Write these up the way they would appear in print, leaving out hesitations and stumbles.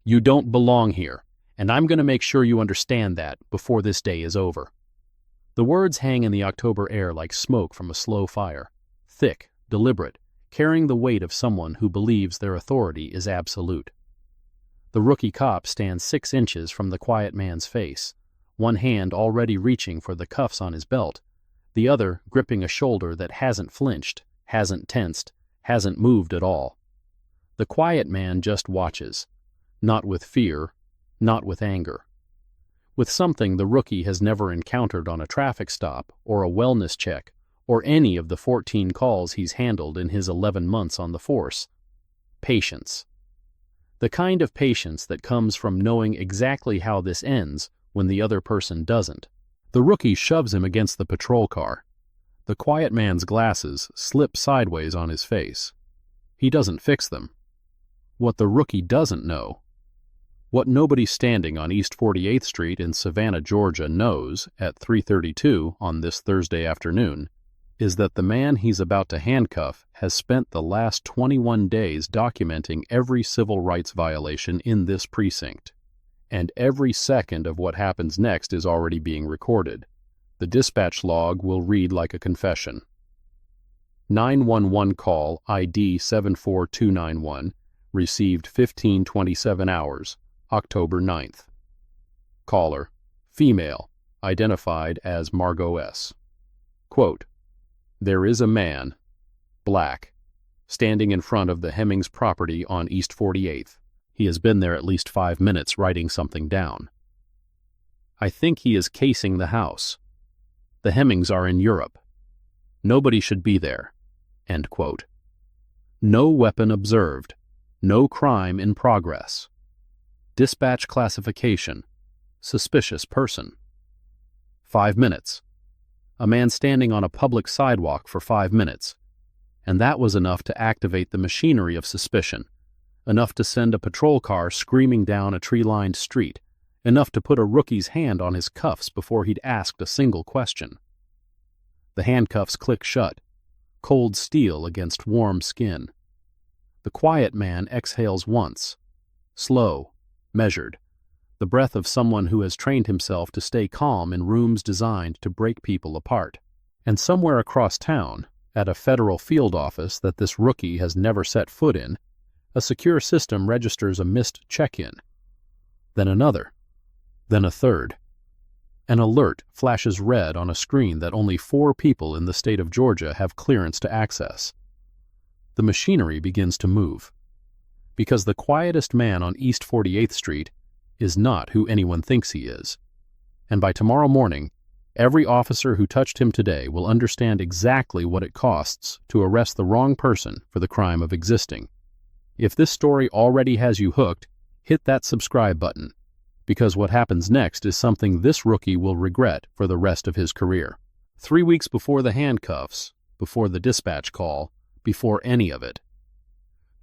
You don't belong here, and I'm going to make sure you understand that before this day is over." The words hang in the October air like smoke from a slow fire, thick, deliberate, carrying the weight of someone who believes their authority is absolute. The rookie cop stands 6 inches from the quiet man's face, one hand already reaching for the cuffs on his belt, the other gripping a shoulder that hasn't flinched, hasn't tensed, hasn't moved at all. The quiet man just watches, not with fear, not with anger. With something the rookie has never encountered on a traffic stop or a wellness check or any of the 14 calls he's handled in his 11 months on the force. Patience. The kind of patience that comes from knowing exactly how this ends when the other person doesn't. The rookie shoves him against the patrol car. The quiet man's glasses slip sideways on his face. He doesn't fix them. What the rookie doesn't know, what nobody standing on East 48th Street in Savannah, Georgia knows at 3:32 on this Thursday afternoon, is that the man he's about to handcuff has spent the last 21 days documenting every civil rights violation in this precinct. And every second of what happens next is already being recorded. The dispatch log will read like a confession. 911 call ID 74291, received 15:27 hours, October 9th. Caller, female, identified as Margot S. Quote, "There is a man, black, standing in front of the Hemmings property on East 48th. He has been there at least 5 minutes writing something down. I think he is casing the house. The Hemmings are in Europe. Nobody should be there." End quote. No weapon observed. No crime in progress. Dispatch classification. Suspicious person. 5 minutes. A man standing on a public sidewalk for 5 minutes. And that was enough to activate the machinery of suspicion. Enough to send a patrol car screaming down a tree-lined street. Enough to put a rookie's hand on his cuffs before he'd asked a single question. The handcuffs click shut. Cold steel against warm skin. The quiet man exhales once. Slow, measured. The breath of someone who has trained himself to stay calm in rooms designed to break people apart. And somewhere across town, at a federal field office that this rookie has never set foot in, a secure system registers a missed check-in. Then another. Then a third. An alert flashes red on a screen that only 4 people in the state of Georgia have clearance to access. The machinery begins to move. Because the quietest man on East 48th Street is not who anyone thinks he is. And by tomorrow morning, every officer who touched him today will understand exactly what it costs to arrest the wrong person for the crime of existing. If this story already has you hooked, hit that subscribe button, because what happens next is something this rookie will regret for the rest of his career. 3 weeks before the handcuffs, before the dispatch call, before any of it,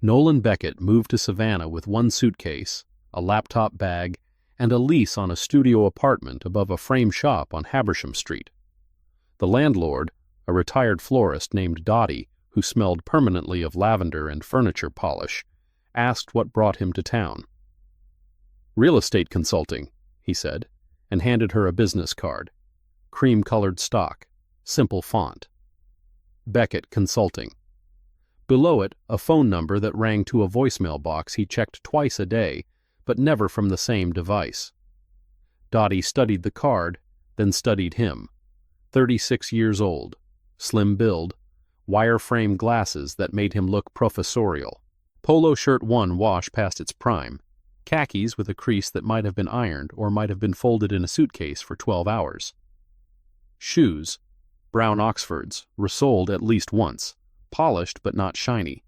Nolan Beckett moved to Savannah with 1 suitcase, a laptop bag, and a lease on a studio apartment above a frame shop on Habersham Street. The landlord, a retired florist named Dottie, who smelled permanently of lavender and furniture polish, asked what brought him to town. "Real estate consulting," he said, and handed her a business card. Cream-colored stock, simple font. Beckett Consulting. Below it, a phone number that rang to a voicemail box he checked twice a day, but never from the same device. Dottie studied the card, then studied him. 36 years old, slim build, wire-frame glasses that made him look professorial. Polo shirt 1 wash past its prime. Khakis with a crease that might have been ironed or might have been folded in a suitcase for 12 hours. Shoes, brown Oxfords, resoled at least once, polished but not shiny.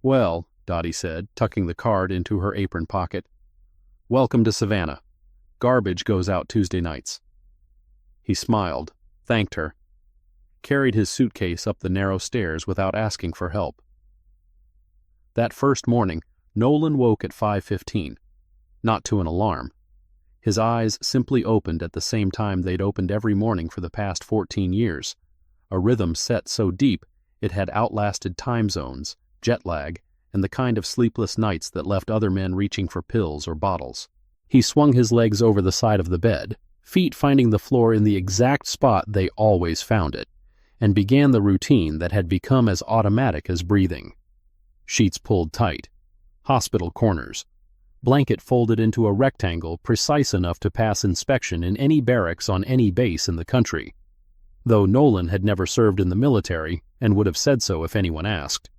"Well," Dottie said, tucking the card into her apron pocket, "welcome to Savannah. Garbage goes out Tuesday nights." He smiled, thanked her, carried his suitcase up the narrow stairs without asking for help. That first morning, Nolan woke at 5:15, not to an alarm. His eyes simply opened at the same time they'd opened every morning for the past 14 years, a rhythm set so deep it had outlasted time zones, jet lag, and the kind of sleepless nights that left other men reaching for pills or bottles. He swung his legs over the side of the bed, feet finding the floor in the exact spot they always found it, and began the routine that had become as automatic as breathing. Sheets pulled tight, hospital corners, blanket folded into a rectangle precise enough to pass inspection in any barracks on any base in the country, though Nolan had never served in the military and would have said so if anyone asked.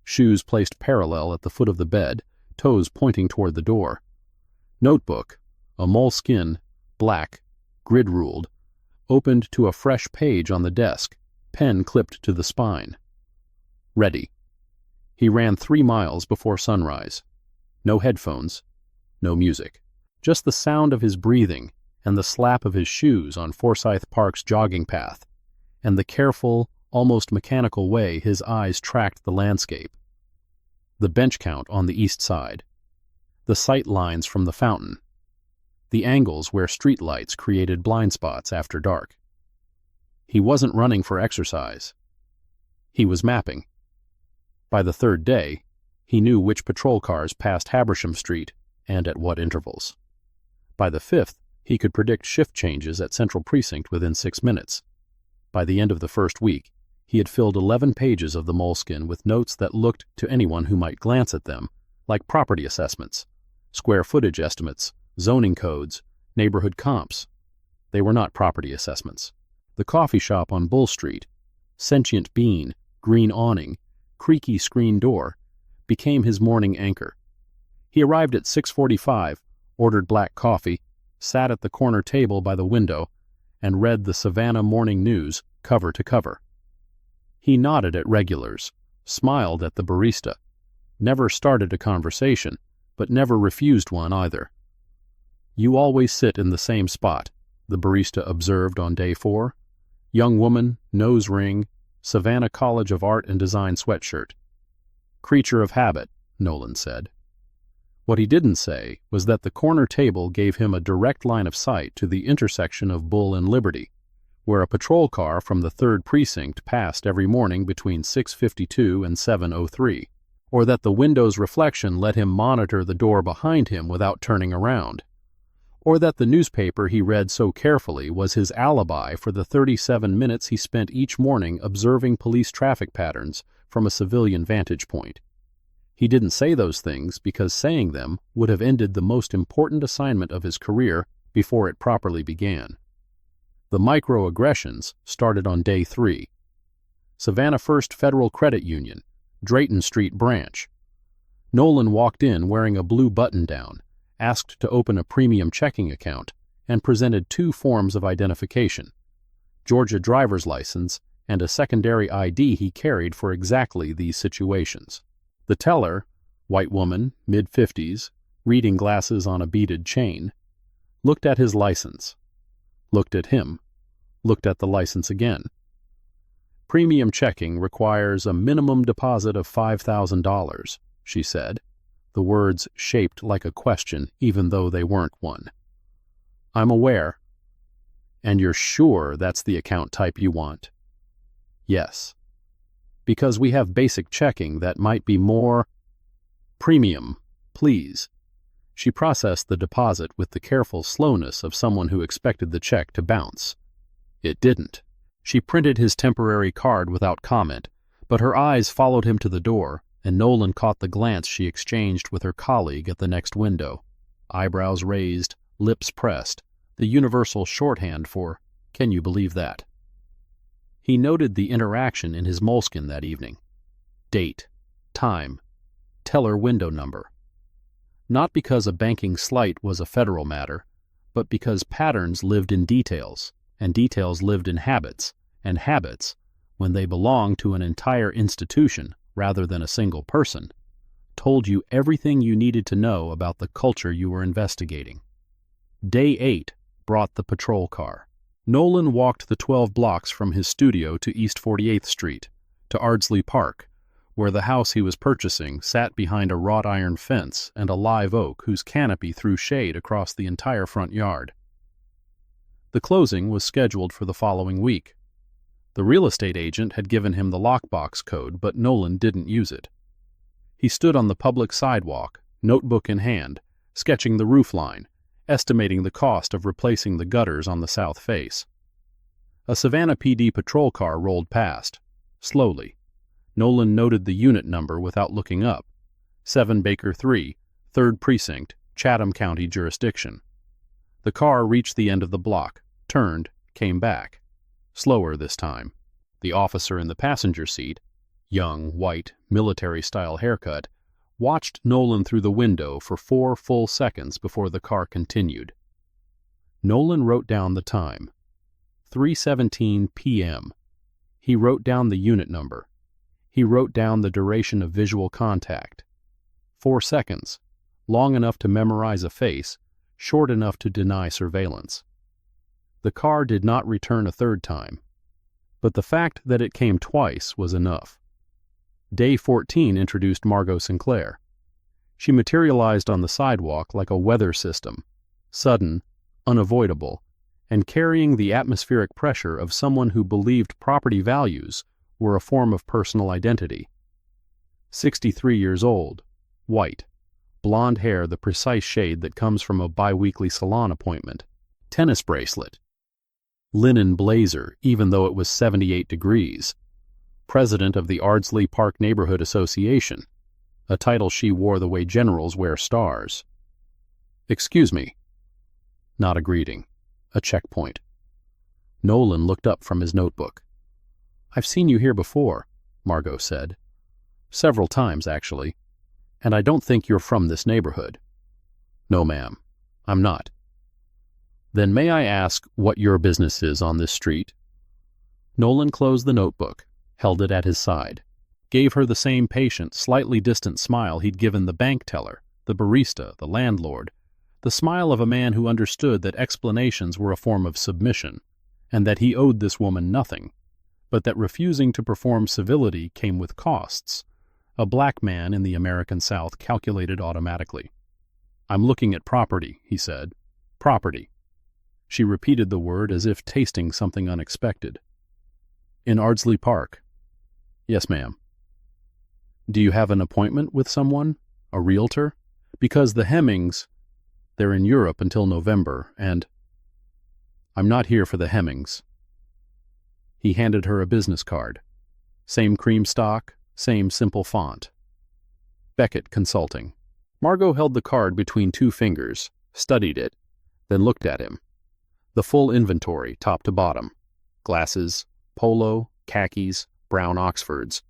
Shoes placed parallel at the foot of the bed, toes pointing toward the door. Notebook, a moleskin, black, grid-ruled, opened to a fresh page on the desk, pen clipped to the spine. Ready. He ran 3 miles before sunrise. No headphones, no music. Just the sound of his breathing and the slap of his shoes on Forsyth Park's jogging path, and the careful, almost mechanical way his eyes tracked the landscape. The bench count on the east side. The sight lines from the fountain. The angles where street lights created blind spots after dark. He wasn't running for exercise. He was mapping. By the 3rd day, he knew which patrol cars passed Habersham Street and at what intervals. By the 5th, he could predict shift changes at Central Precinct within 6 minutes. By the end of the 1st week, he had filled 11 pages of the moleskin with notes that looked, to anyone who might glance at them, like property assessments, square footage estimates, zoning codes, neighborhood comps. They were not property assessments. The coffee shop on Bull Street, sentient bean, green awning, creaky screen door, became his morning anchor. He arrived at 6:45, ordered black coffee, sat at the corner table by the window, and read the Savannah Morning News cover to cover. He nodded at regulars, smiled at the barista, never started a conversation, but never refused one either. "You always sit in the same spot," the barista observed on day 4. Young woman, nose ring, Savannah College of Art and Design sweatshirt. "Creature of habit," Nolan said. What he didn't say was that the corner table gave him a direct line of sight to the intersection of Bull and Liberty, where a patrol car from the 3rd Precinct passed every morning between 6:52 and 7:03, or that the window's reflection let him monitor the door behind him without turning around, or that the newspaper he read so carefully was his alibi for the 37 minutes he spent each morning observing police traffic patterns from a civilian vantage point. He didn't say those things because saying them would have ended the most important assignment of his career before it properly began. The microaggressions started on day 3. Savannah First Federal Credit Union, Drayton Street branch. Nolan walked in wearing a blue button-down, asked to open a premium checking account, and presented 2 forms of identification, Georgia driver's license and a secondary ID he carried for exactly these situations. The teller, white woman, mid-50s, reading glasses on a beaded chain, looked at his license, looked at him, looked at the license again. "Premium checking requires a minimum deposit of $5,000, she said, the words shaped like a question even though they weren't one. "I'm aware." "And you're sure that's the account type you want?" "Yes." "Because we have basic checking that might be more." "Premium, please." She processed the deposit with the careful slowness of someone who expected the check to bounce. It didn't. She printed his temporary card without comment, but her eyes followed him to the door, and Nolan caught the glance she exchanged with her colleague at the next window. Eyebrows raised, lips pressed, the universal shorthand for, "Can you believe that?" He noted the interaction in his moleskin that evening. Date, time, teller window number. Not because a banking slight was a federal matter, but because patterns lived in details, and details lived in habits, and habits, when they belonged to an entire institution rather than a single person, told you everything you needed to know about the culture you were investigating. Day 8 brought the patrol car. Nolan walked the 12 blocks from his studio to East 48th Street, to Ardsley Park, where the house he was purchasing sat behind a wrought iron fence and a live oak whose canopy threw shade across the entire front yard. The closing was scheduled for the following week. The real estate agent had given him the lockbox code, but Nolan didn't use it. He stood on the public sidewalk, notebook in hand, sketching the roofline, estimating the cost of replacing the gutters on the south face. A Savannah PD patrol car rolled past, slowly. Nolan noted the unit number without looking up. 7 Baker 3, 3rd Precinct, Chatham County jurisdiction. The car reached the end of the block, turned, came back. Slower this time. The officer in the passenger seat, young, white, military-style haircut, watched Nolan through the window for 4 full seconds before the car continued. Nolan wrote down the time. 3:17 p.m. He wrote down the unit number. He wrote down the duration of visual contact. 4 seconds, long enough to memorize a face, short enough to deny surveillance. The car did not return a third time, but the fact that it came twice was enough. Day 14 introduced Margot Sinclair. She materialized on the sidewalk like a weather system, sudden, unavoidable, and carrying the atmospheric pressure of someone who believed property values were a form of personal identity. 63 years old, white, blonde hair the precise shade that comes from a bi-weekly salon appointment, tennis bracelet, linen blazer even though it was 78 degrees, president of the Ardsley Park Neighborhood Association, a title she wore the way generals wear stars. "Excuse me." Not a greeting, a checkpoint. Nolan looked up from his notebook. "I've seen you here before," Margot said. "Several times, actually. And I don't think you're from this neighborhood." "No, ma'am, I'm not." "Then may I ask what your business is on this street?" Nolan closed the notebook, held it at his side, gave her the same patient, slightly distant smile he'd given the bank teller, the barista, the landlord, the smile of a man who understood that explanations were a form of submission, and that he owed this woman nothing, but that refusing to perform civility came with costs. A black man in the American South calculated automatically. "I'm looking at property," he said. "Property." She repeated the word as if tasting something unexpected. "In Ardsley Park." "Yes, ma'am." "Do you have an appointment with someone? A realtor? Because the Hemmings, they're in Europe until November, and—" "I'm not here for the Hemmings." He handed her a business card. Same cream stock, same simple font. Beckett Consulting. Margot held the card between 2 fingers, studied it, then looked at him. The full inventory, top to bottom. Glasses, polo, khakis, brown Oxfords.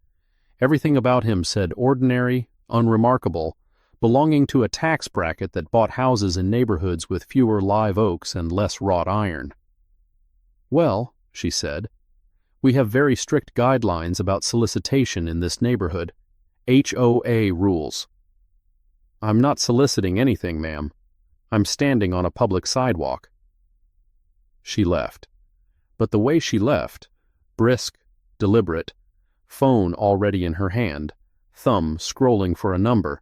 Everything about him said ordinary, unremarkable, belonging to a tax bracket that bought houses in neighborhoods with fewer live oaks and less wrought iron. "Well," she said, "we have very strict guidelines about solicitation in this neighborhood. HOA rules." "I'm not soliciting anything, ma'am. I'm standing on a public sidewalk." She left. But the way she left, brisk, deliberate, phone already in her hand, thumb scrolling for a number,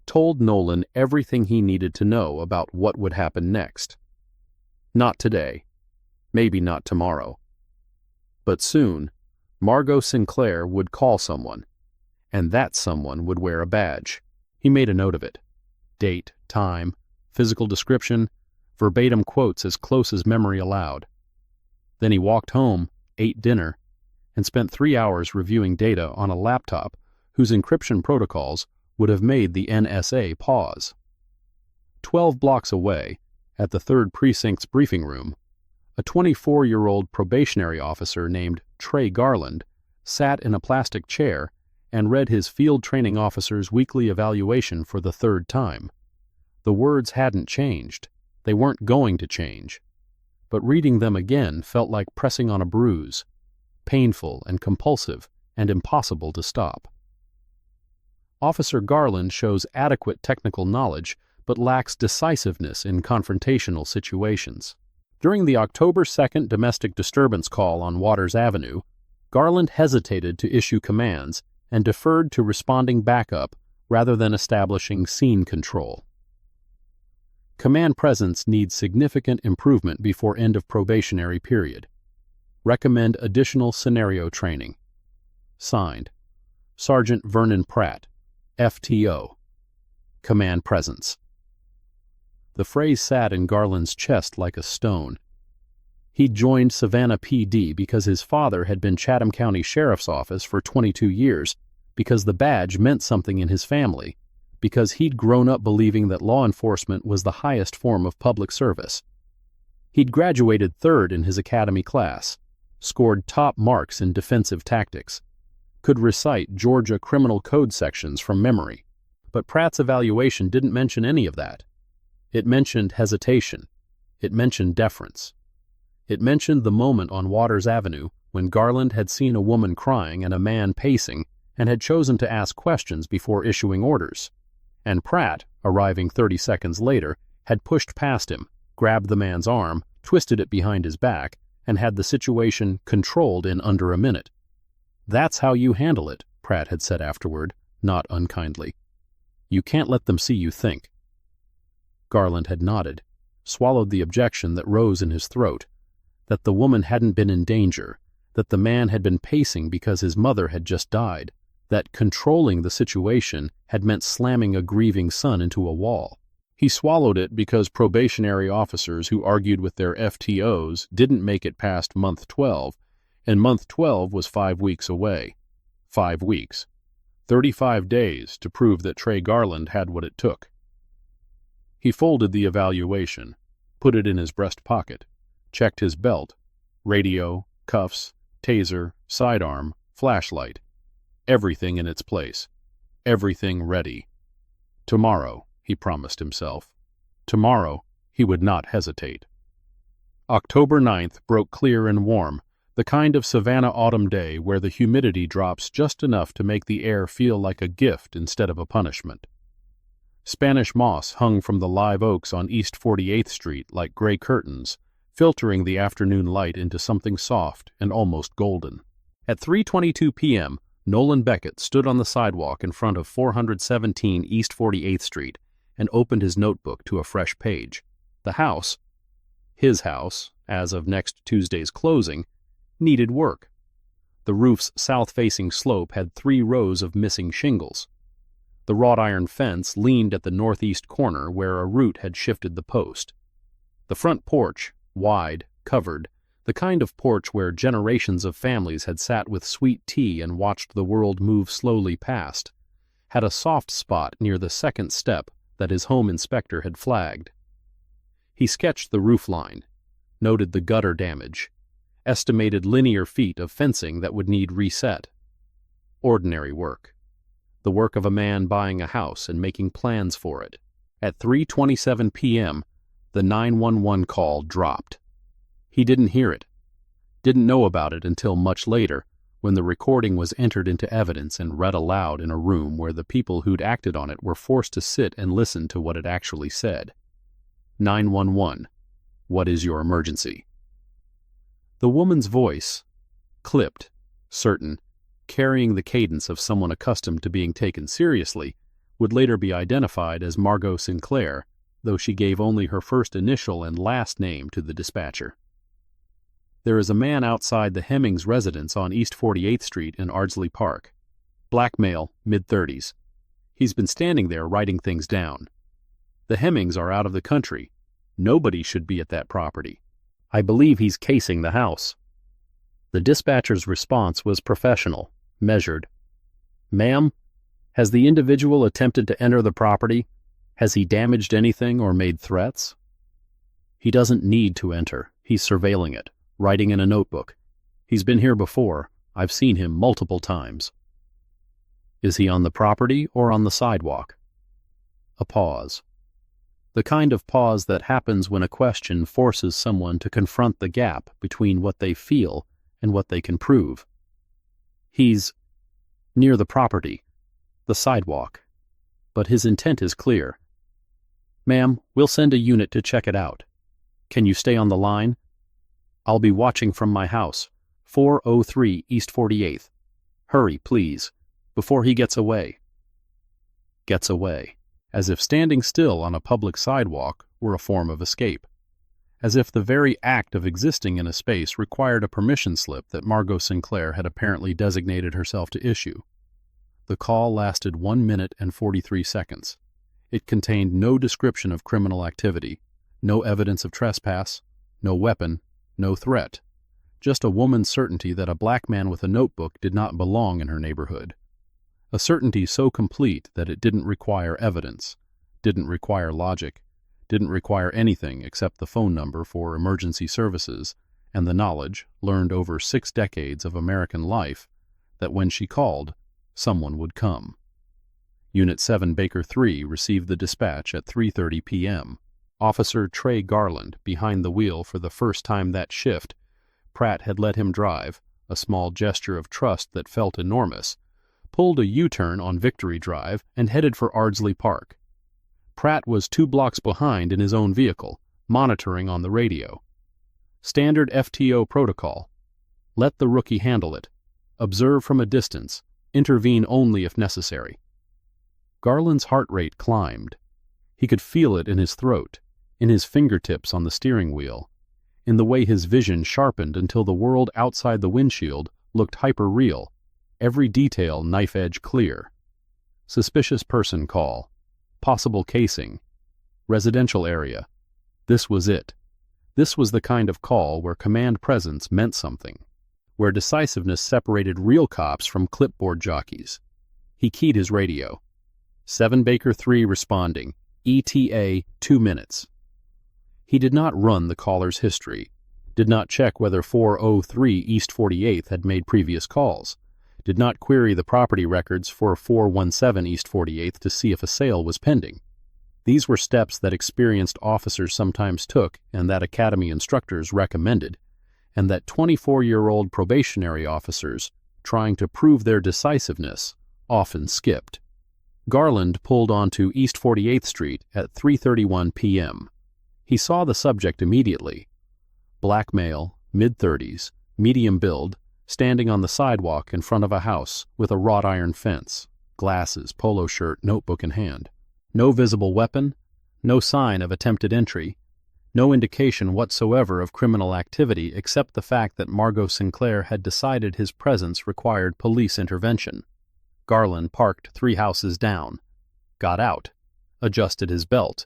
told Nolan everything he needed to know about what would happen next. Not today. Maybe not tomorrow. But soon, Margot Sinclair would call someone, and that someone would wear a badge. He made a note of it. Date, time, physical description, verbatim quotes as close as memory allowed. Then he walked home, ate dinner, and spent 3 hours reviewing data on a laptop whose encryption protocols would have made the NSA pause. 12 blocks away, at the 3rd Precinct's briefing room, a 24-year-old probationary officer named Trey Garland sat in a plastic chair and read his field training officer's weekly evaluation for the 3rd time. The words hadn't changed. They weren't going to change. But reading them again felt like pressing on a bruise, painful and compulsive and impossible to stop. Officer Garland shows adequate technical knowledge but lacks decisiveness in confrontational situations. During the October 2nd domestic disturbance call on Waters Avenue, Garland hesitated to issue commands and deferred to responding backup rather than establishing scene control. Command presence needs significant improvement before end of probationary period. Recommend additional scenario training. Signed, Sergeant Vernon Pratt, FTO. Command presence. The phrase sat in Garland's chest like a stone. He'd joined Savannah PD because his father had been Chatham County Sheriff's Office for 22 years, because the badge meant something in his family, because he'd grown up believing that law enforcement was the highest form of public service. He'd graduated third in his academy class, scored top marks in defensive tactics, could recite Georgia criminal code sections from memory. But Pratt's evaluation didn't mention any of that. It mentioned hesitation. It mentioned deference. It mentioned the moment on Waters Avenue when Garland had seen a woman crying and a man pacing and had chosen to ask questions before issuing orders. And Pratt, arriving 30 seconds later, had pushed past him, grabbed the man's arm, twisted it behind his back, and had the situation controlled in under a minute. "That's how you handle it," Pratt had said afterward, not unkindly. "You can't let them see you think." Garland had nodded, swallowed the objection that rose in his throat, that the woman hadn't been in danger, that the man had been pacing because his mother had just died, that controlling the situation had meant slamming a grieving son into a wall. He swallowed it because probationary officers who argued with their FTOs didn't make it past month 12, and month 12 was 5 weeks away. 5 weeks. 35 days to prove that Trey Garland had what it took. He folded the evaluation, put it in his breast pocket, checked his belt, radio, cuffs, taser, sidearm, flashlight. Everything in its place. Everything ready. Tomorrow, he promised himself. Tomorrow, he would not hesitate. October 9th broke clear and warm, the kind of Savannah autumn day where the humidity drops just enough to make the air feel like a gift instead of a punishment. Spanish moss hung from the live oaks on East 48th Street like gray curtains, filtering the afternoon light into something soft and almost golden. At 3:22 p.m., Nolan Beckett stood on the sidewalk in front of 417 East 48th Street and opened his notebook to a fresh page. The house, his house, as of next Tuesday's closing, needed work. The roof's south-facing slope had 3 rows of missing shingles. The wrought iron fence leaned at the northeast corner where a root had shifted the post. The front porch, wide, covered, the kind of porch where generations of families had sat with sweet tea and watched the world move slowly past, had a soft spot near the second step that his home inspector had flagged. He sketched the roof line, noted the gutter damage, estimated linear feet of fencing that would need reset. Ordinary work. The work of a man buying a house and making plans for it. At 3:27 p.m., the 911 call dropped. He didn't hear it, didn't know about it until much later, when the recording was entered into evidence and read aloud in a room where the people who'd acted on it were forced to sit and listen to what it actually said. 911, what is your emergency? The woman's voice, clipped, certain, carrying the cadence of someone accustomed to being taken seriously, would later be identified as Margot Sinclair, though she gave only her first initial and last name to the dispatcher. There is a man outside the Hemmings residence on East 48th Street in Ardsley Park. Black male, mid-30s. He's been standing there writing things down. The Hemmings are out of the country. Nobody should be at that property. I believe he's casing the house. The dispatcher's response was professional, measured. Ma'am, has the individual attempted to enter the property? Has he damaged anything or made threats? He doesn't need to enter. He's surveilling it, writing in a notebook. He's been here before. I've seen him multiple times. Is he on the property or on the sidewalk? A pause. The kind of pause that happens when a question forces someone to confront the gap between what they feel and what they can prove. He's near the property, the sidewalk, but his intent is clear. Ma'am, we'll send a unit to check it out. Can you stay on the line? I'll be watching from my house, 403 East 48th. Hurry, please, before he gets away. Gets away, as if standing still on a public sidewalk were a form of escape, as if the very act of existing in a space required a permission slip that Margot Sinclair had apparently designated herself to issue. The call lasted 1 minute and 43 seconds. It contained no description of criminal activity, no evidence of trespass, no weapon, no threat. Just a woman's certainty that a black man with a notebook did not belong in her neighborhood. A certainty so complete that it didn't require evidence, didn't require logic, didn't require anything except the phone number for emergency services and the knowledge, learned over 6 decades of American life, that when she called, someone would come. Unit 7 Baker 3 received the dispatch at 3:30 p.m. Officer Trey Garland, behind the wheel for the first time that shift. Pratt had let him drive, a small gesture of trust that felt enormous, pulled a U-turn on Victory Drive and headed for Ardsley Park. Pratt was 2 blocks behind in his own vehicle, monitoring on the radio. Standard FTO protocol. Let the rookie handle it. Observe from a distance. Intervene only if necessary. Garland's heart rate climbed. He could feel it in his throat, in his fingertips on the steering wheel, in the way his vision sharpened until the world outside the windshield looked hyper-real, every detail knife-edge clear. Suspicious person call. Possible casing. Residential area. This was it. This was the kind of call where command presence meant something, where decisiveness separated real cops from clipboard jockeys. He keyed his radio. 7 Baker 3 responding. ETA 2 minutes. He did not run the caller's history, did not check whether 403 East 48th had made previous calls, did not query the property records for 417 East 48th to see if a sale was pending. These were steps that experienced officers sometimes took and that academy instructors recommended, and that 24-year-old probationary officers, trying to prove their decisiveness, often skipped. Garland pulled onto East 48th Street at 3:31 p.m. He saw the subject immediately. Black male, mid-30s, medium build, standing on the sidewalk in front of a house with a wrought iron fence, glasses, polo shirt, notebook in hand. No visible weapon, no sign of attempted entry, no indication whatsoever of criminal activity except the fact that Margot Sinclair had decided his presence required police intervention. Garland parked 3 houses down, got out, adjusted his belt,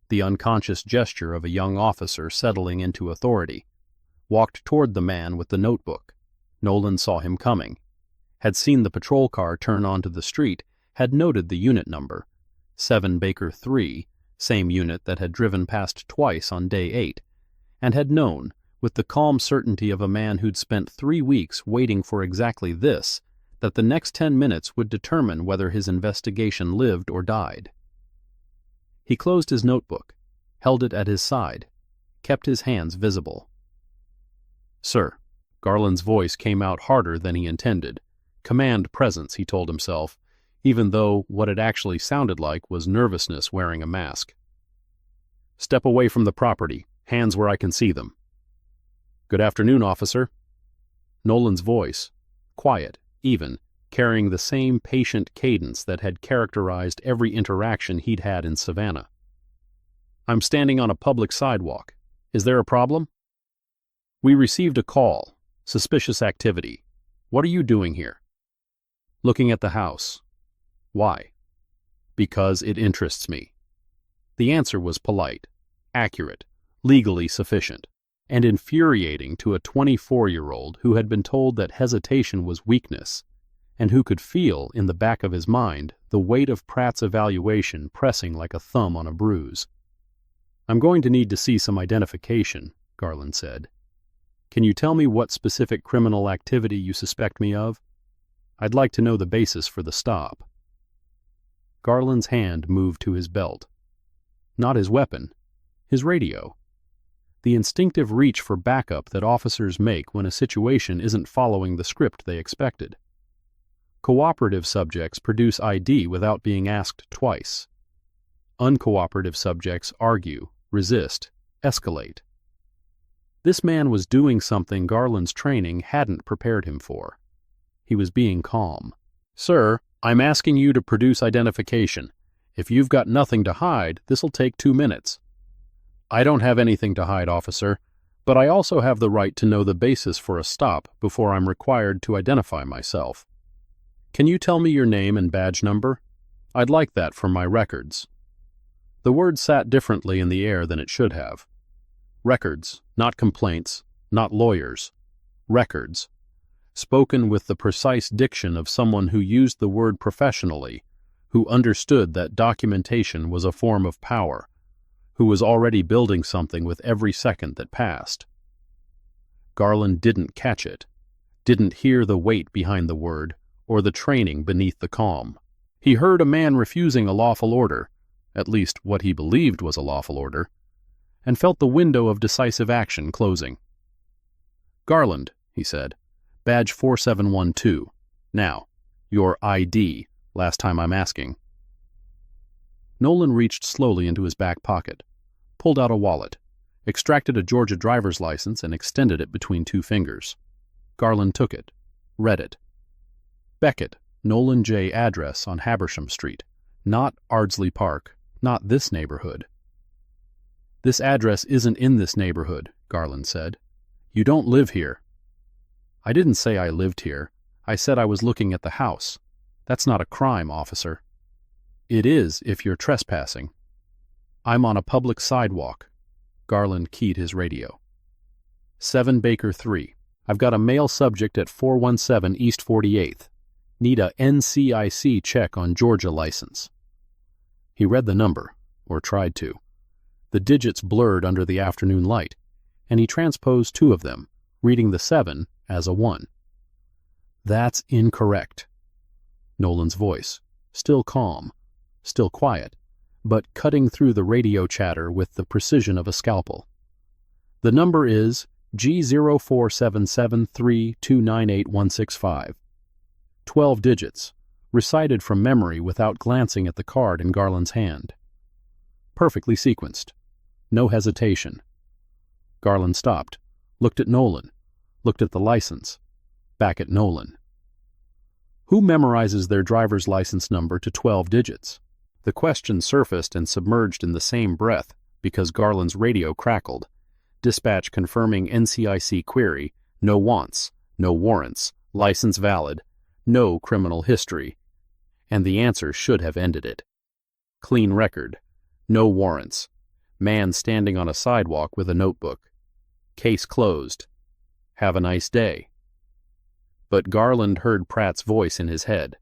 the unconscious gesture of a young officer settling into authority, walked toward the man with the notebook. Nolan saw him coming, had seen the patrol car turn onto the street, had noted the unit number, 7 Baker 3, same unit that had driven past twice on day 8, and had known, with the calm certainty of a man who'd spent 3 weeks waiting for exactly this, that the next 10 minutes would determine whether his investigation lived or died. He closed his notebook, held it at his side, kept his hands visible. "Sir." Garland's voice came out harder than he intended. Command presence, he told himself, even though what it actually sounded like was nervousness wearing a mask. "Step away from the property, hands where I can see them." "Good afternoon, officer." Nolan's voice, quiet, even, carrying the same patient cadence that had characterized every interaction he'd had in Savannah. "I'm standing on a public sidewalk. Is there a problem?" "We received a call. Suspicious activity. What are you doing here?" "Looking at the house." "Why?" "Because it interests me." The answer was polite, accurate, legally sufficient, and infuriating to a 24-year-old who had been told that hesitation was weakness, and who could feel, in the back of his mind, the weight of Pratt's evaluation pressing like a thumb on a bruise. "I'm going to need to see some identification," Garland said. "Can you tell me what specific criminal activity you suspect me of? I'd like to know the basis for the stop." Garland's hand moved to his belt. Not his weapon, his radio. The instinctive reach for backup that officers make when a situation isn't following the script they expected. Cooperative subjects produce ID without being asked twice. Uncooperative subjects argue, resist, escalate. This man was doing something Garland's training hadn't prepared him for. He was being calm. "Sir, I'm asking you to produce identification. If you've got nothing to hide, this'll take 2 minutes." "I don't have anything to hide, officer, but I also have the right to know the basis for a stop before I'm required to identify myself." Can you tell me your name and badge number? I'd like that for my records. The word sat differently in the air than it should have. Records, not complaints, not lawyers. Records. Spoken with the precise diction of someone who used the word professionally, who understood that documentation was a form of power, who was already building something with every second that passed. Garland didn't catch it, didn't hear the weight behind the word or the training beneath the calm. He heard a man refusing a lawful order, at least what he believed was a lawful order, and felt the window of decisive action closing. "Garland," he said, "badge 4712. Now, your ID, last time I'm asking." Nolan reached slowly into his back pocket, pulled out a wallet, extracted a Georgia driver's license and extended it between two fingers. Garland took it, read it. Beckett, Nolan J. address on Habersham Street, not Ardsley Park, not this neighborhood. "This address isn't in this neighborhood," Garland said. "You don't live here." "I didn't say I lived here. I said I was looking at the house. That's not a crime, officer." "It is if you're trespassing." "I'm on a public sidewalk." Garland keyed his radio. 7 Baker 3. "I've got a male subject at 417 East 48th. Need a NCIC check on Georgia license." He read the number, or tried to. The digits blurred under the afternoon light, and he transposed two of them, reading the 7 as a 1. "That's incorrect." Nolan's voice, still calm, still quiet, but cutting through the radio chatter with the precision of a scalpel. "The number is G04773298165. 12 digits, recited from memory without glancing at the card in Garland's hand. Perfectly sequenced. No hesitation. Garland stopped, looked at Nolan, looked at the license, back at Nolan. Who memorizes their driver's license number to 12 digits? The question surfaced and submerged in the same breath because Garland's radio crackled. Dispatch confirming NCIC query, no wants, no warrants, license valid, no criminal history. And the answer should have ended it. Clean record, no warrants, man standing on a sidewalk with a notebook. Case closed. Have a nice day. But Garland heard Pratt's voice in his head.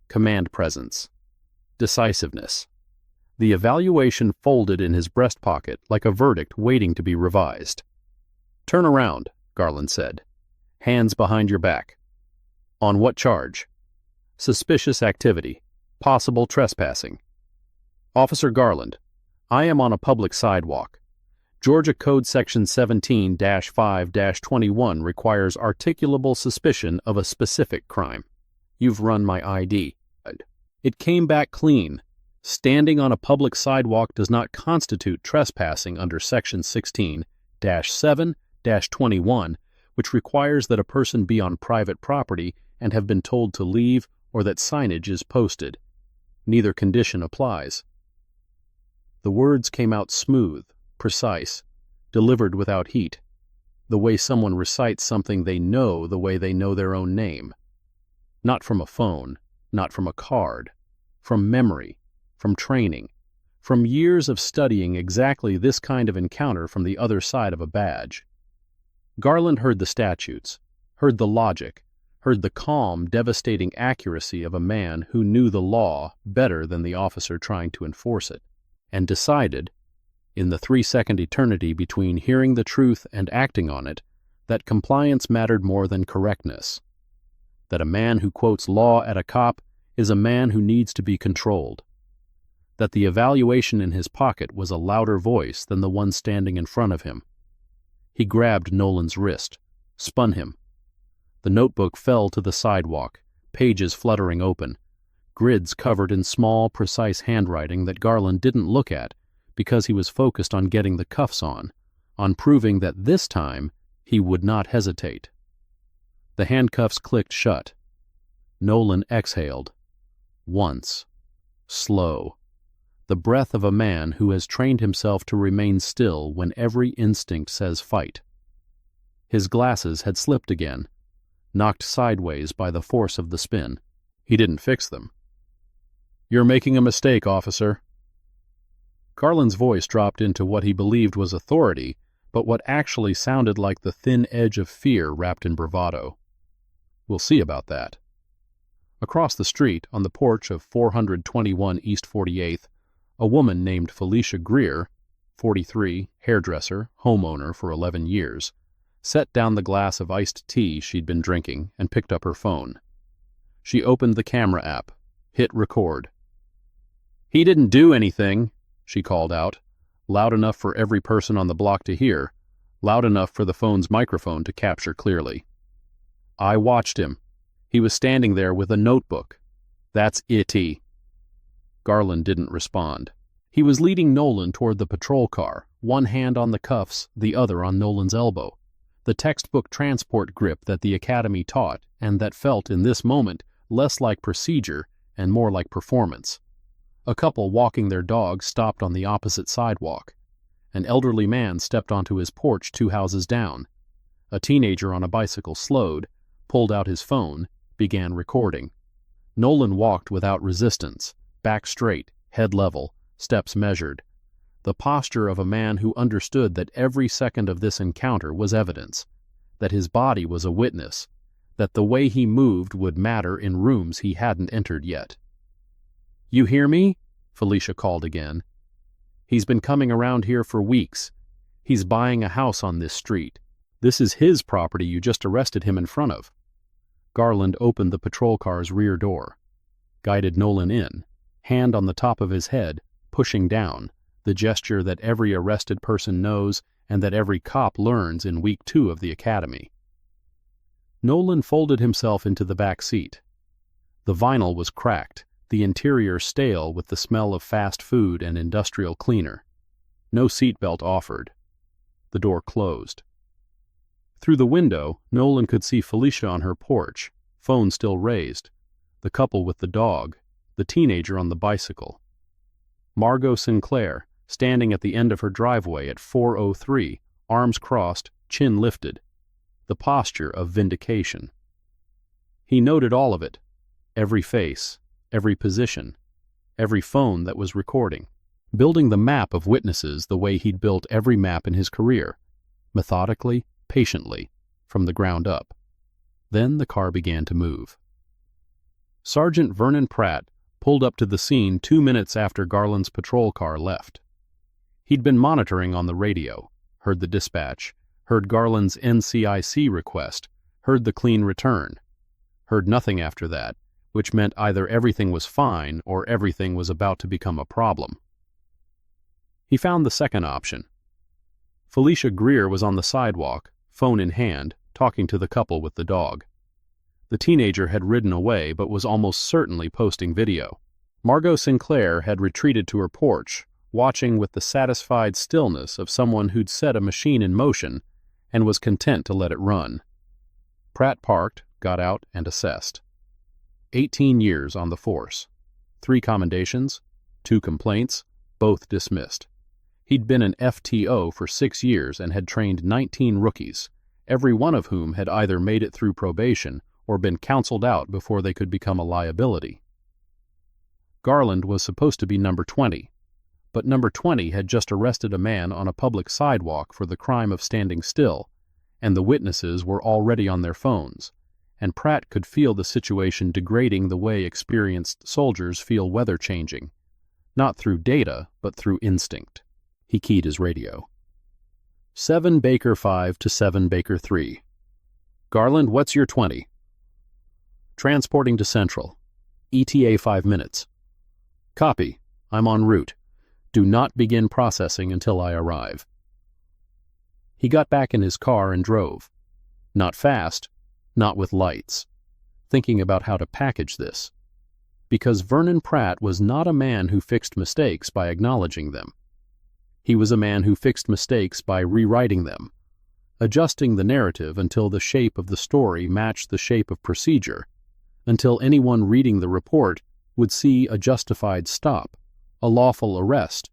Command presence. Decisiveness. The evaluation folded in his breast pocket like a verdict waiting to be revised. "Turn around," Garland said. "Hands behind your back." "On what charge?" "Suspicious activity. Possible trespassing." "Officer Garland, I am on a public sidewalk. Georgia Code Section 17-5-21 requires articulable suspicion of a specific crime. You've run my ID. It came back clean. Standing on a public sidewalk does not constitute trespassing under Section 16-7-21, which requires that a person be on private property and have been told to leave or that signage is posted. Neither condition applies. The words came out smooth, precise, delivered without heat, the way someone recites something they know the way they know their own name. Not from a phone, not from a card, from memory, from training, from years of studying exactly this kind of encounter from the other side of a badge. Garland heard the statutes, heard the logic, heard the calm, devastating accuracy of a man who knew the law better than the officer trying to enforce it, and decided, in the 3-second eternity between hearing the truth and acting on it, that compliance mattered more than correctness. That a man who quotes law at a cop is a man who needs to be controlled. That the evaluation in his pocket was a louder voice than the one standing in front of him. He grabbed Nolan's wrist, spun him. The notebook fell to the sidewalk, pages fluttering open, grids covered in small, precise handwriting that Garland didn't look at because he was focused on getting the cuffs on proving that this time he would not hesitate. The handcuffs clicked shut. Nolan exhaled. Once. Slow. The breath of a man who has trained himself to remain still when every instinct says fight. His glasses had slipped again, knocked sideways by the force of the spin. He didn't fix them. "You're making a mistake, officer." Garland's voice dropped into what he believed was authority, but what actually sounded like the thin edge of fear wrapped in bravado. "We'll see about that." Across the street, on the porch of 421 East 48th, a woman named Felicia Greer, 43, hairdresser, homeowner for 11 years, set down the glass of iced tea she'd been drinking and picked up her phone. She opened the camera app, hit record. "He didn't do anything," she called out, loud enough for every person on the block to hear, loud enough for the phone's microphone to capture clearly. "I watched him. He was standing there with a notebook. That's it." Garland didn't respond. He was leading Nolan toward the patrol car, one hand on the cuffs, the other on Nolan's elbow. The textbook transport grip that the academy taught, and that felt, in this moment, less like procedure and more like performance. A couple walking their dog stopped on the opposite sidewalk. An elderly man stepped onto his porch 2 houses down. A teenager on a bicycle slowed, pulled out his phone, began recording. Nolan walked without resistance, back straight, head level, steps measured. The posture of a man who understood that every second of this encounter was evidence, that his body was a witness, that the way he moved would matter in rooms he hadn't entered yet. "You hear me?" Felicia called again. "He's been coming around here for weeks. He's buying a house on this street. This is his property you just arrested him in front of." Garland opened the patrol car's rear door, guided Nolan in, hand on the top of his head, pushing down, the gesture that every arrested person knows and that every cop learns in week 2 of the academy. Nolan folded himself into the back seat. The vinyl was cracked, the interior stale with the smell of fast food and industrial cleaner. No seatbelt offered. The door closed. Through the window, Nolan could see Felicia on her porch, phone still raised, the couple with the dog, the teenager on the bicycle. Margot Sinclair, standing at the end of her driveway at 403, arms crossed, chin lifted, the posture of vindication. He noted all of it, every face, every position, every phone that was recording, building the map of witnesses the way he'd built every map in his career, methodically, patiently, from the ground up. Then the car began to move. Sergeant Vernon Pratt pulled up to the scene 2 minutes after Garland's patrol car left. He'd been monitoring on the radio, heard the dispatch, heard Garland's NCIC request, heard the clean return, heard nothing after that, which meant either everything was fine or everything was about to become a problem. He found the second option. Felicia Greer was on the sidewalk, phone in hand, talking to the couple with the dog. The teenager had ridden away but was almost certainly posting video. Margot Sinclair had retreated to her porch, watching with the satisfied stillness of someone who'd set a machine in motion and was content to let it run. Pratt parked, got out, and assessed. 18 years on the force. 3 commendations, 2 complaints, both dismissed. He'd been an FTO for 6 years and had trained 19 rookies, every one of whom had either made it through probation or been counseled out before they could become a liability. Garland was supposed to be number 20, but number 20 had just arrested a man on a public sidewalk for the crime of standing still, and the witnesses were already on their phones, and Pratt could feel the situation degrading the way experienced soldiers feel weather changing, not through data, but through instinct. He keyed his radio. 7 Baker 5 to 7 Baker 3. Garland, what's your 20? Transporting to Central. ETA 5 minutes. Copy. I'm en route. Do not begin processing until I arrive. He got back in his car and drove. Not fast, not with lights, thinking about how to package this. Because Vernon Pratt was not a man who fixed mistakes by acknowledging them. He was a man who fixed mistakes by rewriting them, adjusting the narrative until the shape of the story matched the shape of procedure, until anyone reading the report would see a justified stop, a lawful arrest,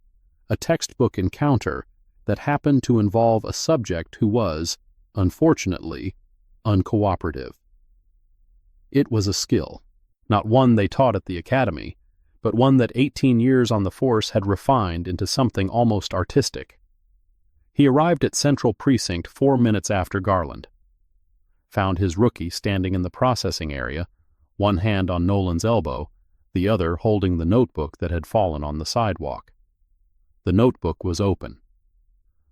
a textbook encounter that happened to involve a subject who was, unfortunately, uncooperative. It was a skill. Not one they taught at the academy, but one that 18 years on the force had refined into something almost artistic. He arrived at Central Precinct 4 minutes after Garland. Found his rookie standing in the processing area, one hand on Nolan's elbow, the other holding the notebook that had fallen on the sidewalk. The notebook was open.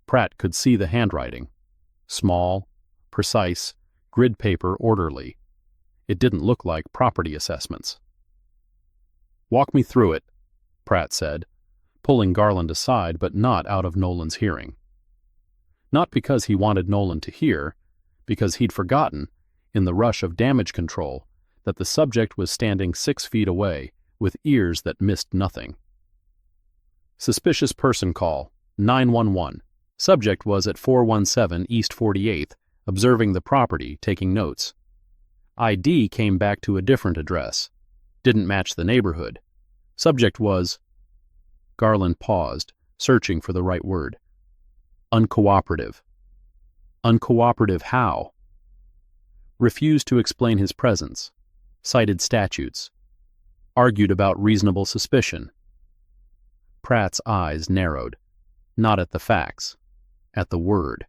Pratt could see the handwriting. Small, precise, grid paper orderly. It didn't look like property assessments. "Walk me through it," Pratt said, pulling Garland aside but not out of Nolan's hearing. Not because he wanted Nolan to hear, because he'd forgotten, in the rush of damage control, that the subject was standing 6 feet away, with ears that missed nothing. Suspicious person call, 911. Subject was at 417 East 48th, observing the property, taking notes. ID came back to a different address. Didn't match the neighborhood. Subject was... Garland paused, searching for the right word. Uncooperative. Uncooperative how? Refused to explain his presence. Cited statutes. Argued about reasonable suspicion. Pratt's eyes narrowed, not at the facts, at the word.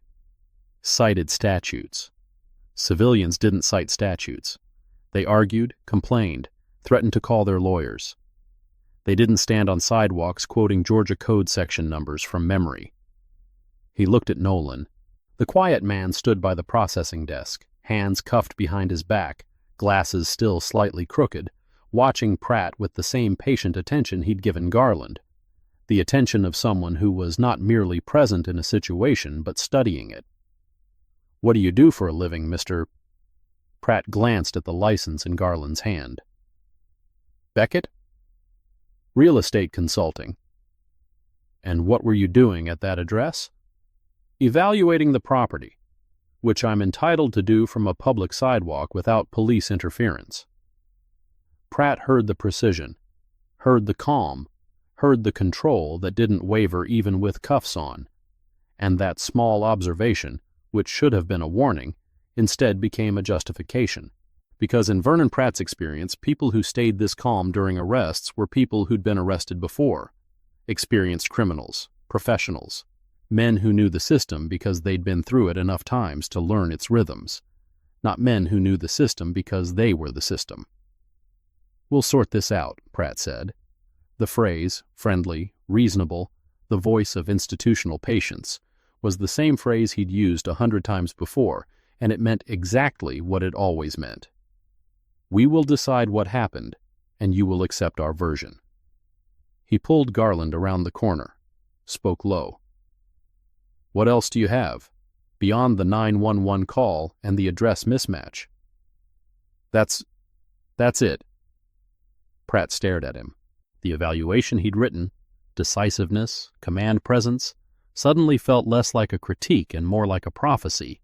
Cited statutes. Civilians didn't cite statutes. They argued, complained, threatened to call their lawyers. They didn't stand on sidewalks quoting Georgia Code section numbers from memory. He looked at Nolan. The quiet man stood by the processing desk, hands cuffed behind his back, glasses still slightly crooked, watching Pratt with the same patient attention he'd given Garland. The attention of someone who was not merely present in a situation but studying it. "What do you do for a living, Mr.?" Pratt glanced at the license in Garland's hand. "Beckett?" "Real estate consulting." "And what were you doing at that address?" "Evaluating the property, which I'm entitled to do from a public sidewalk without police interference." Pratt heard the precision, heard the calm, heard the control that didn't waver even with cuffs on, and that small observation, which should have been a warning, instead became a justification. Because in Vernon Pratt's experience, people who stayed this calm during arrests were people who'd been arrested before. Experienced criminals, professionals, men who knew the system because they'd been through it enough times to learn its rhythms, not men who knew the system because they were the system. "We'll sort this out," Pratt said. The phrase, friendly, reasonable, the voice of institutional patience, was the same phrase he'd used 100 times before, and it meant exactly what it always meant. "We will decide what happened, and you will accept our version." He pulled Garland around the corner, spoke low. "What else do you have, beyond the 911 call and the address mismatch?" That's it." Pratt stared at him. The evaluation he'd written, decisiveness, command presence, suddenly felt less like a critique and more like a prophecy.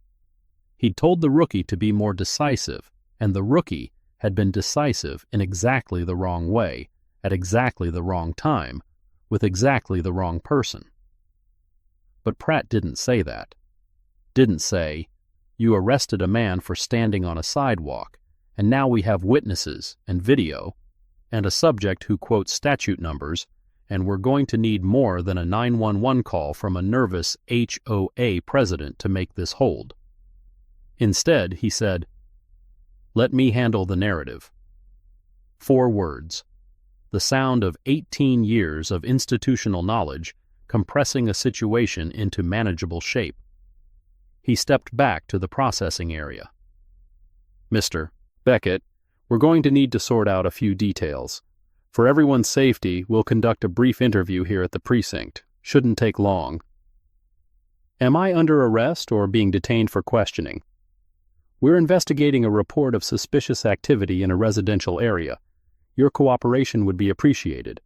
He'd told the rookie to be more decisive, and the rookie had been decisive in exactly the wrong way, at exactly the wrong time, with exactly the wrong person. But Pratt didn't say that. Didn't say, "You arrested a man for standing on a sidewalk, and now we have witnesses and video, and a subject who quotes statute numbers, and we're going to need more than a 911 call from a nervous HOA president to make this hold." Instead, he said, "Let me handle the narrative." 4 words. The sound of 18 years of institutional knowledge compressing a situation into manageable shape. He stepped back to the processing area. "Mr. Beckett, we're going to need to sort out a few details. For everyone's safety, we'll conduct a brief interview here at the precinct. Shouldn't take long." "Am I under arrest or being detained for questioning?" "We're investigating a report of suspicious activity in a residential area. Your cooperation would be appreciated."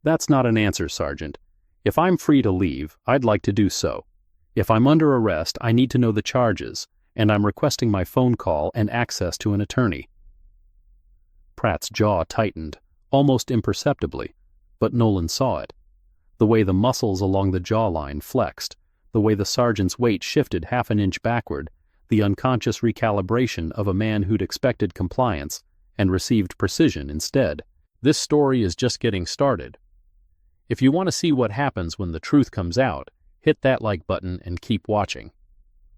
"That's not an answer, Sergeant. If I'm free to leave, I'd like to do so. If I'm under arrest, I need to know the charges, and I'm requesting my phone call and access to an attorney." Pratt's jaw tightened, almost imperceptibly, but Nolan saw it. The way the muscles along the jawline flexed, the way the sergeant's weight shifted half an inch backward, the unconscious recalibration of a man who'd expected compliance and received precision instead. This story is just getting started. If you want to see what happens when the truth comes out, hit that like button and keep watching.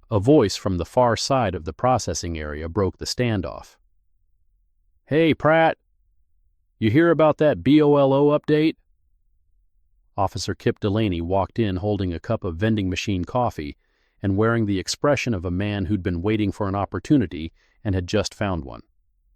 A voice from the far side of the processing area broke the standoff. "Hey, Pratt! You hear about that BOLO update?" Officer Kip Delaney walked in holding a cup of vending machine coffee and wearing the expression of a man who'd been waiting for an opportunity and had just found one.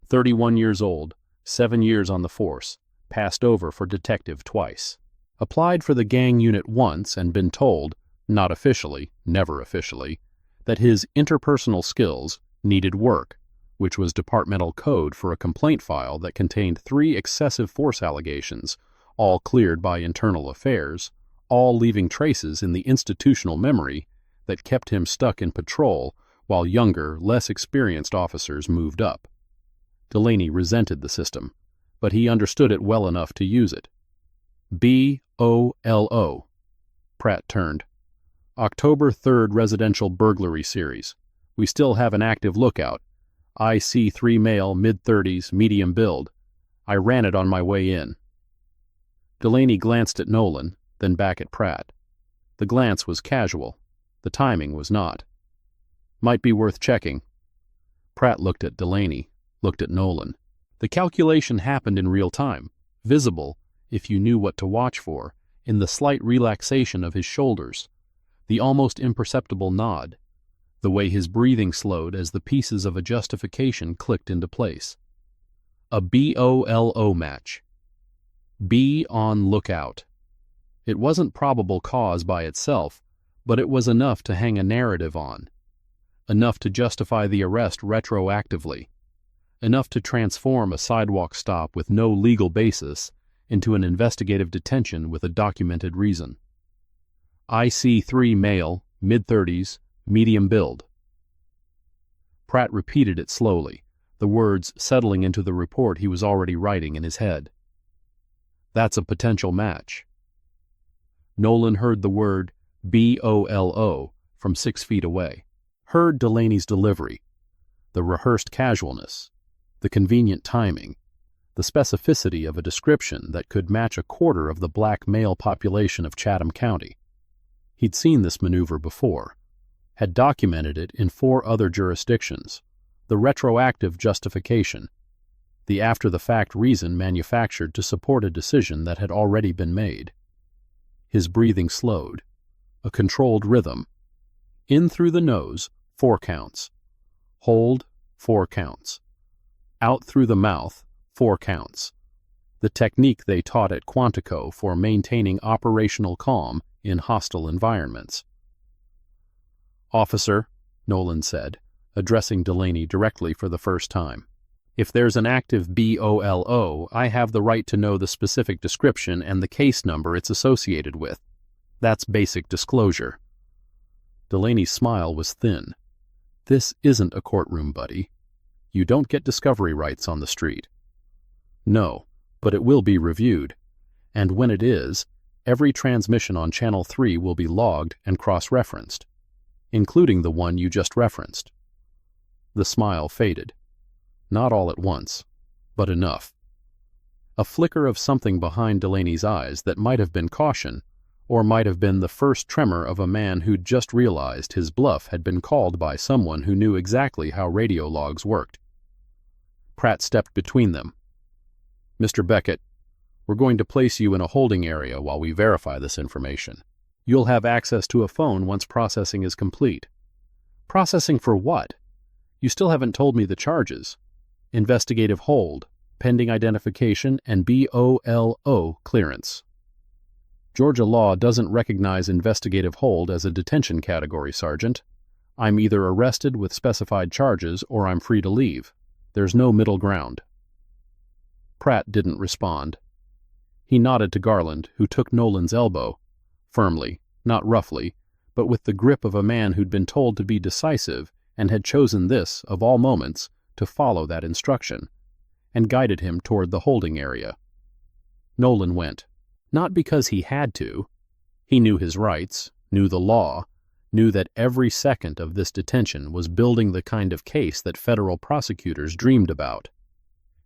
31 years old, 7 years on the force, passed over for detective twice. Applied for the gang unit once and been told, not officially, never officially, that his interpersonal skills needed work, which was departmental code for a complaint file that contained 3 excessive force allegations, all cleared by internal affairs, all leaving traces in the institutional memory that kept him stuck in patrol while younger, less experienced officers moved up. Delaney resented the system, but he understood it well enough to use it. BOLO. Pratt turned. October 3rd residential burglary series. We still have an active lookout. IC3 male, mid-30s, medium build. I ran it on my way in. Delaney glanced at Nolan, then back at Pratt. The glance was casual. The timing was not. Might be worth checking. Pratt looked at Delaney, looked at Nolan. The calculation happened in real time, visible, if you knew what to watch for, in the slight relaxation of his shoulders, the almost imperceptible nod, the way his breathing slowed as the pieces of a justification clicked into place. A BOLO match. Be on lookout. It wasn't probable cause by itself, but it was enough to hang a narrative on. Enough to justify the arrest retroactively. Enough to transform a sidewalk stop with no legal basis into an investigative detention with a documented reason. IC3 male, mid-30s, medium build. Pratt repeated it slowly, the words settling into the report he was already writing in his head. That's a potential match. Nolan heard the word BOLO from 6 feet away. Heard Delaney's delivery, the rehearsed casualness, the convenient timing, the specificity of a description that could match a quarter of the black male population of Chatham County. He'd seen this maneuver before, had documented it in 4 other jurisdictions, the retroactive justification, the after-the-fact reason manufactured to support a decision that had already been made. His breathing slowed, a controlled rhythm. In through the nose, 4 counts. Hold, 4 counts. Out through the mouth, 4 counts. The technique they taught at Quantico for maintaining operational calm in hostile environments. "Officer," Nolan said, addressing Delaney directly for the first time, "if there's an active BOLO, I have the right to know the specific description and the case number it's associated with. That's basic disclosure." Delaney's smile was thin. "This isn't a courtroom, buddy. You don't get discovery rights on the street." "No, but it will be reviewed. And when it is, every transmission on Channel 3 will be logged and cross-referenced, including the one you just referenced." The smile faded. Not all at once, but enough. A flicker of something behind Delaney's eyes that might have been caution, or might have been the first tremor of a man who'd just realized his bluff had been called by someone who knew exactly how radio logs worked. Pratt stepped between them. "Mr. Beckett, we're going to place you in a holding area while we verify this information. You'll have access to a phone once processing is complete." "Processing for what? You still haven't told me the charges." "Investigative hold, pending identification, and BOLO clearance." "Georgia law doesn't recognize investigative hold as a detention category, Sergeant. I'm either arrested with specified charges or I'm free to leave. There's no middle ground." Pratt didn't respond. He nodded to Garland, who took Nolan's elbow, firmly, not roughly, but with the grip of a man who'd been told to be decisive and had chosen this, of all moments, to follow that instruction, and guided him toward the holding area. Nolan went. Not because he had to. He knew his rights, knew the law, knew that every second of this detention was building the kind of case that federal prosecutors dreamed about.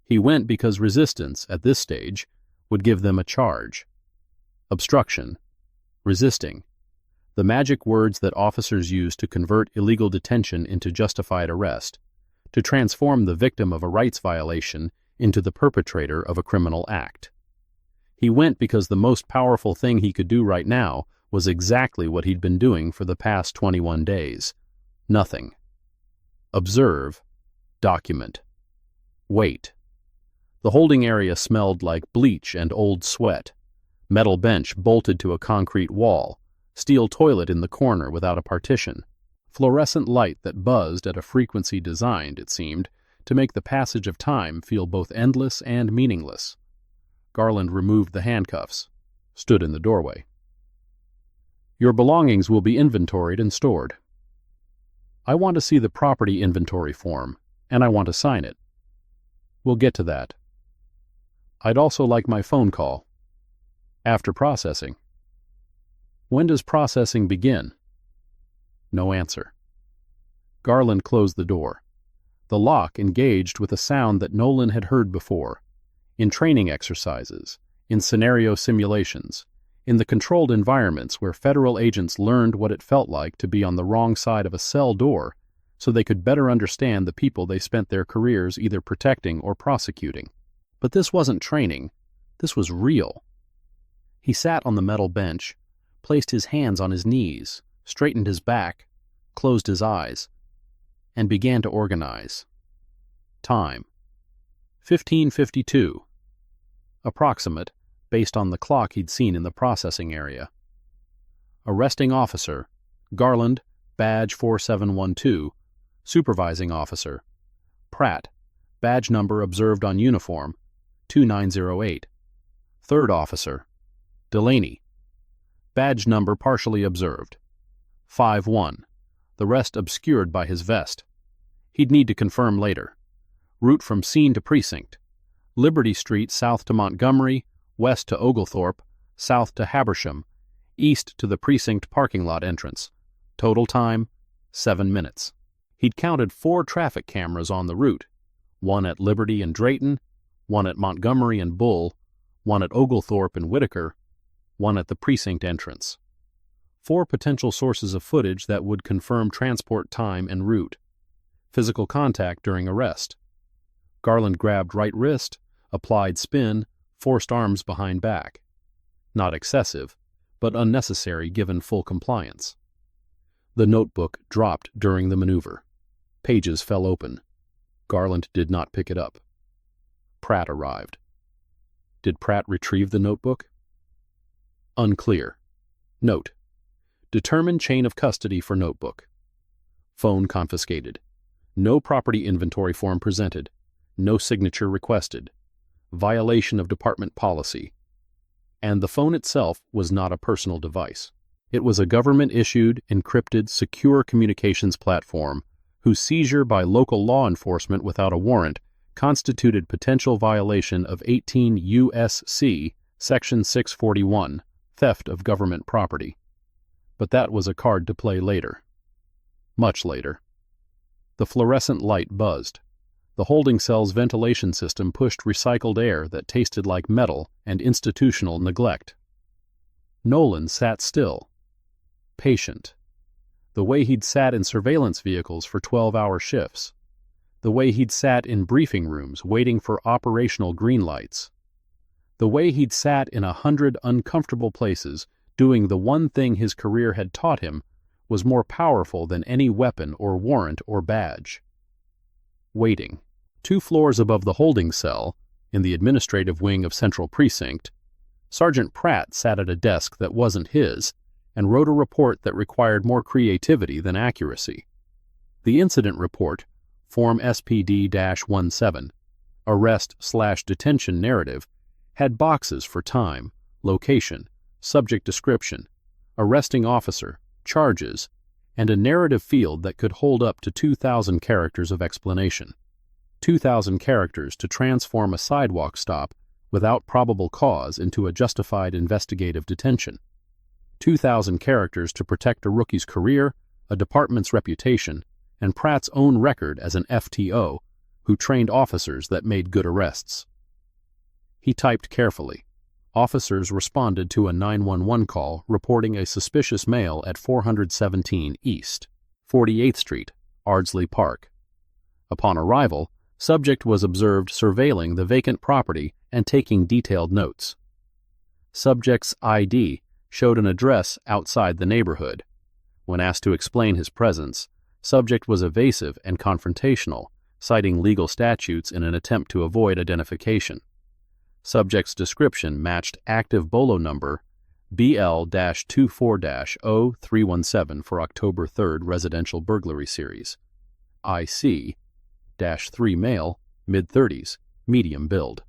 He went because resistance, at this stage, would give them a charge. Obstruction. Resisting. The magic words that officers use to convert illegal detention into justified arrest, to transform the victim of a rights violation into the perpetrator of a criminal act. He went because the most powerful thing he could do right now was exactly what he'd been doing for the past 21 days. Nothing. Observe. Document. Wait. The holding area smelled like bleach and old sweat. Metal bench bolted to a concrete wall. Steel toilet in the corner without a partition. Fluorescent light that buzzed at a frequency designed, it seemed, to make the passage of time feel both endless and meaningless. Garland removed the handcuffs, stood in the doorway. Your belongings will be inventoried and stored. I want to see the property inventory form, and I want to sign it. We'll get to that. I'd also like my phone call. After processing. When does processing begin? No answer. Garland closed the door. The lock engaged with a sound that Nolan had heard before, in training exercises, in scenario simulations, in the controlled environments where federal agents learned what it felt like to be on the wrong side of a cell door so they could better understand the people they spent their careers either protecting or prosecuting. But this wasn't training. This was real. He sat on the metal bench, placed his hands on his knees, straightened his back, closed his eyes, and began to organize. Time. 15:52. Approximate, based on the clock he'd seen in the processing area. Arresting officer, Garland, badge 4712. Supervising officer, Pratt, badge number observed on uniform, 2908. Third officer, Delaney, badge number partially observed, 51. The rest obscured by his vest. He'd need to confirm later. Route from scene to precinct. Liberty Street south to Montgomery, west to Oglethorpe, south to Habersham, east to the precinct parking lot entrance. Total time, 7 minutes. He'd counted 4 traffic cameras on the route, one at Liberty and Drayton, one at Montgomery and Bull, one at Oglethorpe and Whitaker, one at the precinct entrance. 4 potential sources of footage that would confirm transport time and route. Physical contact during arrest. Garland grabbed right wrist, applied spin, forced arms behind back. Not excessive, but unnecessary given full compliance. The notebook dropped during the maneuver. Pages fell open. Garland did not pick it up. Pratt arrived. Did Pratt retrieve the notebook? Unclear. Note. Determine chain of custody for notebook. Phone confiscated. No property inventory form presented. No signature requested. Violation of department policy. And the phone itself was not a personal device. It was a government-issued, encrypted, secure communications platform whose seizure by local law enforcement without a warrant constituted potential violation of 18 U.S.C. Section 641, theft of government property. But that was a card to play later. Much later. The fluorescent light buzzed. The holding cell's ventilation system pushed recycled air that tasted like metal and institutional neglect. Nolan sat still. Patient. The way he'd sat in surveillance vehicles for 12-hour shifts. The way he'd sat in briefing rooms waiting for operational green lights. The way he'd sat in 100 uncomfortable places doing the one thing his career had taught him was more powerful than any weapon or warrant or badge. Waiting. 2 floors above the holding cell, in the administrative wing of Central Precinct, Sergeant Pratt sat at a desk that wasn't his and wrote a report that required more creativity than accuracy. The incident report, Form SPD-17, arrest/detention narrative, had boxes for time, location, subject description, arresting officer, charges, and a narrative field that could hold up to 2,000 characters of explanation. 2,000 characters to transform a sidewalk stop without probable cause into a justified investigative detention. 2,000 characters to protect a rookie's career, a department's reputation, and Pratt's own record as an FTO, who trained officers that made good arrests. He typed carefully. Officers responded to a 911 call reporting a suspicious male at 417 East, 48th Street, Ardsley Park. Upon arrival, subject was observed surveilling the vacant property and taking detailed notes. Subject's ID showed an address outside the neighborhood. When asked to explain his presence, subject was evasive and confrontational, citing legal statutes in an attempt to avoid identification. Subject's description matched active BOLO number BL-24-0317 for October 3rd residential burglary series. IC-3 male, mid-30s, medium build.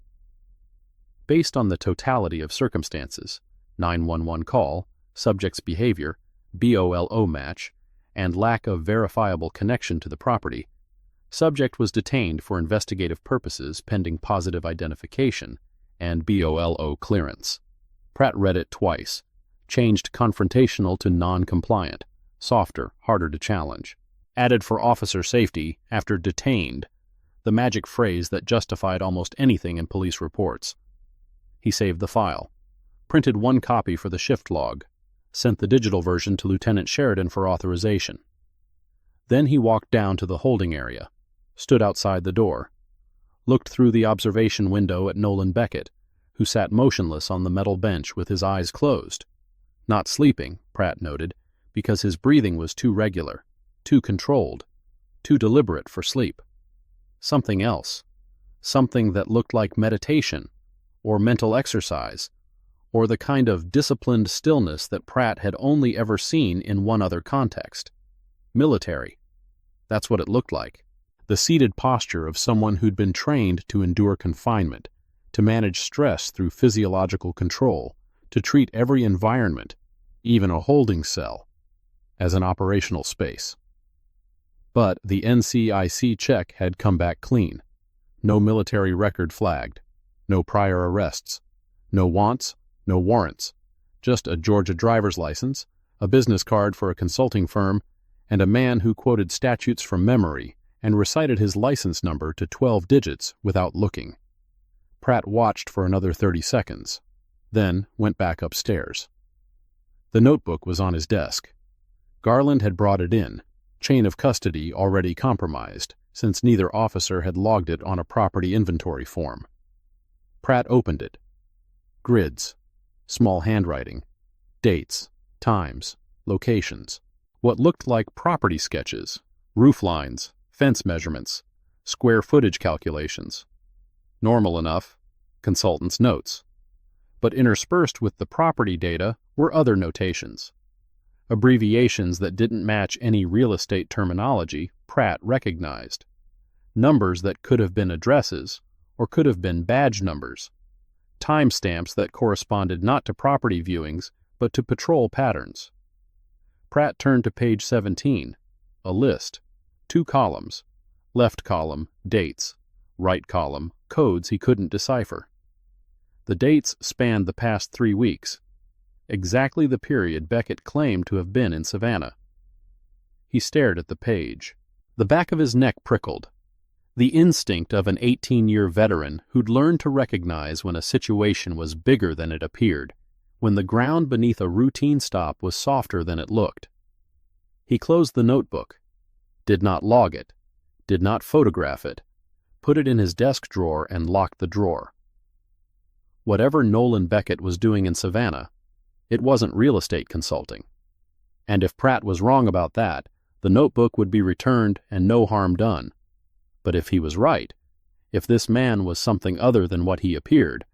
Based on the totality of circumstances, 911 call, subject's behavior, BOLO match, and lack of verifiable connection to the property, subject was detained for investigative purposes pending positive identification and BOLO clearance. Pratt read it twice, changed confrontational to non-compliant, softer, harder to challenge. Added for officer safety after detained, the magic phrase that justified almost anything in police reports. He saved the file, printed one copy for the shift log, sent the digital version to Lieutenant Sheridan for authorization. Then he walked down to the holding area, stood outside the door, looked through the observation window at Nolan Beckett, who sat motionless on the metal bench with his eyes closed. Not sleeping, Pratt noted, because his breathing was too regular, too controlled, too deliberate for sleep. Something else, something that looked like meditation, or mental exercise, or the kind of disciplined stillness that Pratt had only ever seen in one other context. Military. That's what it looked like. The seated posture of someone who'd been trained to endure confinement, to manage stress through physiological control, to treat every environment, even a holding cell, as an operational space. But the NCIC check had come back clean. No military record flagged, no prior arrests, no wants, no warrants, just a Georgia driver's license, a business card for a consulting firm, and a man who quoted statutes from memory and recited his license number to 12 digits without looking. Pratt watched for another 30 seconds, then went back upstairs. The notebook was on his desk. Garland had brought it in, chain of custody already compromised, since neither officer had logged it on a property inventory form. Pratt opened it. Grids, small handwriting, dates, times, locations, what looked like property sketches, roof lines, fence measurements, square footage calculations. Normal enough, consultant's notes. But interspersed with the property data were other notations. Abbreviations that didn't match any real estate terminology Pratt recognized. Numbers that could have been addresses or could have been badge numbers. Timestamps that corresponded not to property viewings but to patrol patterns. Pratt turned to page 17, a list, 2 columns, left column, dates, right column, codes he couldn't decipher. The dates spanned the past 3 weeks, exactly the period Beckett claimed to have been in Savannah. He stared at the page. The back of his neck prickled, the instinct of an 18-year veteran who'd learned to recognize when a situation was bigger than it appeared, when the ground beneath a routine stop was softer than it looked. He closed the notebook, did not log it, did not photograph it, put it in his desk drawer and locked the drawer. Whatever Nolan Beckett was doing in Savannah, it wasn't real estate consulting. And if Pratt was wrong about that, the notebook would be returned and no harm done. But if he was right, if this man was something other than what he appeared,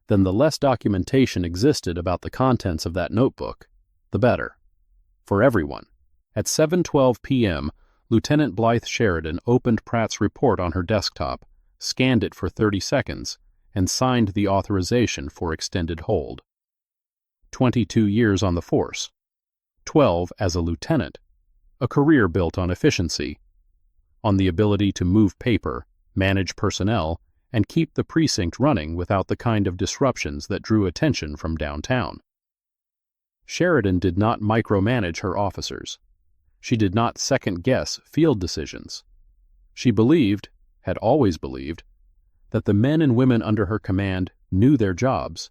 then the less documentation existed about the contents of that notebook, the better. For everyone. At 7:12 p.m., Lieutenant Blythe Sheridan opened Pratt's report on her desktop, scanned it for 30 seconds, and signed the authorization for extended hold. 22 years on the force. 12 as a lieutenant. A career built on efficiency, on the ability to move paper, manage personnel, and keep the precinct running without the kind of disruptions that drew attention from downtown. Sheridan did not micromanage her officers. She did not second-guess field decisions. She believed, had always believed, that the men and women under her command knew their jobs,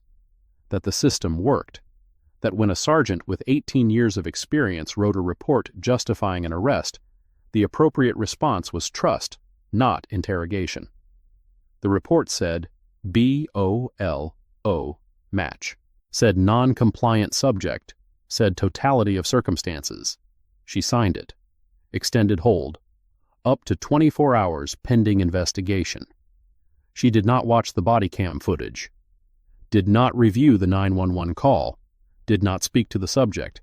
that the system worked, that when a sergeant with 18 years of experience wrote a report justifying an arrest, the appropriate response was trust, not interrogation. The report said BOLO, match, said non-compliant subject, said totality of circumstances. She signed it. Extended hold. Up to 24 hours pending investigation. She did not watch the body cam footage. Did not review the 911 call. Did not speak to the subject.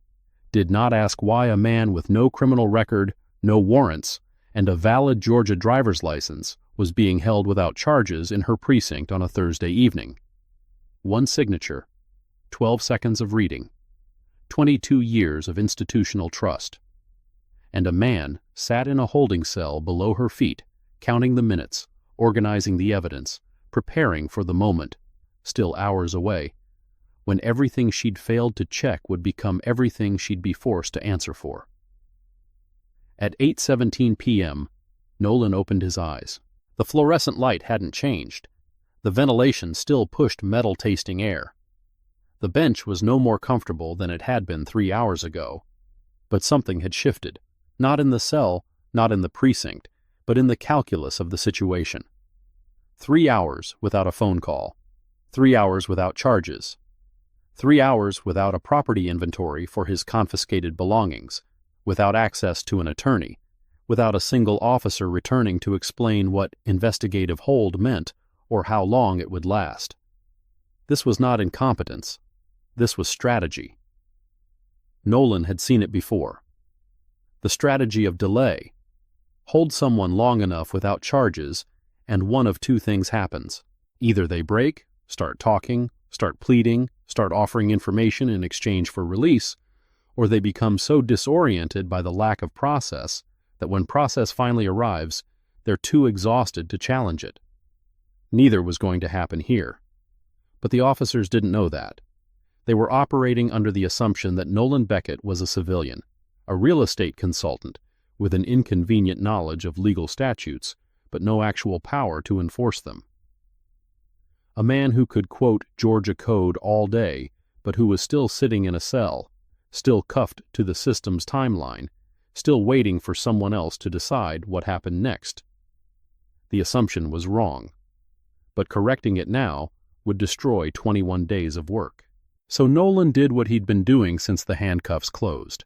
Did not ask why a man with no criminal record, no warrants, and a valid Georgia driver's license was being held without charges in her precinct on a Thursday evening. One signature, 12 seconds of reading, 22 years of institutional trust. And a man sat in a holding cell below her feet, counting the minutes, organizing the evidence, preparing for the moment, still hours away, when everything she'd failed to check would become everything she'd be forced to answer for. At 8:17 p.m., Nolan opened his eyes. The fluorescent light hadn't changed. The ventilation still pushed metal-tasting air. The bench was no more comfortable than it had been 3 hours ago. But something had shifted, not in the cell, not in the precinct, but in the calculus of the situation. 3 hours without a phone call. 3 hours without charges. 3 hours without a property inventory for his confiscated belongings, without access to an attorney, without a single officer returning to explain what investigative hold meant or how long it would last. This was not incompetence. This was strategy. Nolan had seen it before. The strategy of delay. Hold someone long enough without charges, and one of two things happens. Either they break, start talking, start pleading, start offering information in exchange for release, or they become so disoriented by the lack of process that when process finally arrives, they're too exhausted to challenge it. Neither was going to happen here. But the officers didn't know that. They were operating under the assumption that Nolan Beckett was a civilian, a real estate consultant with an inconvenient knowledge of legal statutes, but no actual power to enforce them. A man who could quote Georgia code all day, but who was still sitting in a cell, still cuffed to the system's timeline, still waiting for someone else to decide what happened next. The assumption was wrong, but correcting it now would destroy 21 days of work. So Nolan did what he'd been doing since the handcuffs closed.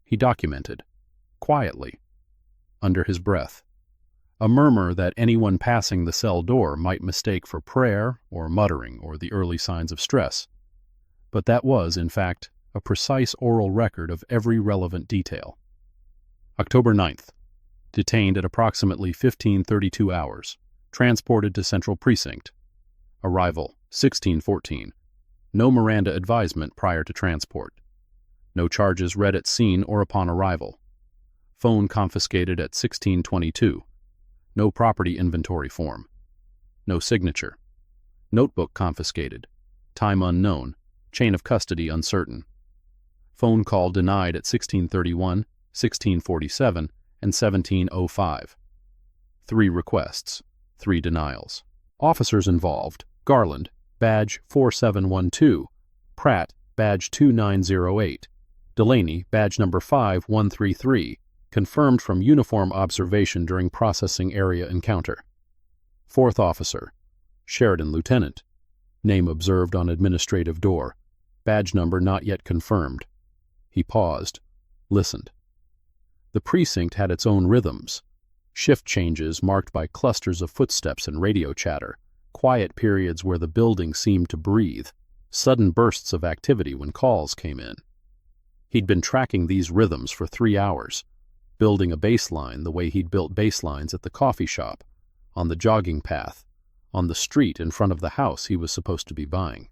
He documented, quietly, under his breath, a murmur that anyone passing the cell door might mistake for prayer or muttering or the early signs of stress. But that was, in fact, a precise oral record of every relevant detail. October 9th. Detained at approximately 15:32 hours. Transported to Central Precinct. Arrival, 16:14. No Miranda advisement prior to transport. No charges read at scene or upon arrival. Phone confiscated at 16:22. No property inventory form. No signature. Notebook confiscated. Time unknown. Chain of custody uncertain. Phone call denied at 16:31, 16:47, and 17:05. 3 requests. 3 denials. Officers involved: Garland, badge 4712, Pratt, badge 2908, Delaney, badge number 5133, confirmed from uniform observation during processing area encounter. 4th officer, Sheridan Lieutenant, name observed on administrative door, badge number not yet confirmed. He paused, listened. The precinct had its own rhythms, shift changes marked by clusters of footsteps and radio chatter, quiet periods where the building seemed to breathe, sudden bursts of activity when calls came in. He'd been tracking these rhythms for 3 hours, building a baseline the way he'd built baselines at the coffee shop, on the jogging path, on the street in front of the house he was supposed to be buying.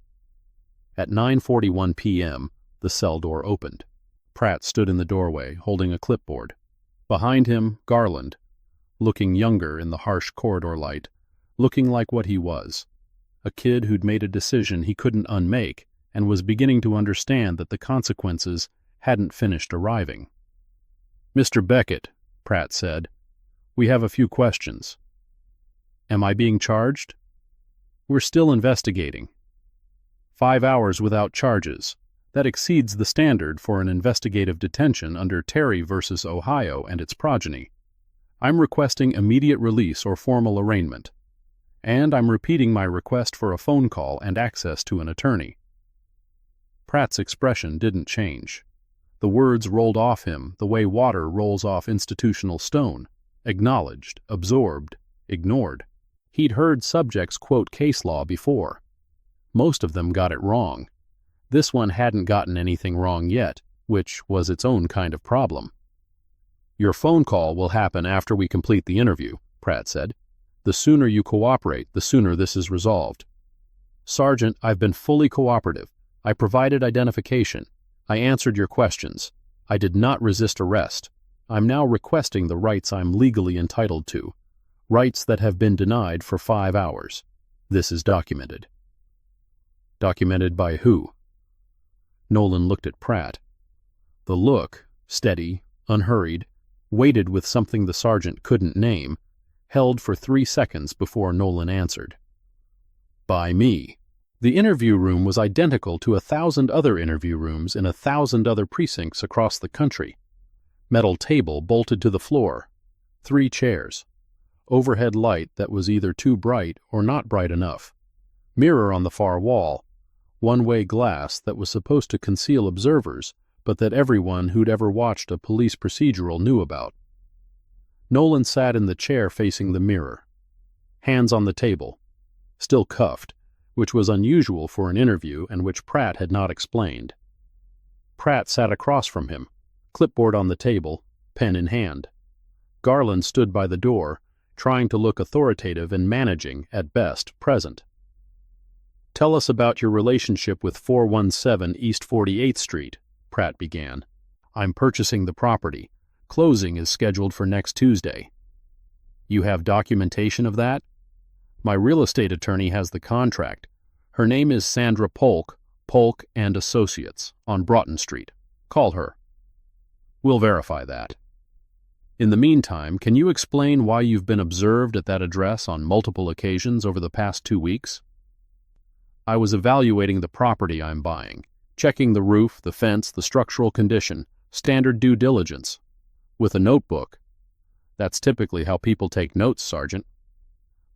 At 9:41 p.m., the cell door opened. Pratt stood in the doorway, holding a clipboard. Behind him, Garland, looking younger in the harsh corridor light, looking like what he was, a kid who'd made a decision he couldn't unmake and was beginning to understand that the consequences hadn't finished arriving. "Mr. Beckett," Pratt said, "we have a few questions." Am I being charged? We're still investigating. 5 hours without charges. That exceeds the standard for an investigative detention under Terry v. Ohio and its progeny. I'm requesting immediate release or formal arraignment. And I'm repeating my request for a phone call and access to an attorney. Pratt's expression didn't change. The words rolled off him the way water rolls off institutional stone, acknowledged, absorbed, ignored. He'd heard subjects quote case law before. Most of them got it wrong. This one hadn't gotten anything wrong yet, which was its own kind of problem. Your phone call will happen after we complete the interview, Pratt said. The sooner you cooperate, the sooner this is resolved. Sergeant, I've been fully cooperative. I provided identification. I answered your questions. I did not resist arrest. I'm now requesting the rights I'm legally entitled to. Rights that have been denied for 5 hours. This is documented. Documented by who? Nolan looked at Pratt. The look, steady, unhurried, weighted with something the sergeant couldn't name, held for 3 seconds before Nolan answered. By me. The interview room was identical to 1,000 other interview rooms in 1,000 other precincts across the country. Metal table bolted to the floor. 3 chairs. Overhead light that was either too bright or not bright enough. Mirror on the far wall. One-way glass that was supposed to conceal observers, but that everyone who'd ever watched a police procedural knew about. Nolan sat in the chair facing the mirror. Hands on the table. Still cuffed, which was unusual for an interview and which Pratt had not explained. Pratt sat across from him, clipboard on the table, pen in hand. Garland stood by the door, trying to look authoritative and managing, at best, present. Tell us about your relationship with 417 East 48th Street, Pratt began. I'm purchasing the property. Closing is scheduled for next Tuesday. You have documentation of that? My real estate attorney has the contract. Her name is Sandra Polk, Polk and Associates, on Broughton Street. Call her. We'll verify that. In the meantime, can you explain why you've been observed at that address on multiple occasions over the past 2 weeks? I was evaluating the property I'm buying, checking the roof, the fence, the structural condition, standard due diligence. With a notebook. That's typically how people take notes, Sergeant.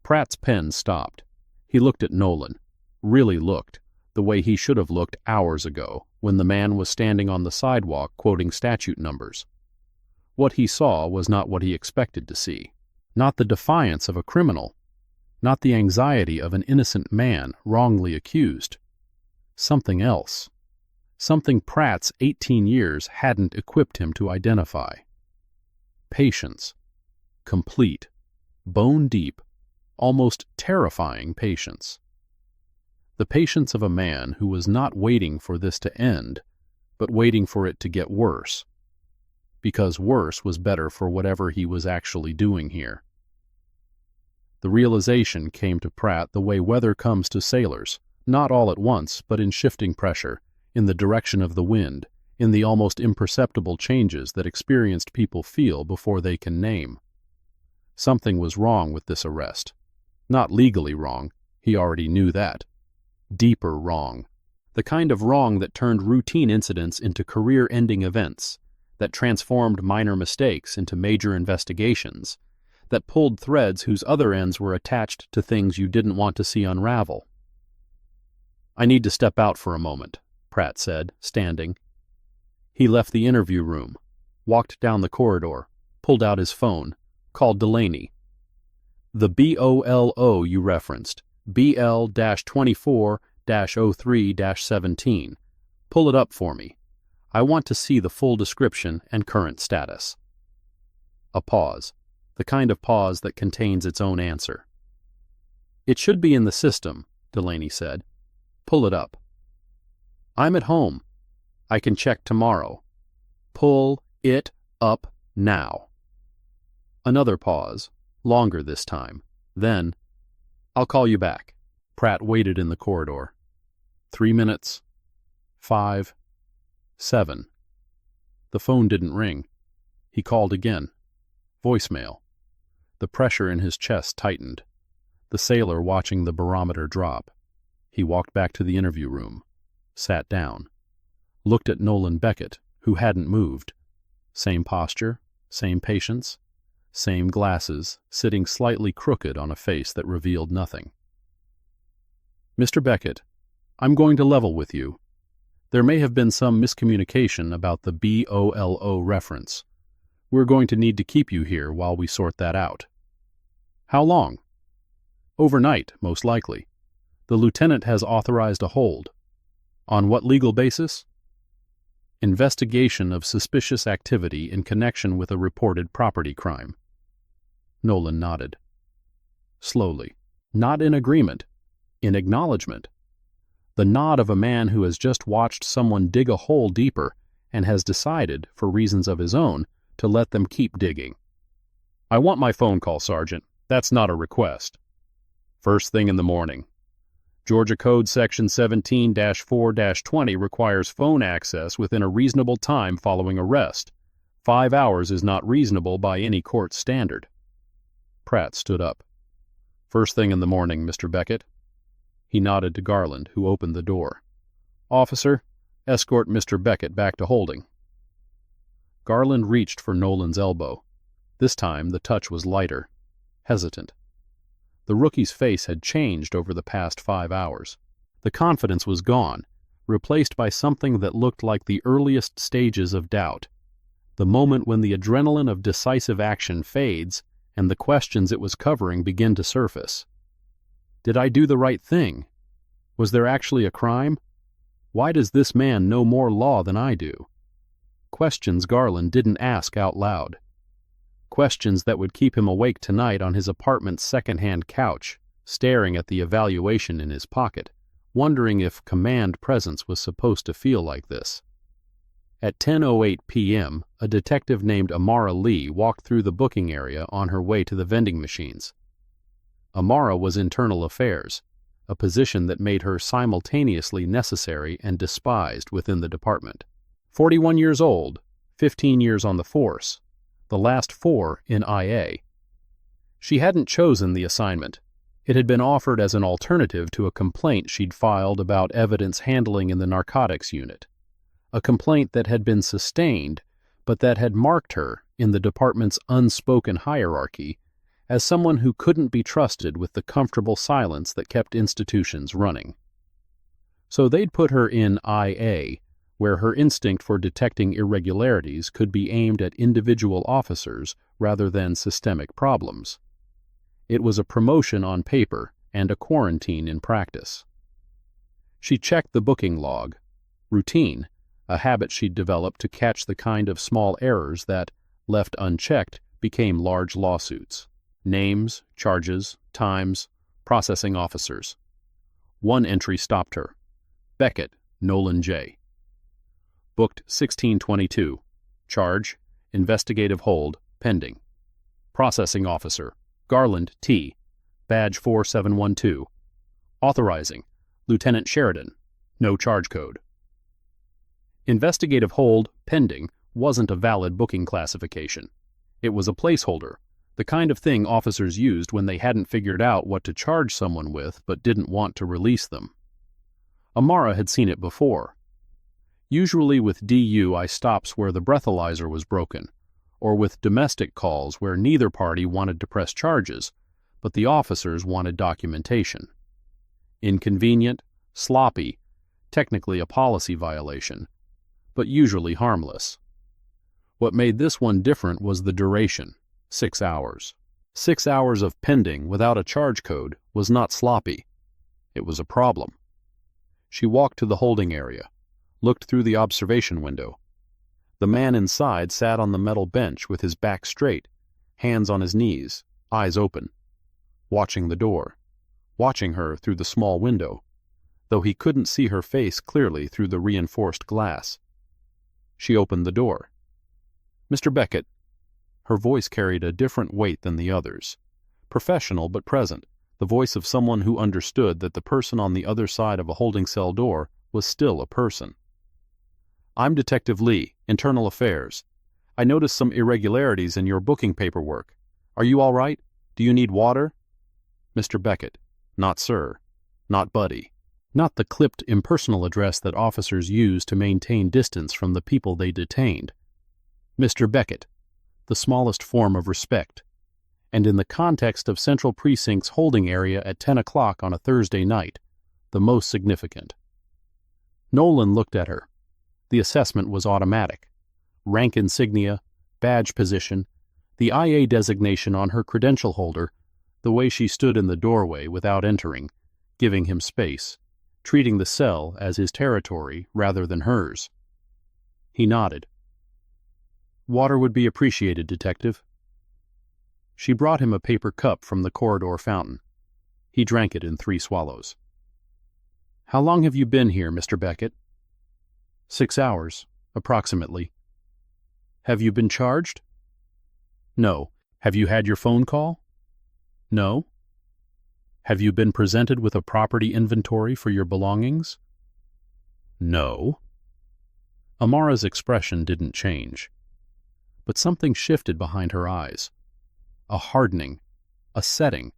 Pratt's pen stopped. He looked at Nolan. Really looked, the way he should have looked hours ago, when the man was standing on the sidewalk quoting statute numbers. What he saw was not what he expected to see. Not the defiance of a criminal. Not the anxiety of an innocent man wrongly accused. Something else. Something Pratt's 18 years hadn't equipped him to identify. Patience. Complete. Bone-deep. Almost terrifying patience. The patience of a man who was not waiting for this to end, but waiting for it to get worse. Because worse was better for whatever he was actually doing here. The realization came to Pratt the way weather comes to sailors, not all at once, but in shifting pressure, in the direction of the wind, in the almost imperceptible changes that experienced people feel before they can name. Something was wrong with this arrest. Not legally wrong, he already knew that. Deeper wrong. The kind of wrong that turned routine incidents into career-ending events, that transformed minor mistakes into major investigations, that pulled threads whose other ends were attached to things you didn't want to see unravel. I need to step out for a moment, Pratt said, standing. He left the interview room, walked down the corridor, pulled out his phone, called Delaney. The BOLO you referenced, BL-24-03-17. Pull it up for me. I want to see the full description and current status. A pause. The kind of pause that contains its own answer. It should be in the system, Delaney said. Pull it up. I'm at home. I can check tomorrow. Pull it up now. Another pause, longer this time. Then, I'll call you back. Pratt waited in the corridor. 3 minutes. 5. 7. The phone didn't ring. He called again. Voicemail. The pressure in his chest tightened. the sailor watching the barometer drop. He walked back to the interview room, sat down, looked at Nolan Beckett, who hadn't moved. Same posture, same patience, same glasses, sitting slightly crooked on a face that revealed nothing. "Mr. Beckett, I'm going to level with you. There may have been some miscommunication about the BOLO reference. We're going to need to keep you here while we sort that out." "How long?" "Overnight, most likely. The lieutenant has authorized a hold." "On what legal basis?" "Investigation of suspicious activity in connection with a reported property crime." Nolan nodded. Slowly. Not in agreement. In acknowledgement. The nod of a man who has just watched someone dig a hole deeper and has decided, for reasons of his own, to let them keep digging. "I want my phone call, Sergeant. That's not a request." "First thing in the morning. Georgia Code Section 17-4-20 requires phone access within a reasonable time following arrest. 5 hours is not reasonable by any court standard." Pratt stood up. "First thing in the morning, Mr. Beckett." He nodded to Garland, who opened the door. "Officer, escort Mr. Beckett back to holding." Garland reached for Nolan's elbow. This time the touch was lighter, hesitant. The rookie's face had changed over the past 5 hours. The confidence was gone, replaced by something that looked like the earliest stages of doubt, the moment when the adrenaline of decisive action fades and the questions it was covering begin to surface. Did I do the right thing? Was there actually a crime? Why does this man know more law than I do? Questions Garland didn't ask out loud. Questions that would keep him awake tonight on his apartment's second-hand couch, staring at the evaluation in his pocket, wondering if command presence was supposed to feel like this. At 10:08 p.m., a detective named Amara Lee walked through the booking area on her way to the vending machines. Amara was internal affairs, a position that made her simultaneously necessary and despised within the department. 41 years old, 15 years on the force, the last 4 in IA. She hadn't chosen the assignment. It had been offered as an alternative to a complaint she'd filed about evidence handling in the narcotics unit, a complaint that had been sustained, but that had marked her, in the department's unspoken hierarchy, as someone who couldn't be trusted with the comfortable silence that kept institutions running. So they'd put her in IA, where her instinct for detecting irregularities could be aimed at individual officers rather than systemic problems. It was a promotion on paper and a quarantine in practice. She checked the booking log. Routine, a habit she'd developed to catch the kind of small errors that, left unchecked, became large lawsuits. Names, charges, times, processing officers. One entry stopped her. Beckett, Nolan J. Booked 1622. Charge, investigative hold, pending. Processing officer, Garland T. Badge 4712. Authorizing, Lieutenant Sheridan. No charge code. Investigative hold, pending, wasn't a valid booking classification. It was a placeholder, the kind of thing officers used when they hadn't figured out what to charge someone with but didn't want to release them. Amara had seen it before. Usually with DUI stops where the breathalyzer was broken, or with domestic calls where neither party wanted to press charges, but the officers wanted documentation. Inconvenient, sloppy, technically a policy violation, but usually harmless. What made this one different was the duration. 6 hours. 6 hours of pending without a charge code was not sloppy. It was a problem. She walked to the holding area, looked through the observation window. The man inside sat on the metal bench with his back straight, hands on his knees, eyes open, watching the door, watching her through the small window, though he couldn't see her face clearly through the reinforced glass. She opened the door. "Mr. Beckett." Her voice carried a different weight than the others. Professional but present, the voice of someone who understood that the person on the other side of a holding cell door was still a person. "I'm Detective Lee, Internal Affairs. I noticed some irregularities in your booking paperwork. Are you all right? Do you need water?" Mr. Beckett. Not sir. Not buddy. Not the clipped impersonal address that officers use to maintain distance from the people they detained. Mr. Beckett, the smallest form of respect, and in the context of Central Precinct's holding area at 10 o'clock on a Thursday night, the most significant. Nolan looked at her. The assessment was automatic. Rank insignia, badge position, the IA designation on her credential holder, the way she stood in the doorway without entering, giving him space, treating the cell as his territory rather than hers. He nodded. Water would be appreciated, Detective. She brought him a paper cup from the corridor fountain. He drank it in 3 swallows. How long have you been here, Mr. Beckett? 6 hours, approximately. Have you been charged? No. Have you had your phone call? No. Have you been presented with a property inventory for your belongings? No. Amara's expression didn't change. But something shifted behind her eyes. A hardening, a setting,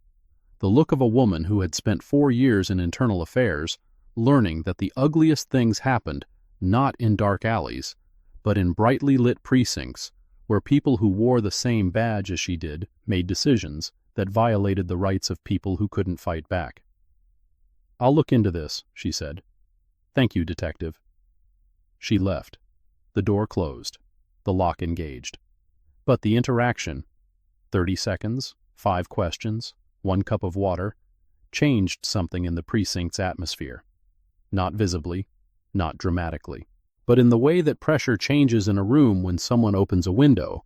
the look of a woman who had spent 4 years in internal affairs, learning that the ugliest things happened not in dark alleys, but in brightly lit precincts where people who wore the same badge as she did made decisions that violated the rights of people who couldn't fight back. I'll look into this, she said. Thank you, Detective. She left. The door closed. The lock engaged. But the interaction, 30 seconds, 5 questions, 1 cup of water, changed something in the precinct's atmosphere. Not visibly, not dramatically, but in the way that pressure changes in a room when someone opens a window.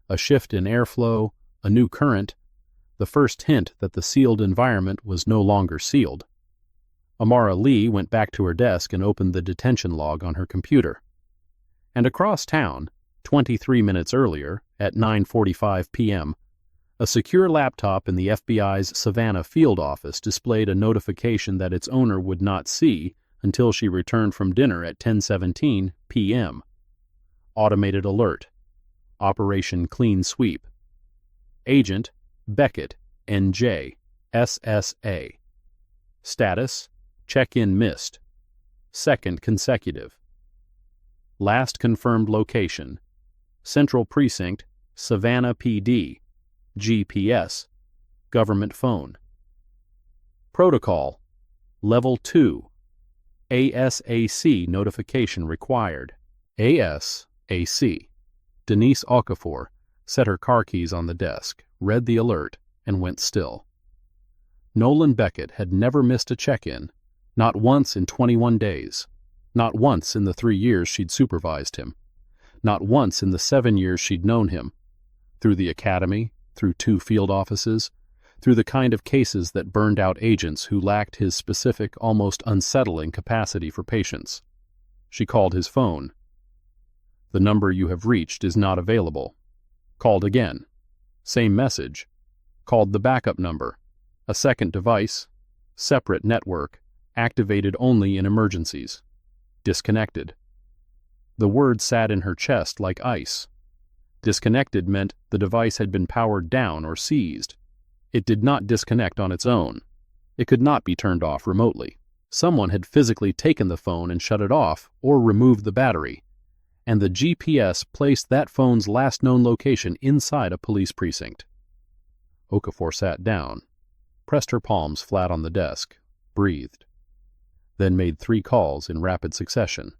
A shift in airflow, a new current, the first hint that the sealed environment was no longer sealed. Amara Lee went back to her desk and opened the detention log on her computer. And across town, 23 minutes earlier, at 9:45 p.m., a secure laptop in the FBI's Savannah field office displayed a notification that its owner would not see until she returned from dinner at 10:17 p.m. Automated alert. Operation Clean Sweep. Agent Beckett, N.J., SSA. Status: check-in missed. 2nd consecutive. Last confirmed location: Central Precinct, Savannah PD. GPS. Government phone. Protocol: Level 2. ASAC notification required. ASAC. Denise Okafor set her car keys on the desk, read the alert, and went still. Nolan Beckett had never missed a check-in, not once in 21 days, not once in the 3 years she'd supervised him, not once in the 7 years she'd known him, through the academy, through 2 field offices, through the kind of cases that burned out agents who lacked his specific, almost unsettling capacity for patience. She called his phone. The number you have reached is not available. Called again. Same message. Called the backup number. A second device. Separate network. Activated only in emergencies. Disconnected. The word sat in her chest like ice. Disconnected meant the device had been powered down or seized. It did not disconnect on its own. It could not be turned off remotely. Someone had physically taken the phone and shut it off or removed the battery, and the GPS placed that phone's last known location inside a police precinct. Okafor sat down, pressed her palms flat on the desk, breathed, then made 3 calls in rapid succession.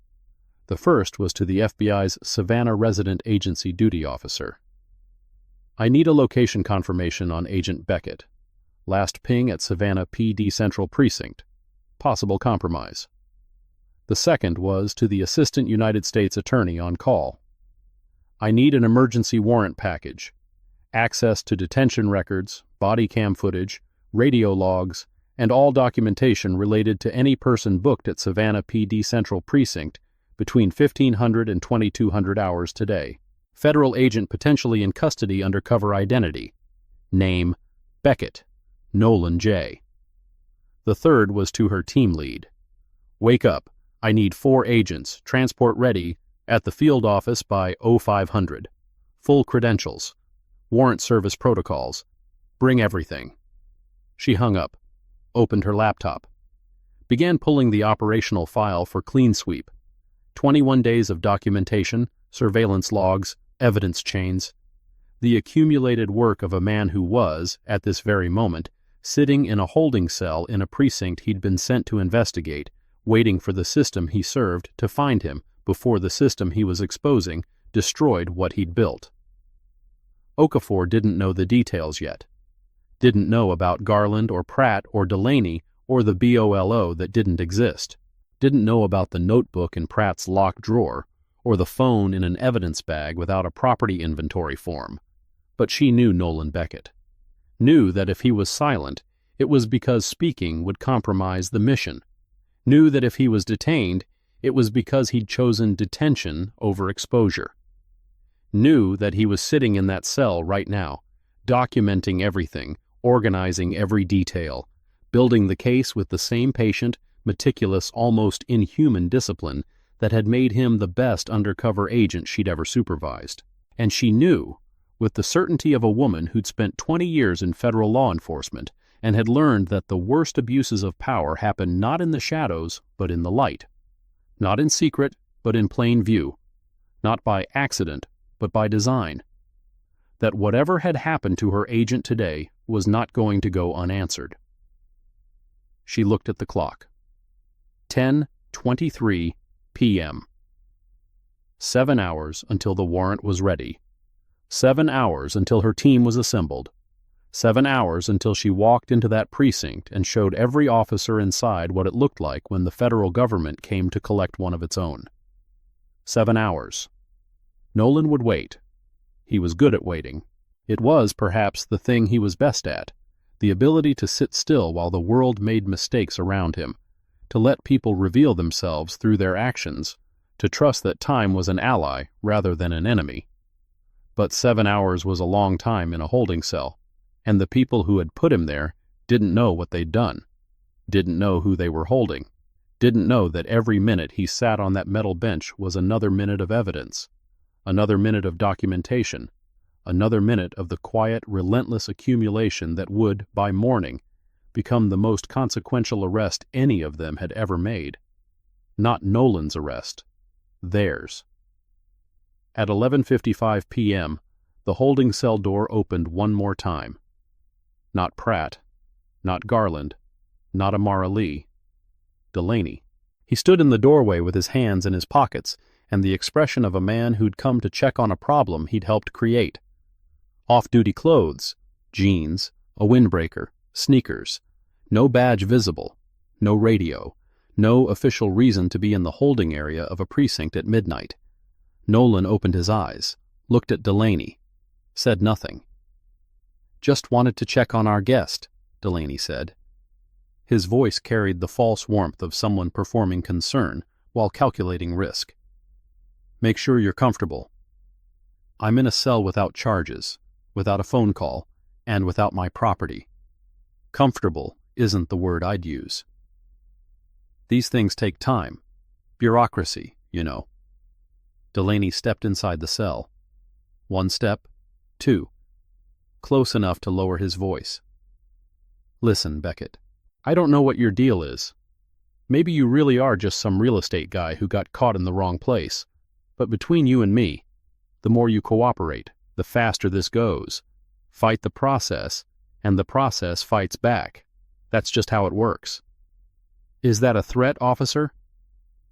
The first was to the FBI's Savannah Resident Agency Duty Officer. I need a location confirmation on Agent Beckett. Last ping at Savannah PD Central Precinct. Possible compromise. The second was to the Assistant United States Attorney on call. I need an emergency warrant package. Access to detention records, body cam footage, radio logs, and all documentation related to any person booked at Savannah PD Central Precinct between 1500 and 2200 hours today. Federal agent potentially in custody under cover identity. Name: Beckett, Nolan J. The third was to her team lead. Wake up. I need 4 agents, transport ready, at the field office by 0500. Full credentials. Warrant service protocols. Bring everything. She hung up, opened her laptop, began pulling the operational file for clean sweep. 21 days of documentation, surveillance logs, evidence chains. The accumulated work of a man who was, at this very moment, sitting in a holding cell in a precinct he'd been sent to investigate, waiting for the system he served to find him before the system he was exposing destroyed what he'd built. Okafor didn't know the details yet. Didn't know about Garland or Pratt or Delaney or the BOLO that didn't exist. Didn't know about the notebook in Pratt's locked drawer or the phone in an evidence bag without a property inventory form. But she knew Nolan Beckett. Knew that if he was silent, it was because speaking would compromise the mission. Knew that if he was detained, it was because he'd chosen detention over exposure. Knew that he was sitting in that cell right now, documenting everything, organizing every detail, building the case with the same patient, meticulous, almost inhuman discipline that had made him the best undercover agent she'd ever supervised. And she knew, with the certainty of a woman who'd spent 20 years in federal law enforcement and had learned that the worst abuses of power happen not in the shadows, but in the light. Not in secret, but in plain view. Not by accident, but by design. That whatever had happened to her agent today was not going to go unanswered. She looked at the clock. 10:23 p.m. 7 hours until the warrant was ready. 7 hours until her team was assembled. 7 hours until she walked into that precinct and showed every officer inside what it looked like when the federal government came to collect one of its own. 7 hours. Nolan would wait. He was good at waiting. It was, perhaps, the thing he was best at, the ability to sit still while the world made mistakes around him, to let people reveal themselves through their actions, to trust that time was an ally rather than an enemy. But 7 hours was a long time in a holding cell, and the people who had put him there didn't know what they'd done, didn't know who they were holding, didn't know that every minute he sat on that metal bench was another minute of evidence, another minute of documentation, another minute of the quiet, relentless accumulation that would, by morning, become the most consequential arrest any of them had ever made. Not Nolan's arrest, theirs. At 11:55 p.m., the holding cell door opened one more time. Not Pratt, not Garland, not Amara Lee. Delaney. He stood in the doorway with his hands in his pockets and the expression of a man who'd come to check on a problem he'd helped create. Off-duty clothes, jeans, a windbreaker, sneakers, no badge visible, no radio, no official reason to be in the holding area of a precinct at midnight. Nolan opened his eyes, looked at Delaney, said nothing. "Just wanted to check on our guest," Delaney said. His voice carried the false warmth of someone performing concern while calculating risk. "Make sure you're comfortable. I'm in a cell without charges, without a phone call, and without my property. Comfortable isn't the word I'd use. These things take time. Bureaucracy, you know." Delaney stepped inside the cell. 1 step, 2. Close enough to lower his voice. "Listen, Beckett, I don't know what your deal is. Maybe you really are just some real estate guy who got caught in the wrong place. But between you and me, the more you cooperate, the faster this goes. Fight the process, and the process fights back. That's just how it works." "Is that a threat, officer?"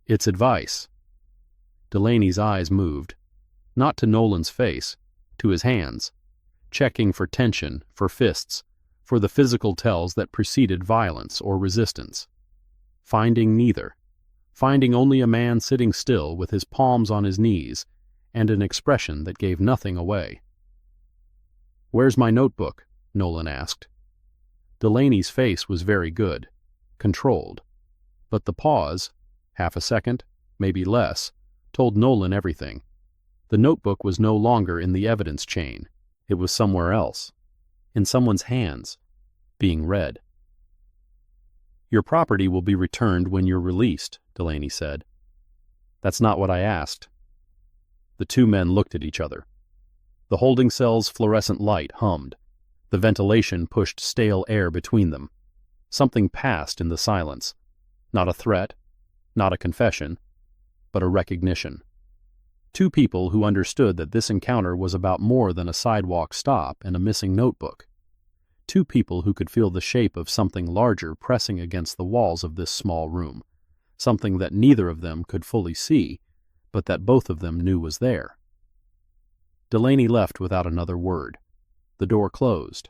"It's advice." Delaney's eyes moved, not to Nolan's face, to his hands, checking for tension, for fists, for the physical tells that preceded violence or resistance. Finding neither. Finding only a man sitting still with his palms on his knees and an expression that gave nothing away. "Where's my notebook?" Nolan asked. Delaney's face was very good, controlled. But the pause, half a second, maybe less, told Nolan everything. The notebook was no longer in the evidence chain. It was somewhere else. In someone's hands, being read. "Your property will be returned when you're released," Delaney said. "That's not what I asked." The two men looked at each other. The holding cell's fluorescent light hummed. The ventilation pushed stale air between them. Something passed in the silence. Not a threat, not a confession, but a recognition. Two people who understood that this encounter was about more than a sidewalk stop and a missing notebook. Two people who could feel the shape of something larger pressing against the walls of this small room, something that neither of them could fully see, but that both of them knew was there. Delaney left without another word. The door closed.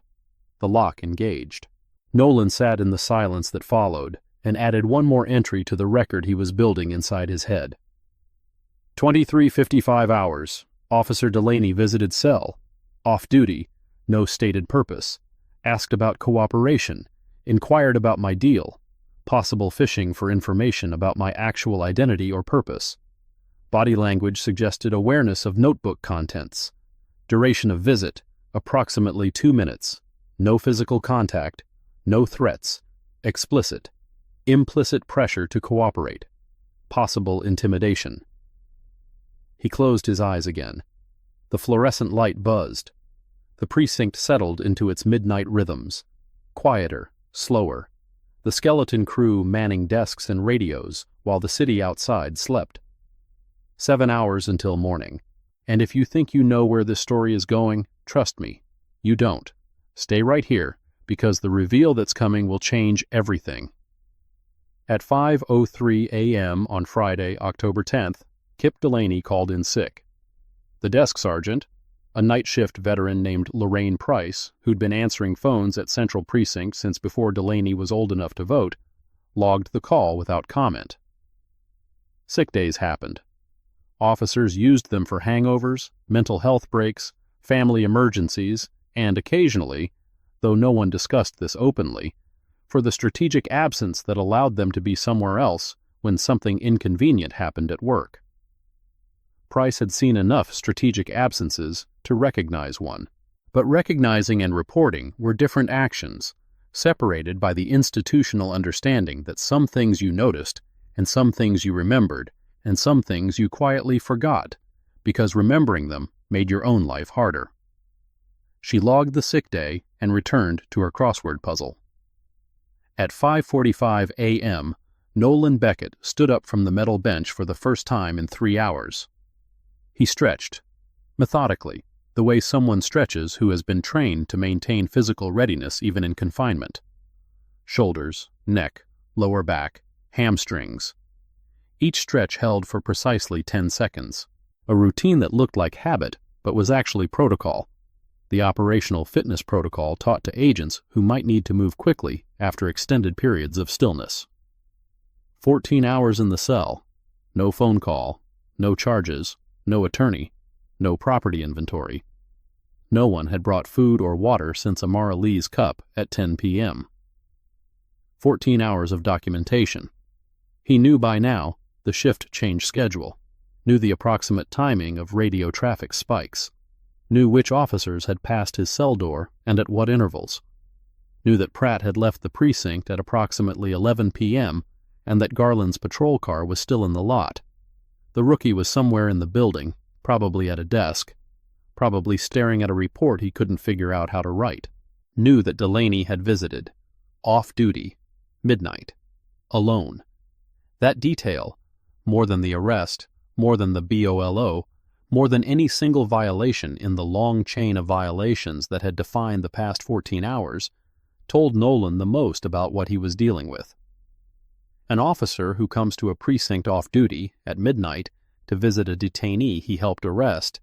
The lock engaged. Nolan sat in the silence that followed and added one more entry to the record he was building inside his head. 23:55 hours. Officer Delaney visited cell. Off duty. No stated purpose. Asked about cooperation. Inquired about my deal. Possible fishing for information about my actual identity or purpose. Body language suggested awareness of notebook contents. Duration of visit, approximately 2 minutes. No physical contact. No threats. Explicit. Implicit pressure to cooperate. Possible intimidation. He closed his eyes again. The fluorescent light buzzed. The precinct settled into its midnight rhythms. Quieter, slower. The skeleton crew manning desks and radios while the city outside slept. 7 hours until morning. And if you think you know where this story is going, trust me, you don't. Stay right here, because the reveal that's coming will change everything. At 5:03 a.m. on Friday, October 10th, Kip Delaney called in sick. The desk sergeant, a night shift veteran named Lorraine Price, who'd been answering phones at Central Precinct since before Delaney was old enough to vote, logged the call without comment. Sick days happened. Officers used them for hangovers, mental health breaks, family emergencies, and occasionally, though no one discussed this openly, for the strategic absence that allowed them to be somewhere else when something inconvenient happened at work. Price had seen enough strategic absences to recognize one. But recognizing and reporting were different actions, separated by the institutional understanding that some things you noticed, and some things you remembered, and some things you quietly forgot, because remembering them made your own life harder. She logged the sick day and returned to her crossword puzzle. At 5:45 a.m., Nolan Beckett stood up from the metal bench for the first time in 3 hours. He stretched, methodically, the way someone stretches who has been trained to maintain physical readiness even in confinement. Shoulders, neck, lower back, hamstrings. Each stretch held for precisely 10 seconds, a routine that looked like habit but was actually protocol, the operational fitness protocol taught to agents who might need to move quickly after extended periods of stillness. 14 hours in the cell, no phone call, no charges, no attorney, no property inventory. No one had brought food or water since Amara Lee's cup at 10 p.m. 14 hours of documentation. He knew by now the shift change schedule, knew the approximate timing of radio traffic spikes, knew which officers had passed his cell door and at what intervals, knew that Pratt had left the precinct at approximately 11 p.m. and that Garland's patrol car was still in the lot. The rookie was somewhere in the building, probably at a desk, probably staring at a report he couldn't figure out how to write. Knew that Delaney had visited, off duty, midnight, alone. That detail, more than the arrest, more than the BOLO, more than any single violation in the long chain of violations that had defined the past 14 hours, told Nolan the most about what he was dealing with. An officer who comes to a precinct off duty at midnight to visit a detainee he helped arrest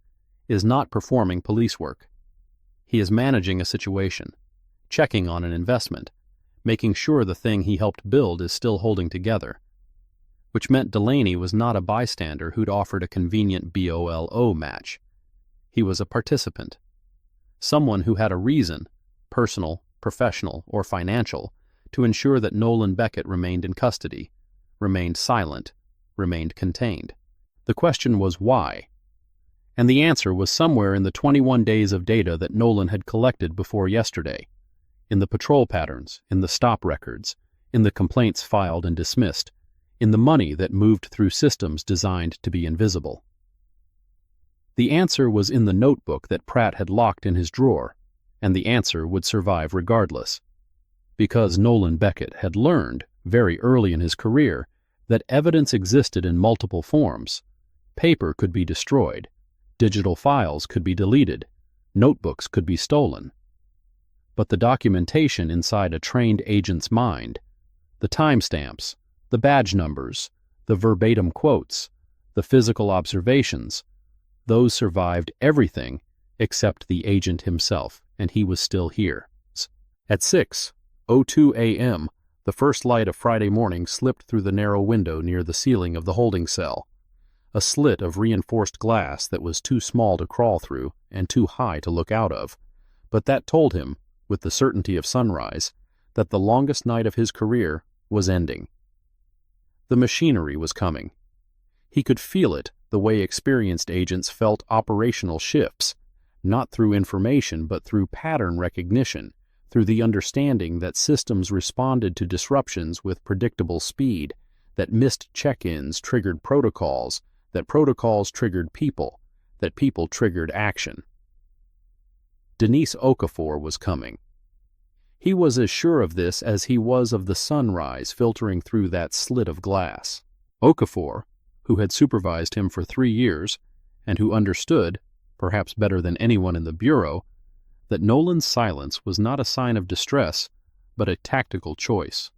is not performing police work. He is managing a situation, checking on an investment, making sure the thing he helped build is still holding together, which meant Delaney was not a bystander who'd offered a convenient BOLO match. He was a participant, someone who had a reason, personal, professional, or financial, to ensure that Nolan Beckett remained in custody, remained silent, remained contained. The question was why? And the answer was somewhere in the 21 days of data that Nolan had collected before yesterday, in the patrol patterns, in the stop records, in the complaints filed and dismissed, in the money that moved through systems designed to be invisible. The answer was in the notebook that Pratt had locked in his drawer, and the answer would survive regardless. Because Nolan Beckett had learned, very early in his career, that evidence existed in multiple forms. Paper could be destroyed, digital files could be deleted, notebooks could be stolen. But the documentation inside a trained agent's mind, the timestamps, the badge numbers, the verbatim quotes, the physical observations, those survived everything except the agent himself, and he was still here. At 6:02 a.m., the first light of Friday morning slipped through the narrow window near the ceiling of the holding cell, a slit of reinforced glass that was too small to crawl through and too high to look out of, but that told him, with the certainty of sunrise, that the longest night of his career was ending. The machinery was coming. He could feel it the way experienced agents felt operational shifts, not through information but through pattern recognition, through the understanding that systems responded to disruptions with predictable speed, that missed check-ins triggered protocols, that protocols triggered people, that people triggered action. Denise Okafor was coming. He was as sure of this as he was of the sunrise filtering through that slit of glass. Okafor, who had supervised him for 3 years, and who understood, perhaps better than anyone in the Bureau, that Nolan's silence was not a sign of distress, but a tactical choice.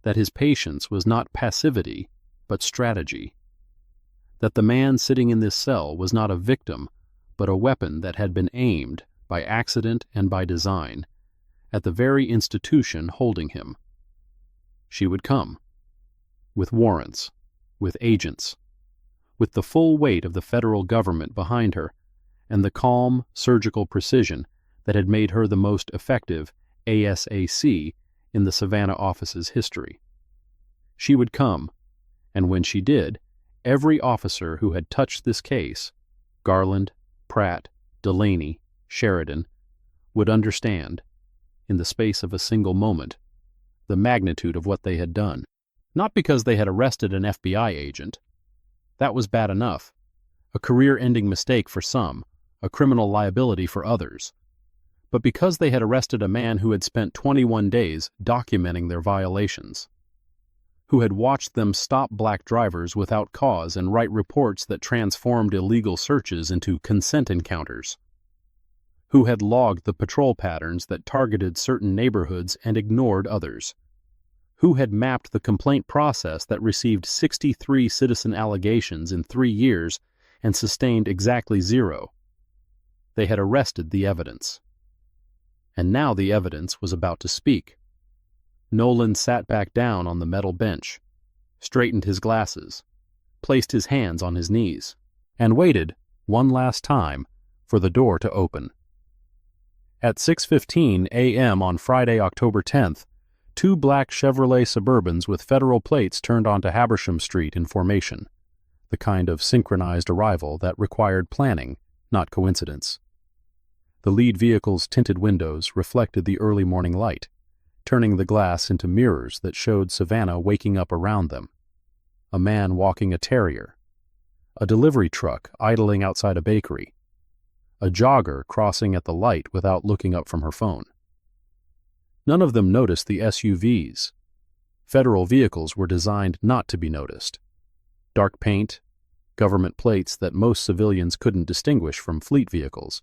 That his patience was not passivity, but strategy. That the man sitting in this cell was not a victim, but a weapon that had been aimed, by accident and by design, at the very institution holding him. She would come. With warrants. With agents. With the full weight of the federal government behind her, and the calm, surgical precision that had made her the most effective ASAC in the Savannah office's history. She would come, and when she did, every officer who had touched this case, Garland, Pratt, Delaney, Sheridan, would understand, in the space of a single moment, the magnitude of what they had done. Not because they had arrested an FBI agent. That was bad enough. A career-ending mistake for some, a criminal liability for others. But because they had arrested a man who had spent 21 days documenting their violations. Who had watched them stop black drivers without cause and write reports that transformed illegal searches into consent encounters. Who had logged the patrol patterns that targeted certain neighborhoods and ignored others. Who had mapped the complaint process that received 63 citizen allegations in 3 years and sustained exactly 0. They had arrested the evidence. And now the evidence was about to speak. Nolan sat back down on the metal bench, straightened his glasses, placed his hands on his knees, and waited, one last time, for the door to open. At 6:15 a.m. on Friday, October 10th, 2 black Chevrolet Suburbans with federal plates turned onto Habersham Street in formation, the kind of synchronized arrival that required planning, not coincidence. The lead vehicle's tinted windows reflected the early morning light, turning the glass into mirrors that showed Savannah waking up around them. A man walking a terrier, a delivery truck idling outside a bakery, a jogger crossing at the light without looking up from her phone. None of them noticed the SUVs. Federal vehicles were designed not to be noticed. Dark paint, government plates that most civilians couldn't distinguish from fleet vehicles,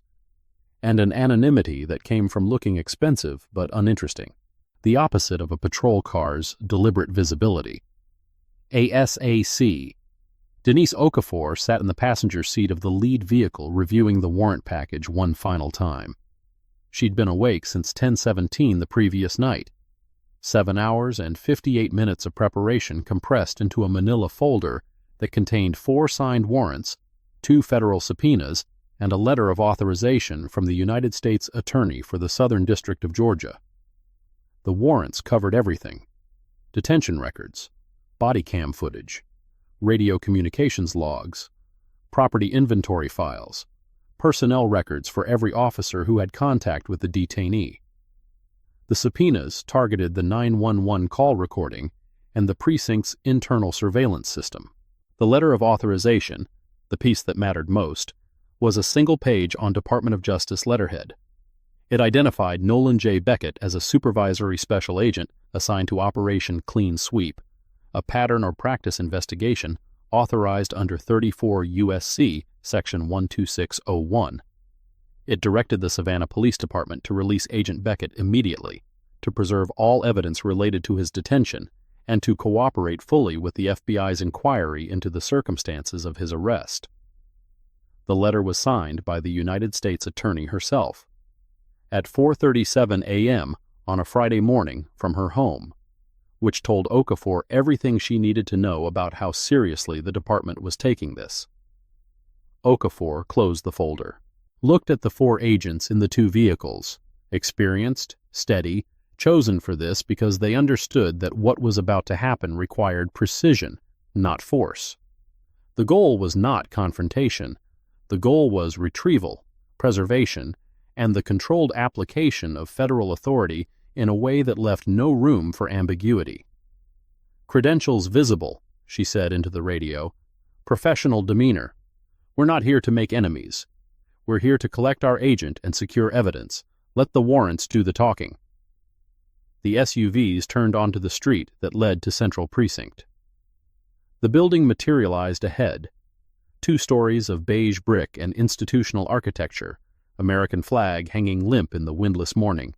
and an anonymity that came from looking expensive but uninteresting, the opposite of a patrol car's deliberate visibility. ASAC. Denise Okafor sat in the passenger seat of the lead vehicle reviewing the warrant package one final time. She'd been awake since 10:17 the previous night. 7 hours and 58 minutes of preparation compressed into a manila folder that contained 4 signed warrants, 2 federal subpoenas, and a letter of authorization from the United States Attorney for the Southern District of Georgia. The warrants covered everything: detention records, body cam footage, radio communications logs, property inventory files, personnel records for every officer who had contact with the detainee. The subpoenas targeted the 911 call recording and the precinct's internal surveillance system. The letter of authorization, the piece that mattered most, was a single page on Department of Justice letterhead. It identified Nolan J. Beckett as a supervisory special agent assigned to Operation Clean Sweep, a pattern or practice investigation authorized under 34 U.S.C. Section 12601. It directed the Savannah Police Department to release Agent Beckett immediately, to preserve all evidence related to his detention, and to cooperate fully with the FBI's inquiry into the circumstances of his arrest. The letter was signed by the United States Attorney herself. At 4:37 a.m. on a Friday morning from her home, which told Okafor everything she needed to know about how seriously the department was taking this. Okafor closed the folder, looked at the 4 agents in the 2 vehicles, experienced, steady, chosen for this because they understood that what was about to happen required precision, not force. The goal was not confrontation. The goal was retrieval, preservation, and the controlled application of federal authority in a way that left no room for ambiguity. "Credentials visible," she said into the radio. "Professional demeanor. We're not here to make enemies. We're here to collect our agent and secure evidence. Let the warrants do the talking." The SUVs turned onto the street that led to Central Precinct. The building materialized ahead. 2 stories of beige brick and institutional architecture, American flag hanging limp in the windless morning,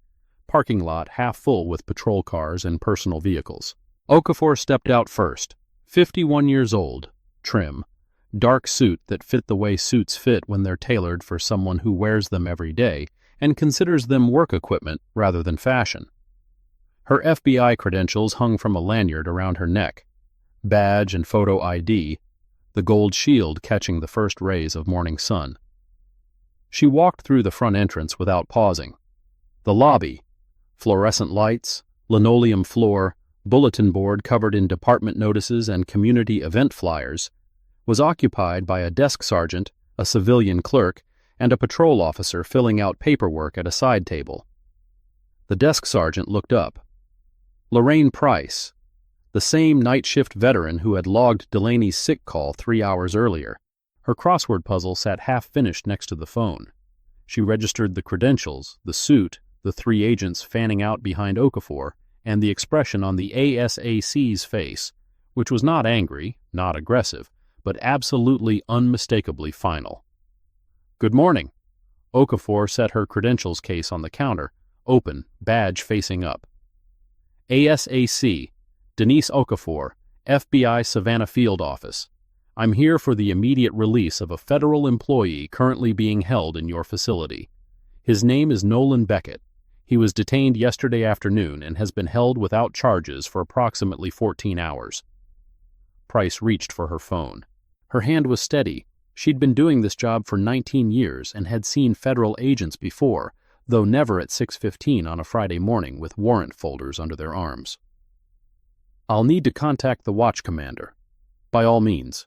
parking lot half full with patrol cars and personal vehicles. Okafor stepped out first, 51 years old, trim, dark suit that fit the way suits fit when they're tailored for someone who wears them every day and considers them work equipment rather than fashion. Her FBI credentials hung from a lanyard around her neck, badge and photo ID, the gold shield catching the first rays of morning sun. She walked through the front entrance without pausing. The lobby, fluorescent lights, linoleum floor, bulletin board covered in department notices and community event flyers, was occupied by a desk sergeant, a civilian clerk, and a patrol officer filling out paperwork at a side table. The desk sergeant looked up. Lorraine Price, the same night shift veteran who had logged Delaney's sick call 3 hours earlier. Her crossword puzzle sat half-finished next to the phone. She registered the credentials, the suit, the 3 agents fanning out behind Okafor, and the expression on the ASAC's face, which was not angry, not aggressive, but absolutely unmistakably final. "Good morning." Okafor set her credentials case on the counter, open, badge facing up. "ASAC, Denise Okafor, FBI Savannah Field Office. I'm here for the immediate release of a federal employee currently being held in your facility. His name is Nolan Beckett. He was detained yesterday afternoon and has been held without charges for approximately 14 hours. Price reached for her phone. Her hand was steady. She'd been doing this job for 19 years and had seen federal agents before, though never at 6:15 on a Friday morning with warrant folders under their arms. "I'll need to contact the watch commander. By all means."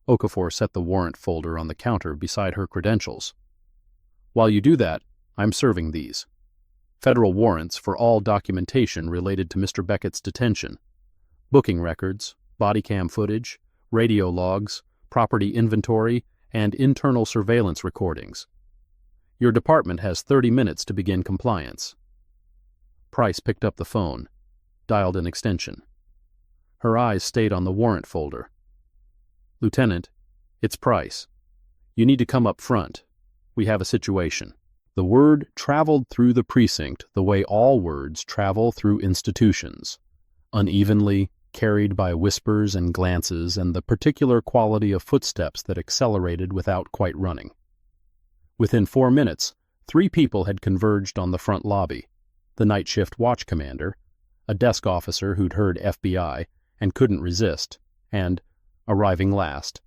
Okafor set the warrant folder on the counter beside her credentials. "While you do that, I'm serving these. Federal warrants for all documentation related to Mr. Beckett's detention. Booking records, body cam footage, radio logs, property inventory, and internal surveillance recordings. Your department has 30 minutes to begin compliance." Price picked up the phone, dialed an extension. Her eyes stayed on the warrant folder. "Lieutenant, it's Price. You need to come up front. We have a situation." The word traveled through the precinct the way all words travel through institutions, unevenly, carried by whispers and glances and the particular quality of footsteps that accelerated without quite running. Within 4 minutes, 3 people had converged on the front lobby: the night shift watch commander, a desk officer who'd heard FBI and couldn't resist, and, arriving last,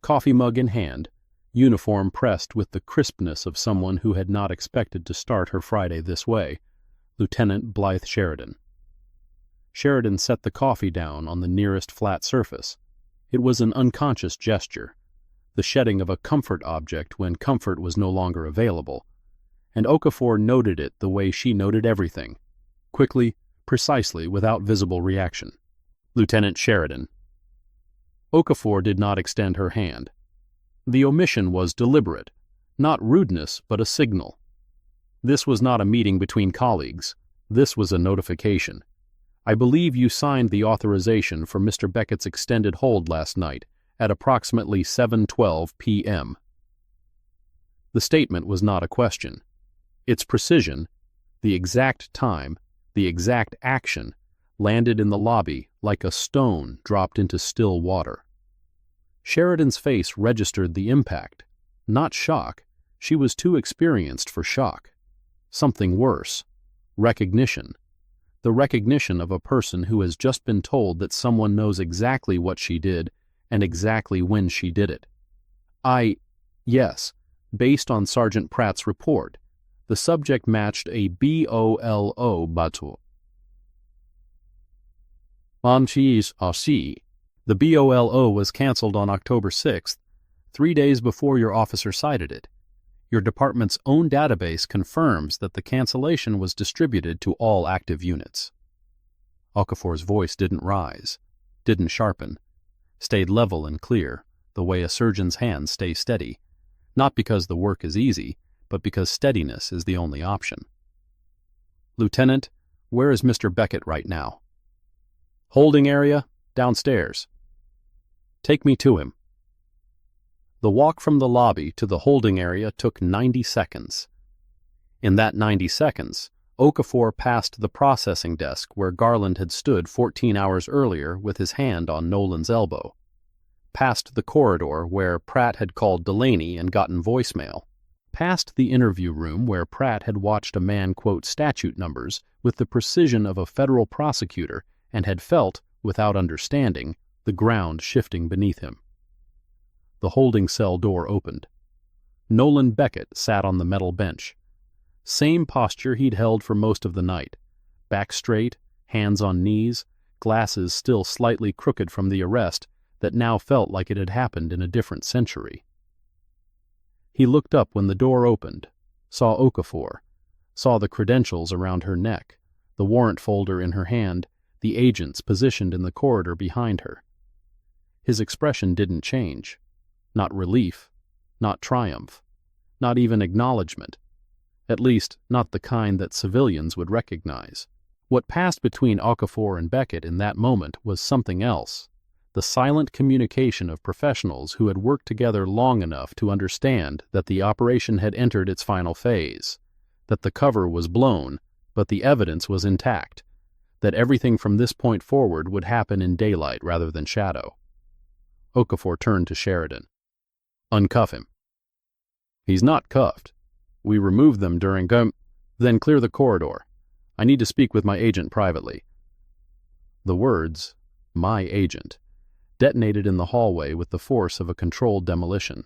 coffee mug in hand, uniform pressed with the crispness of someone who had not expected to start her Friday this way, Lieutenant Blythe Sheridan. Sheridan set the coffee down on the nearest flat surface. It was an unconscious gesture, the shedding of a comfort object when comfort was no longer available, and Okafor noted it the way she noted everything, quickly, precisely, without visible reaction. "Lieutenant Sheridan." Okafor did not extend her hand. The omission was deliberate, not rudeness but a signal. This was not a meeting between colleagues. This was a notification. I believe you signed the authorization for Mr. Beckett's extended hold last night at approximately 7:12 p.m. The statement was not a question. Its precision, the exact time, the exact action, landed in the lobby like a stone dropped into still water. Sheridan's face registered the impact. Not shock. She was too experienced for shock. Something worse. Recognition. The recognition of a person who has just been told that someone knows exactly what she did and exactly when she did it. Yes, based on Sergeant Pratt's report, the subject matched a BOLO batu. The BOLO was canceled on October 6th, 3 days before your officer cited it. Your department's own database confirms that the cancellation was distributed to all active units. Okafor's voice didn't rise, didn't sharpen, stayed level and clear, the way a surgeon's hands stay steady, not because the work is easy, but because steadiness is the only option. Lieutenant, where is Mr. Beckett right now? Holding area, downstairs. Take me to him. The walk from the lobby to the holding area took 90 seconds. In that 90 seconds, Okafor passed the processing desk where Garland had stood 14 hours earlier with his hand on Nolan's elbow, past the corridor where Pratt had called Delaney and gotten voicemail, past the interview room where Pratt had watched a man quote statute numbers with the precision of a federal prosecutor and had felt, without understanding, the ground shifting beneath him. The holding cell door opened. Nolan Beckett sat on the metal bench. Same posture he'd held for most of the night. Back straight, hands on knees, glasses still slightly crooked from the arrest that now felt like it had happened in a different century. He looked up when the door opened, saw Okafor, saw the credentials around her neck, the warrant folder in her hand, the agents positioned in the corridor behind her. His expression didn't change. Not relief, not triumph, not even acknowledgement. At least, not the kind that civilians would recognize. What passed between Okafor and Beckett in that moment was something else. The silent communication of professionals who had worked together long enough to understand that the operation had entered its final phase, that the cover was blown, but the evidence was intact, that everything from this point forward would happen in daylight rather than shadow. Okafor turned to Sheridan. Uncuff him. He's not cuffed. We removed them during then clear the corridor. I need to speak with my agent privately. The words, my agent, detonated in the hallway with the force of a controlled demolition.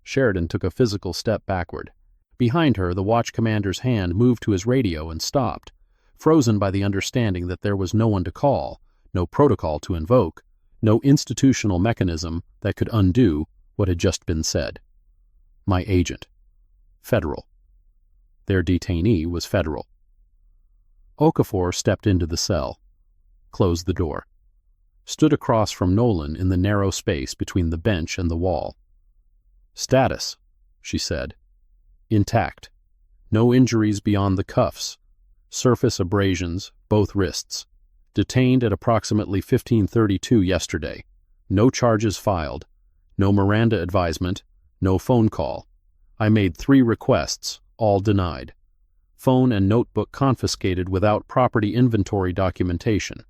Sheridan took a physical step backward. Behind her, the watch commander's hand moved to his radio and stopped, frozen by the understanding that there was no one to call, no protocol to invoke, no institutional mechanism that could undo what had just been said. My agent. Federal. Their detainee was federal. Okafor stepped into the cell, closed the door, stood across from Nolan in the narrow space between the bench and the wall. Status, she said. Intact. No injuries beyond the cuffs. Surface abrasions, both wrists. Detained at approximately 15:32 yesterday. No charges filed. No Miranda advisement. No phone call. I made 3 requests, all denied. Phone and notebook confiscated without property inventory documentation.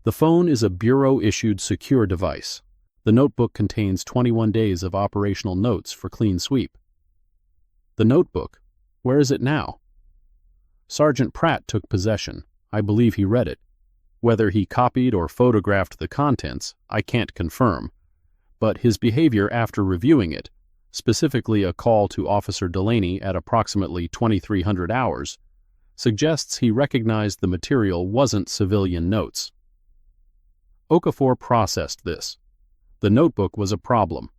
The phone is a bureau-issued secure device. The notebook contains 21 days of operational notes for clean sweep. The notebook, where is it now? Sergeant Pratt took possession. I believe he read it. Whether he copied or photographed the contents, I can't confirm. But his behavior after reviewing it, specifically a call to Officer Delaney at approximately 2300 hours, suggests he recognized the material wasn't civilian notes. Okafor processed this. The notebook was a problem,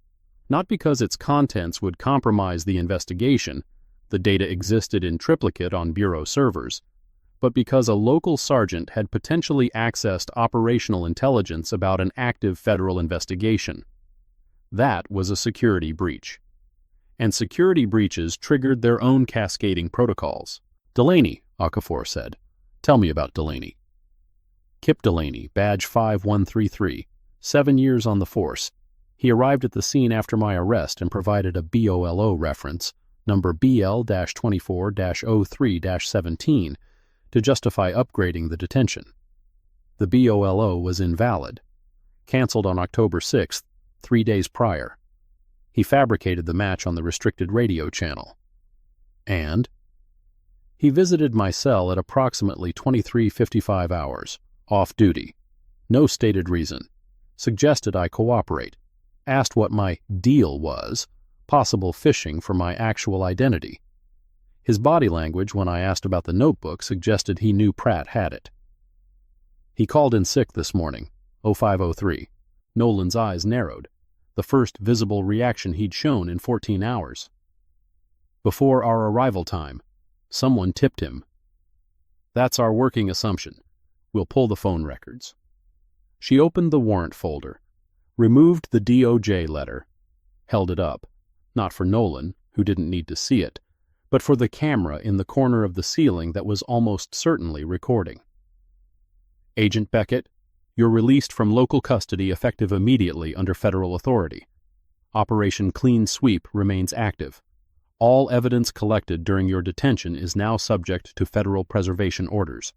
not because its contents would compromise the investigation, the data existed in triplicate on Bureau servers, but because a local sergeant had potentially accessed operational intelligence about an active federal investigation. That was a security breach. and security breaches triggered their own cascading protocols. Delaney, Okafor said. Tell me about Delaney. Kip Delaney, badge 5133, 7 years on the force. He arrived at the scene after my arrest and provided a BOLO reference, number BL-24-03-17, to justify upgrading the detention. The BOLO was invalid, canceled on October 6th, 3 days prior. He fabricated the match on the restricted radio channel. And he visited my cell at approximately 23:55 hours, off duty. No stated reason. Suggested I cooperate. Asked what my deal was, possible phishing for my actual identity. His body language when I asked about the notebook suggested he knew Pratt had it. He called in sick this morning, 0503. Nolan's eyes narrowed, the first visible reaction he'd shown in 14 hours. Before our arrival time, someone tipped him. That's our working assumption. We'll pull the phone records. She opened the warrant folder, removed the DOJ letter, held it up, not for Nolan, who didn't need to see it, but for the camera in the corner of the ceiling that was almost certainly recording. Agent Beckett, you're released from local custody effective immediately under federal authority. Operation Clean Sweep remains active. All evidence collected during your detention is now subject to federal preservation orders.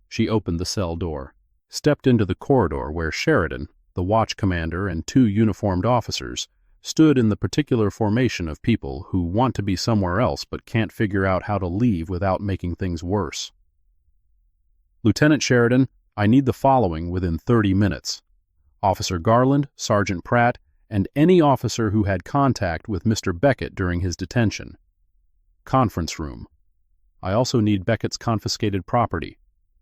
She opened the cell door, stepped into the corridor where Sheridan, the watch commander, and 2 uniformed officers stood in the particular formation of people who want to be somewhere else but can't figure out how to leave without making things worse. Lieutenant Sheridan, I need the following within 30 minutes. Officer Garland, Sergeant Pratt, and any officer who had contact with Mr. Beckett during his detention. Conference room. I also need Beckett's confiscated property.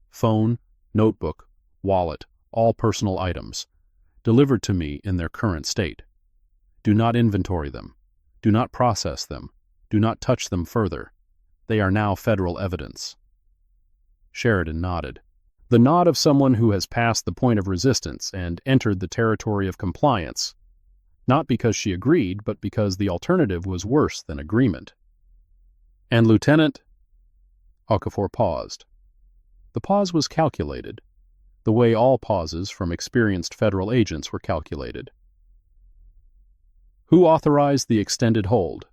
Phone, notebook, wallet, all personal items. Delivered to me in their current state. Do not inventory them. Do not process them. Do not touch them further. They are now federal evidence. Sheridan nodded. The nod of someone who has passed the point of resistance and entered the territory of compliance, not because she agreed, but because the alternative was worse than agreement. And Lieutenant? Okafor paused. The pause was calculated, the way all pauses from experienced federal agents were calculated. Who authorized the extended hold?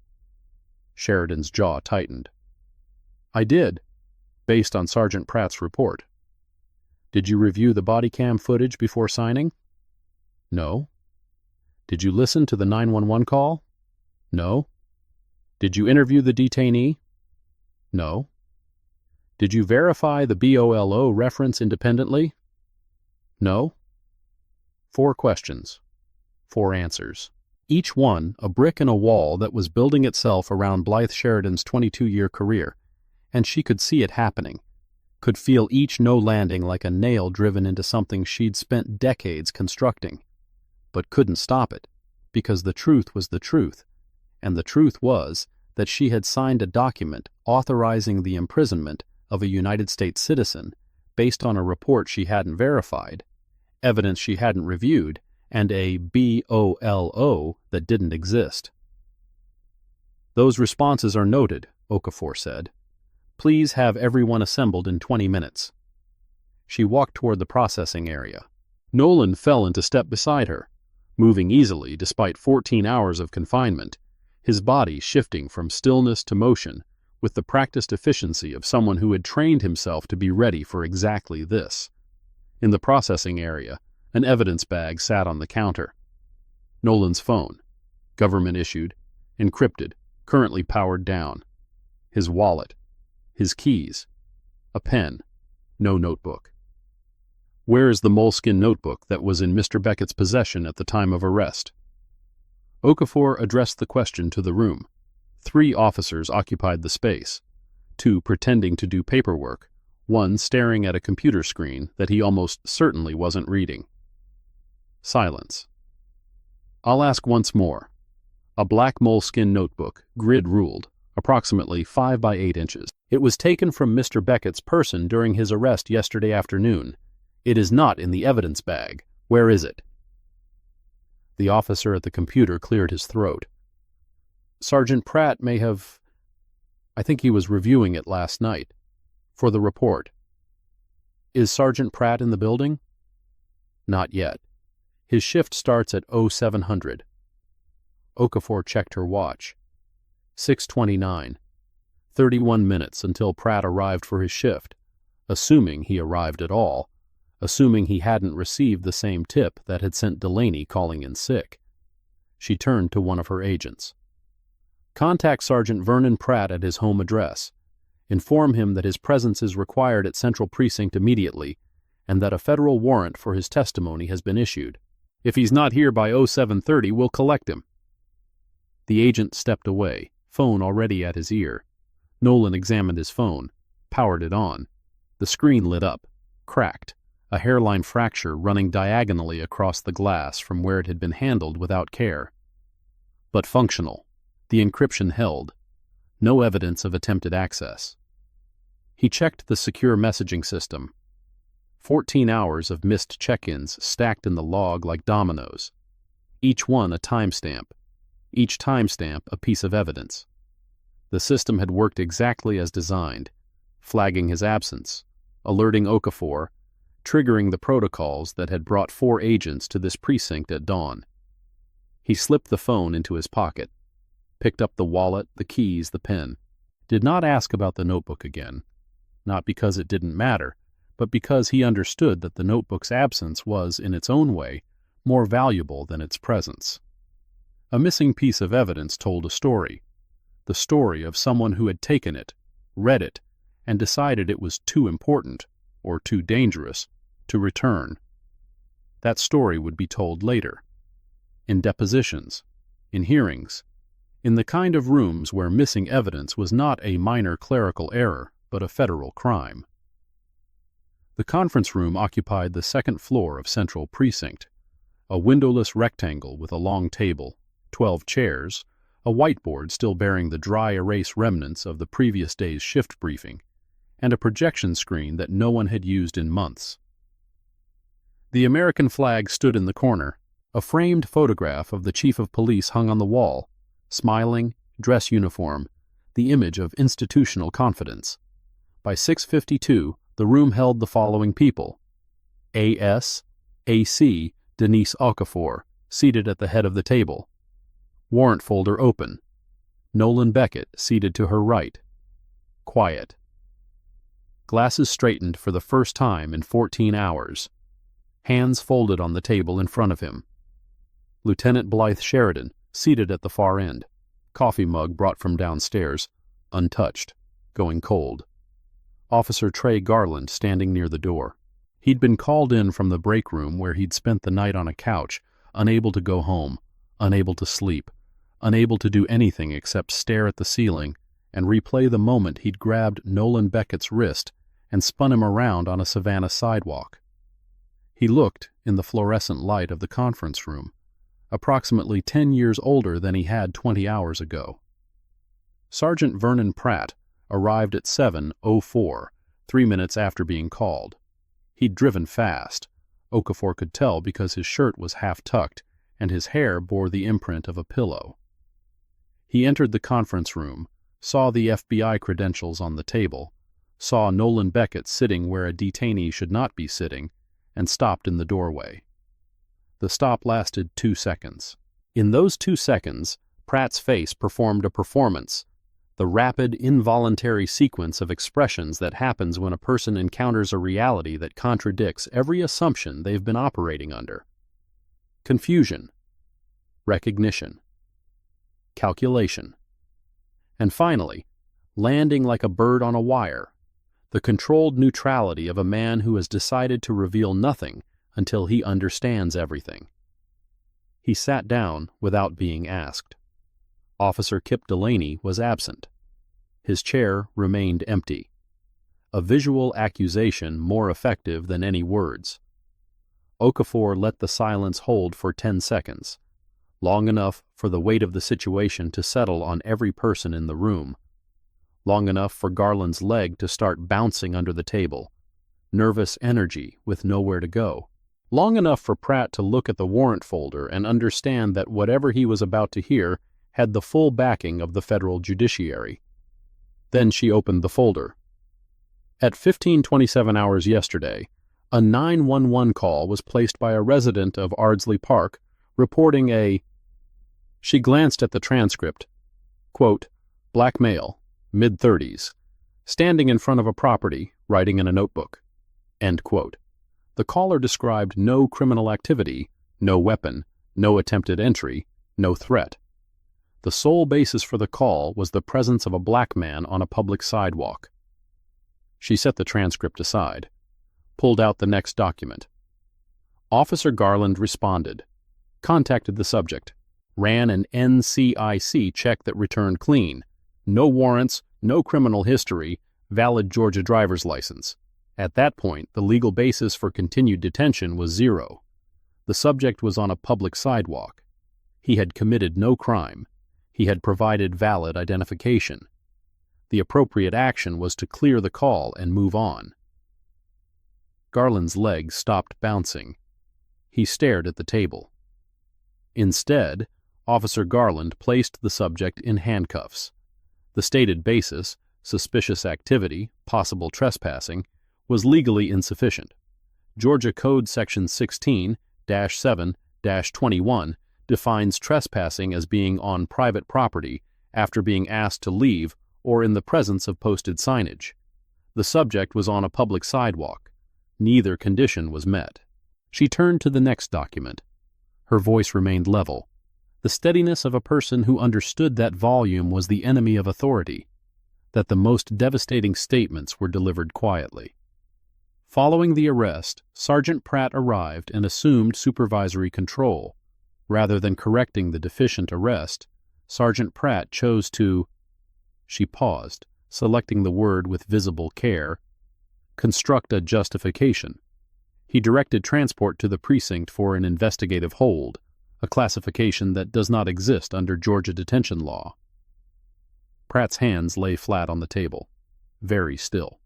Sheridan's jaw tightened. I did, based on Sergeant Pratt's report. Did you review the body cam footage before signing? No. Did you listen to the 911 call? No. Did you interview the detainee? No. Did you verify the BOLO reference independently? No. 4 questions. 4 answers. Each one a brick in a wall that was building itself around Blythe Sheridan's 22-year career, and she could see it happening, could feel each no landing like a nail driven into something she'd spent decades constructing, but couldn't stop it, because the truth was the truth, and the truth was that she had signed a document authorizing the imprisonment of a United States citizen based on a report she hadn't verified, evidence she hadn't reviewed, and a BOLO that didn't exist. Those responses are noted, Okafor said. Please have everyone assembled in 20 minutes. She walked toward the processing area. Nolan fell into step beside her, moving easily despite 14 hours of confinement, his body shifting from stillness to motion with the practiced efficiency of someone who had trained himself to be ready for exactly this. In the processing area, an evidence bag sat on the counter. Nolan's phone, government-issued, encrypted, currently powered down. His wallet, his keys, a pen, no notebook. Where is the moleskin notebook that was in Mr. Beckett's possession at the time of arrest? Okafor addressed the question to the room. 3 officers occupied the space, 2 pretending to do paperwork, 1 staring at a computer screen that he almost certainly wasn't reading. Silence. I'll ask once more. A black moleskin notebook, grid-ruled, approximately 5 by 8 inches. It was taken from Mr. Beckett's person during his arrest yesterday afternoon. It is not in the evidence bag. Where is it? The officer at the computer cleared his throat. Sergeant Pratt may have... I think he was reviewing it last night. For the report. Is Sergeant Pratt in the building? Not yet. His shift starts at 0700. Okafor checked her watch. 6:29. 31 minutes until Pratt arrived for his shift, assuming he arrived at all, assuming he hadn't received the same tip that had sent Delaney calling in sick. She turned to one of her agents. Contact Sergeant Vernon Pratt at his home address. Inform him that his presence is required at Central Precinct immediately and that a federal warrant for his testimony has been issued. If he's not here by 0730, we'll collect him. The agent stepped away, phone already at his ear. Nolan examined his phone, powered it on. The screen lit up, cracked, a hairline fracture running diagonally across the glass from where it had been handled without care. But functional. The encryption held. No evidence of attempted access. He checked the secure messaging system. 14 hours of missed check-ins stacked in the log like dominoes. Each one a timestamp. Each timestamp a piece of evidence. The system had worked exactly as designed, flagging his absence, alerting Okafor, triggering the protocols that had brought 4 agents to this precinct at dawn. He slipped the phone into his pocket, picked up the wallet, the keys, the pen. Did not ask about the notebook again, not because it didn't matter, but because he understood that the notebook's absence was, in its own way, more valuable than its presence. A missing piece of evidence told a story, the story of someone who had taken it, read it, and decided it was too important, or too dangerous, to return. That story would be told later, in depositions, in hearings, in the kind of rooms where missing evidence was not a minor clerical error, but a federal crime. The conference room occupied the second floor of Central Precinct, a windowless rectangle with a long table, 12 chairs, a whiteboard still bearing the dry erase remnants of the previous day's shift briefing, and a projection screen that no one had used in months. The American flag stood in the corner, a framed photograph of the chief of police hung on the wall, smiling, dress uniform, the image of institutional confidence. By 6:52, the room held the following people: A.S., A.C., Denise Okafor, seated at the head of the table. Warrant folder open. Nolan Beckett, seated to her right. Quiet. Glasses straightened for the first time in 14 hours. Hands folded on the table in front of him. Lieutenant Blythe Sheridan, seated at the far end. Coffee mug brought from downstairs, untouched, going cold. Officer Trey Garland standing near the door. He'd been called in from the break room where he'd spent the night on a couch, unable to go home, unable to sleep, unable to do anything except stare at the ceiling and replay the moment he'd grabbed Nolan Beckett's wrist and spun him around on a Savannah sidewalk. He looked, in the fluorescent light of the conference room, approximately 10 years older than he had 20 hours ago. Sergeant Vernon Pratt arrived at 7:04, 3 minutes after being called. He'd driven fast. Okafor could tell because his shirt was half-tucked and his hair bore the imprint of a pillow. He entered the conference room, saw the FBI credentials on the table, saw Nolan Beckett sitting where a detainee should not be sitting, and stopped in the doorway. The stop lasted 2 seconds. In those 2 seconds, Pratt's face performed a performance, the rapid, involuntary sequence of expressions that happens when a person encounters a reality that contradicts every assumption they've been operating under. Confusion, recognition, calculation, and finally, landing like a bird on a wire, the controlled neutrality of a man who has decided to reveal nothing until he understands everything. He sat down without being asked. Officer Kip Delaney was absent. His chair remained empty. A visual accusation more effective than any words. Okafor let the silence hold for 10 seconds, long enough for the weight of the situation to settle on every person in the room, long enough for Garland's leg to start bouncing under the table, nervous energy with nowhere to go, long enough for Pratt to look at the warrant folder and understand that whatever he was about to hear had the full backing of the federal judiciary. Then she opened the folder. At 15:27 hours yesterday, a 911 call was placed by a resident of Ardsley Park reporting a... She glanced at the transcript. Quote, black male, mid-30s, standing in front of a property, writing in a notebook. End quote. The caller described no criminal activity, no weapon, no attempted entry, no threat. The sole basis for the call was the presence of a black man on a public sidewalk. She set the transcript aside, pulled out the next document. Officer Garland responded, contacted the subject, ran an NCIC check that returned clean, no warrants, no criminal history, valid Georgia driver's license. At that point, the legal basis for continued detention was zero. The subject was on a public sidewalk. He had committed no crime. He had provided valid identification. The appropriate action was to clear the call and move on. Garland's legs stopped bouncing. He stared at the table. Instead, Officer Garland placed the subject in handcuffs. The stated basis, suspicious activity, possible trespassing, was legally insufficient. Georgia Code Section 16-7-21 defines trespassing as being on private property after being asked to leave or in the presence of posted signage. The subject was on a public sidewalk. Neither condition was met. She turned to the next document. Her voice remained level. The steadiness of a person who understood that volume was the enemy of authority, that the most devastating statements were delivered quietly. Following the arrest, Sergeant Pratt arrived and assumed supervisory control. Rather than correcting the deficient arrest, Sergeant Pratt chose to... She paused, selecting the word with visible care. Construct a justification. He directed transport to the precinct for an investigative hold, a classification that does not exist under Georgia detention law. Pratt's hands lay flat on the table, very still.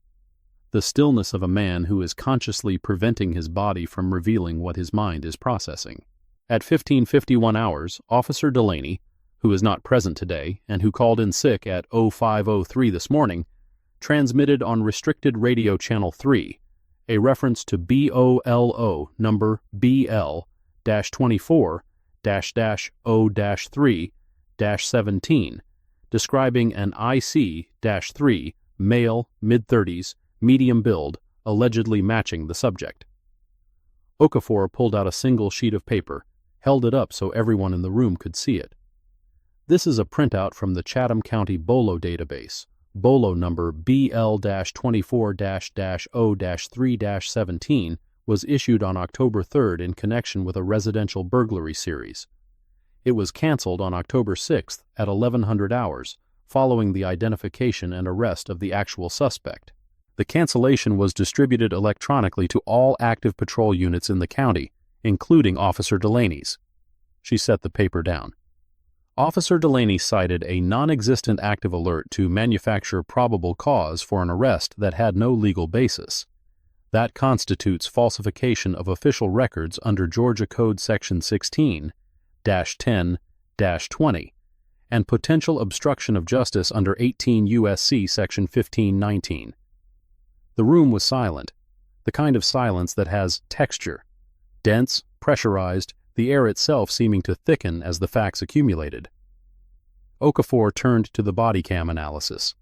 The stillness of a man who is consciously preventing his body from revealing what his mind is processing. At 15:51 hours, Officer Delaney, who is not present today and who called in sick at 05:03 this morning, transmitted on restricted radio channel 3 a reference to BOLO number BL-24-0-3-17, describing an IC-3 male, mid-30s, medium build, allegedly matching the subject. Okafor pulled out a single sheet of paper, held it up so everyone in the room could see it. This is a printout from the Chatham County BOLO database. BOLO number BL-24-0-3-17 was issued on October 3rd in connection with a residential burglary series. It was canceled on October 6th at 1100 hours, following the identification and arrest of the actual suspect. The cancellation was distributed electronically to all active patrol units in the county, including Officer Delaney's. She set the paper down. Officer Delaney cited a non-existent active alert to manufacture probable cause for an arrest that had no legal basis. That constitutes falsification of official records under Georgia Code Section 16-10-20 and potential obstruction of justice under 18 U.S.C. Section 1519. The room was silent, the kind of silence that has texture, dense, pressurized, the air itself seeming to thicken as the facts accumulated. Okafor turned to the body cam analysis.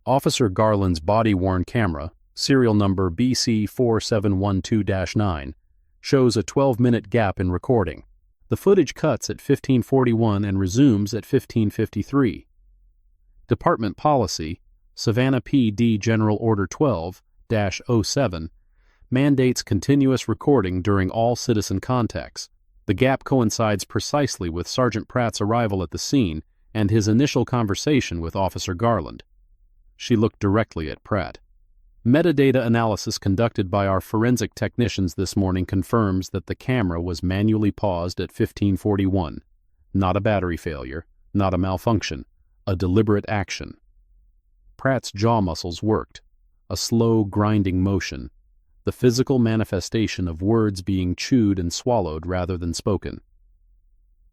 Officer Garland's body-worn camera, serial number BC4712-9, shows a 12-minute gap in recording. The footage cuts at 15:41 and resumes at 15:53. Department Policy, Savannah PD General Order 12-07, mandates continuous recording during all citizen contacts. The gap coincides precisely with Sergeant Pratt's arrival at the scene and his initial conversation with Officer Garland. She looked directly at Pratt. Metadata analysis conducted by our forensic technicians this morning confirms that the camera was manually paused at 15:41. Not a battery failure, not a malfunction, a deliberate action. Pratt's jaw muscles worked, a slow, grinding motion, the physical manifestation of words being chewed and swallowed rather than spoken.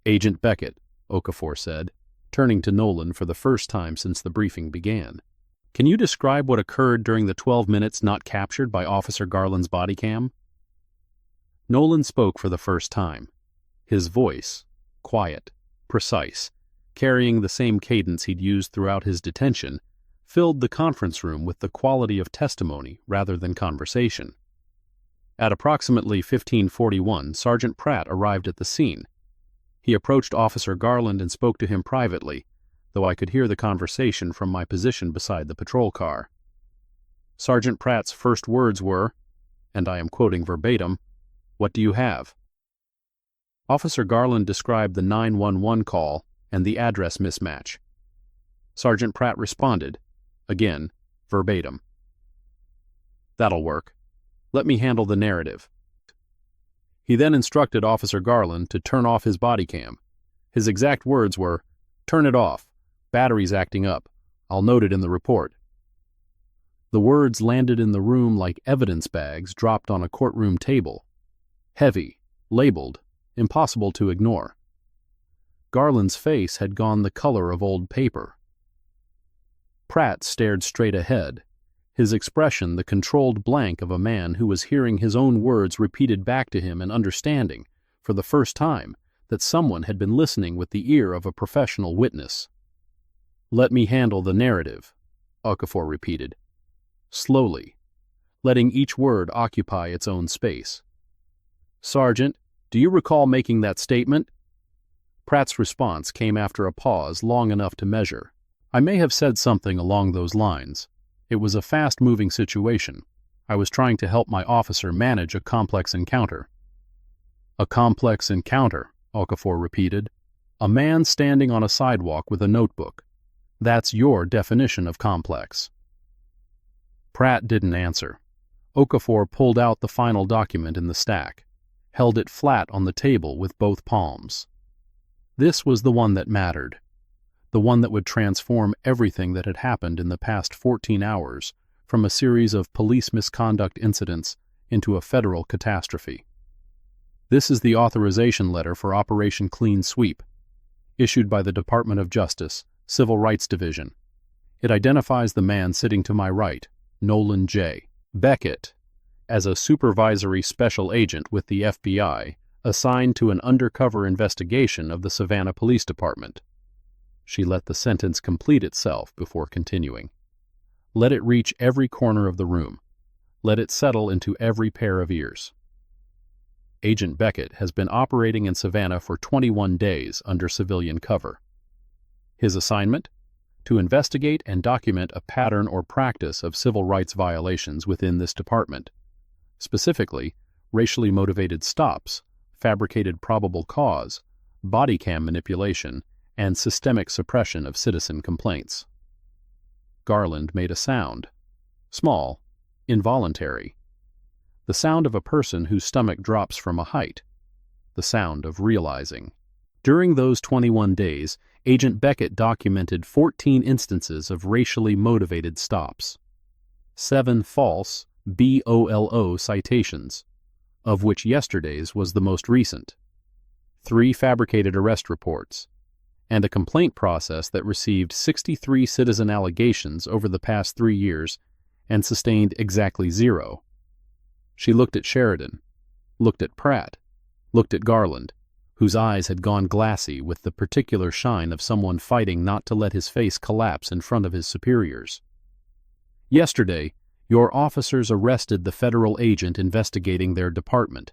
Agent Beckett, Okafor said, turning to Nolan for the first time since the briefing began. Can you describe what occurred during the 12 minutes not captured by Officer Garland's body cam? Nolan spoke for the first time. His voice, quiet, precise, carrying the same cadence he'd used throughout his detention, filled the conference room with the quality of testimony rather than conversation. At approximately 15:41, Sergeant Pratt arrived at the scene. He approached Officer Garland and spoke to him privately, though I could hear the conversation from my position beside the patrol car. Sergeant Pratt's first words were, and I am quoting verbatim, "What do you have?" Officer Garland described the 911 call and the address mismatch. Sergeant Pratt responded, again, verbatim. "That'll work. Let me handle the narrative." He then instructed Officer Garland to turn off his body cam. His exact words were, "Turn it off. Battery's acting up. I'll note it in the report." The words landed in the room like evidence bags dropped on a courtroom table. Heavy, labeled, impossible to ignore. Garland's face had gone the color of old paper. Pratt stared straight ahead, his expression the controlled blank of a man who was hearing his own words repeated back to him and understanding, for the first time, that someone had been listening with the ear of a professional witness. "Let me handle the narrative," Okafor repeated, slowly, letting each word occupy its own space. "Sergeant, do you recall making that statement?" Pratt's response came after a pause long enough to measure. "I may have said something along those lines. It was a fast-moving situation. I was trying to help my officer manage a complex encounter." "A complex encounter," Okafor repeated. "A man standing on a sidewalk with a notebook. That's your definition of complex." Pratt didn't answer. Okafor pulled out the final document in the stack, held it flat on the table with both palms. This was the one that mattered. The one that would transform everything that had happened in the past 14 hours from a series of police misconduct incidents into a federal catastrophe. This is the authorization letter for Operation Clean Sweep, issued by the Department of Justice, Civil Rights Division. It identifies the man sitting to my right, Nolan J. Beckett, as a supervisory special agent with the FBI assigned to an undercover investigation of the Savannah Police Department. She let the sentence complete itself before continuing. Let it reach every corner of the room. Let it settle into every pair of ears. Agent Beckett has been operating in Savannah for 21 days under civilian cover. His assignment? To investigate and document a pattern or practice of civil rights violations within this department. Specifically, racially motivated stops, fabricated probable cause, body cam manipulation, and systemic suppression of citizen complaints. Garland made a sound. Small, involuntary. The sound of a person whose stomach drops from a height. The sound of realizing. During those 21 days, Agent Beckett documented 14 instances of racially motivated stops. 7 false BOLO citations, of which yesterday's was the most recent. 3 fabricated arrest reports, and a complaint process that received 63 citizen allegations over the past 3 years and sustained exactly 0. She looked at Sheridan, looked at Pratt, looked at Garland, whose eyes had gone glassy with the particular shine of someone fighting not to let his face collapse in front of his superiors. "Yesterday, your officers arrested the federal agent investigating their department.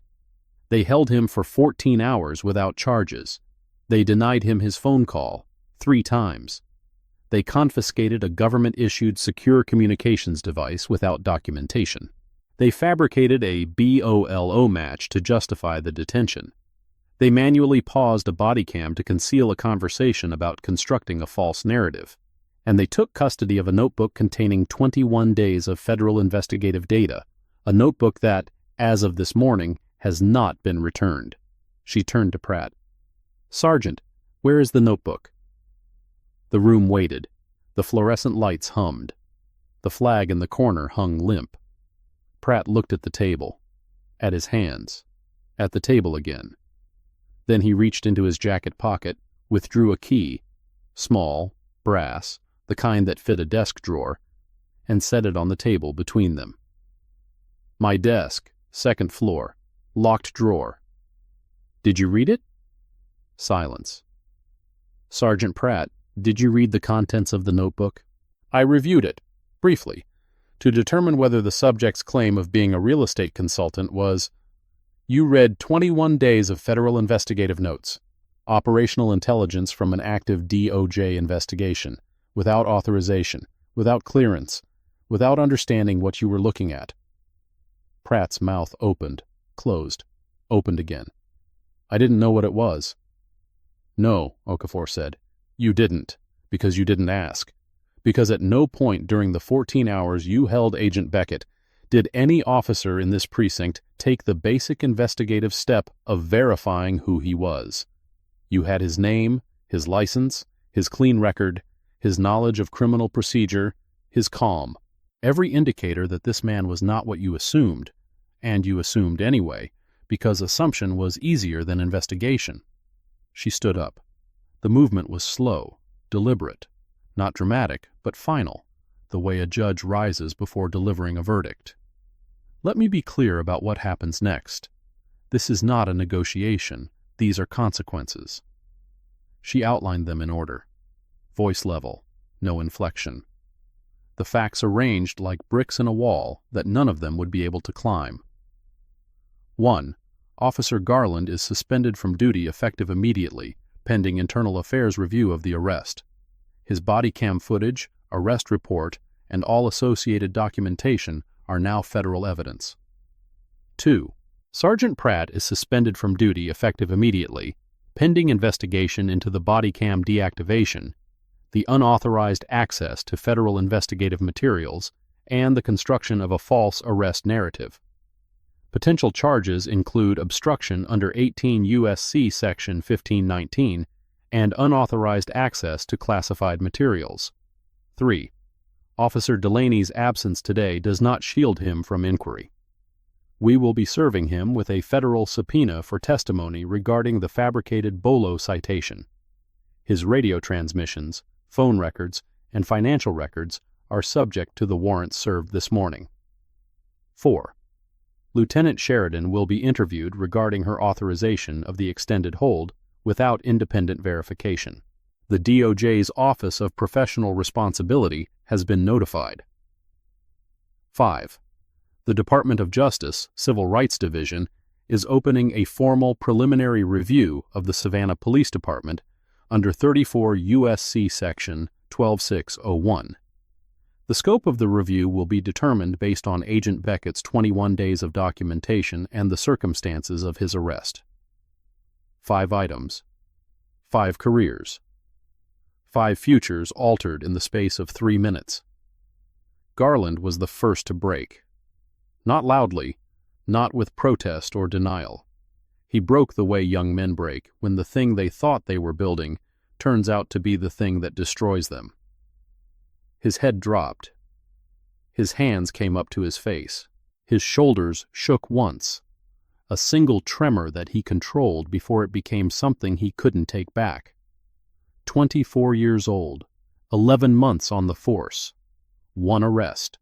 They held him for 14 hours without charges. They denied him his phone call 3 times. They confiscated a government-issued secure communications device without documentation. They fabricated a BOLO match to justify the detention. They manually paused a body cam to conceal a conversation about constructing a false narrative. And they took custody of a notebook containing 21 days of federal investigative data, a notebook that, as of this morning, has not been returned." She turned to Pratt. "Sergeant, where is the notebook?" The room waited. The fluorescent lights hummed. The flag in the corner hung limp. Pratt looked at the table, at his hands, at the table again. Then he reached into his jacket pocket, withdrew a key, small, brass, the kind that fit a desk drawer, and set it on the table between them. "My desk, second floor, locked drawer. Did you read it?" Silence. "Sergeant Pratt, did you read the contents of the notebook?" "I reviewed it, briefly, to determine whether the subject's claim of being a real estate consultant was—" "You read 21 days of federal investigative notes, operational intelligence from an active DOJ investigation, without authorization, without clearance, without understanding what you were looking at." Pratt's mouth opened, closed, opened again. "I didn't know what it was." "No," Okafor said, "you didn't, because you didn't ask. Because at no point during the 14 hours you held Agent Beckett did any officer in this precinct take the basic investigative step of verifying who he was. You had his name, his license, his clean record, his knowledge of criminal procedure, his calm, every indicator that this man was not what you assumed, and you assumed anyway, because assumption was easier than investigation." She stood up. The movement was slow, deliberate, not dramatic, but final, the way a judge rises before delivering a verdict. "Let me be clear about what happens next. This is not a negotiation. These are consequences." She outlined them in order. Voice level, no inflection. The facts arranged like bricks in a wall that none of them would be able to climb. 1. Officer Garland is suspended from duty effective immediately, pending internal affairs review of the arrest. His body cam footage, arrest report, and all associated documentation are now federal evidence. 2. Sergeant Pratt is suspended from duty effective immediately, pending investigation into the body cam deactivation, the unauthorized access to federal investigative materials, and the construction of a false arrest narrative. Potential charges include obstruction under 18 U.S.C. Section 1519 and unauthorized access to classified materials. 3. Officer Delaney's absence today does not shield him from inquiry. We will be serving him with a federal subpoena for testimony regarding the fabricated Bolo citation. His radio transmissions, phone records, and financial records are subject to the warrants served this morning. 4. Lieutenant Sheridan will be interviewed regarding her authorization of the extended hold without independent verification. The DOJ's Office of Professional Responsibility has been notified. 5. The Department of Justice, Civil Rights Division, is opening a formal preliminary review of the Savannah Police Department under 34 U.S.C. Section 12601. The scope of the review will be determined based on Agent Beckett's 21 days of documentation and the circumstances of his arrest. 5 items. 5 careers. 5 futures altered in the space of 3 minutes. Garland was the first to break. Not loudly, not with protest or denial. He broke the way young men break when the thing they thought they were building turns out to be the thing that destroys them. His head dropped. His hands came up to his face. His shoulders shook once, a single tremor that he controlled before it became something he couldn't take back. 24 years old, 11 months on the force, 1 arrest.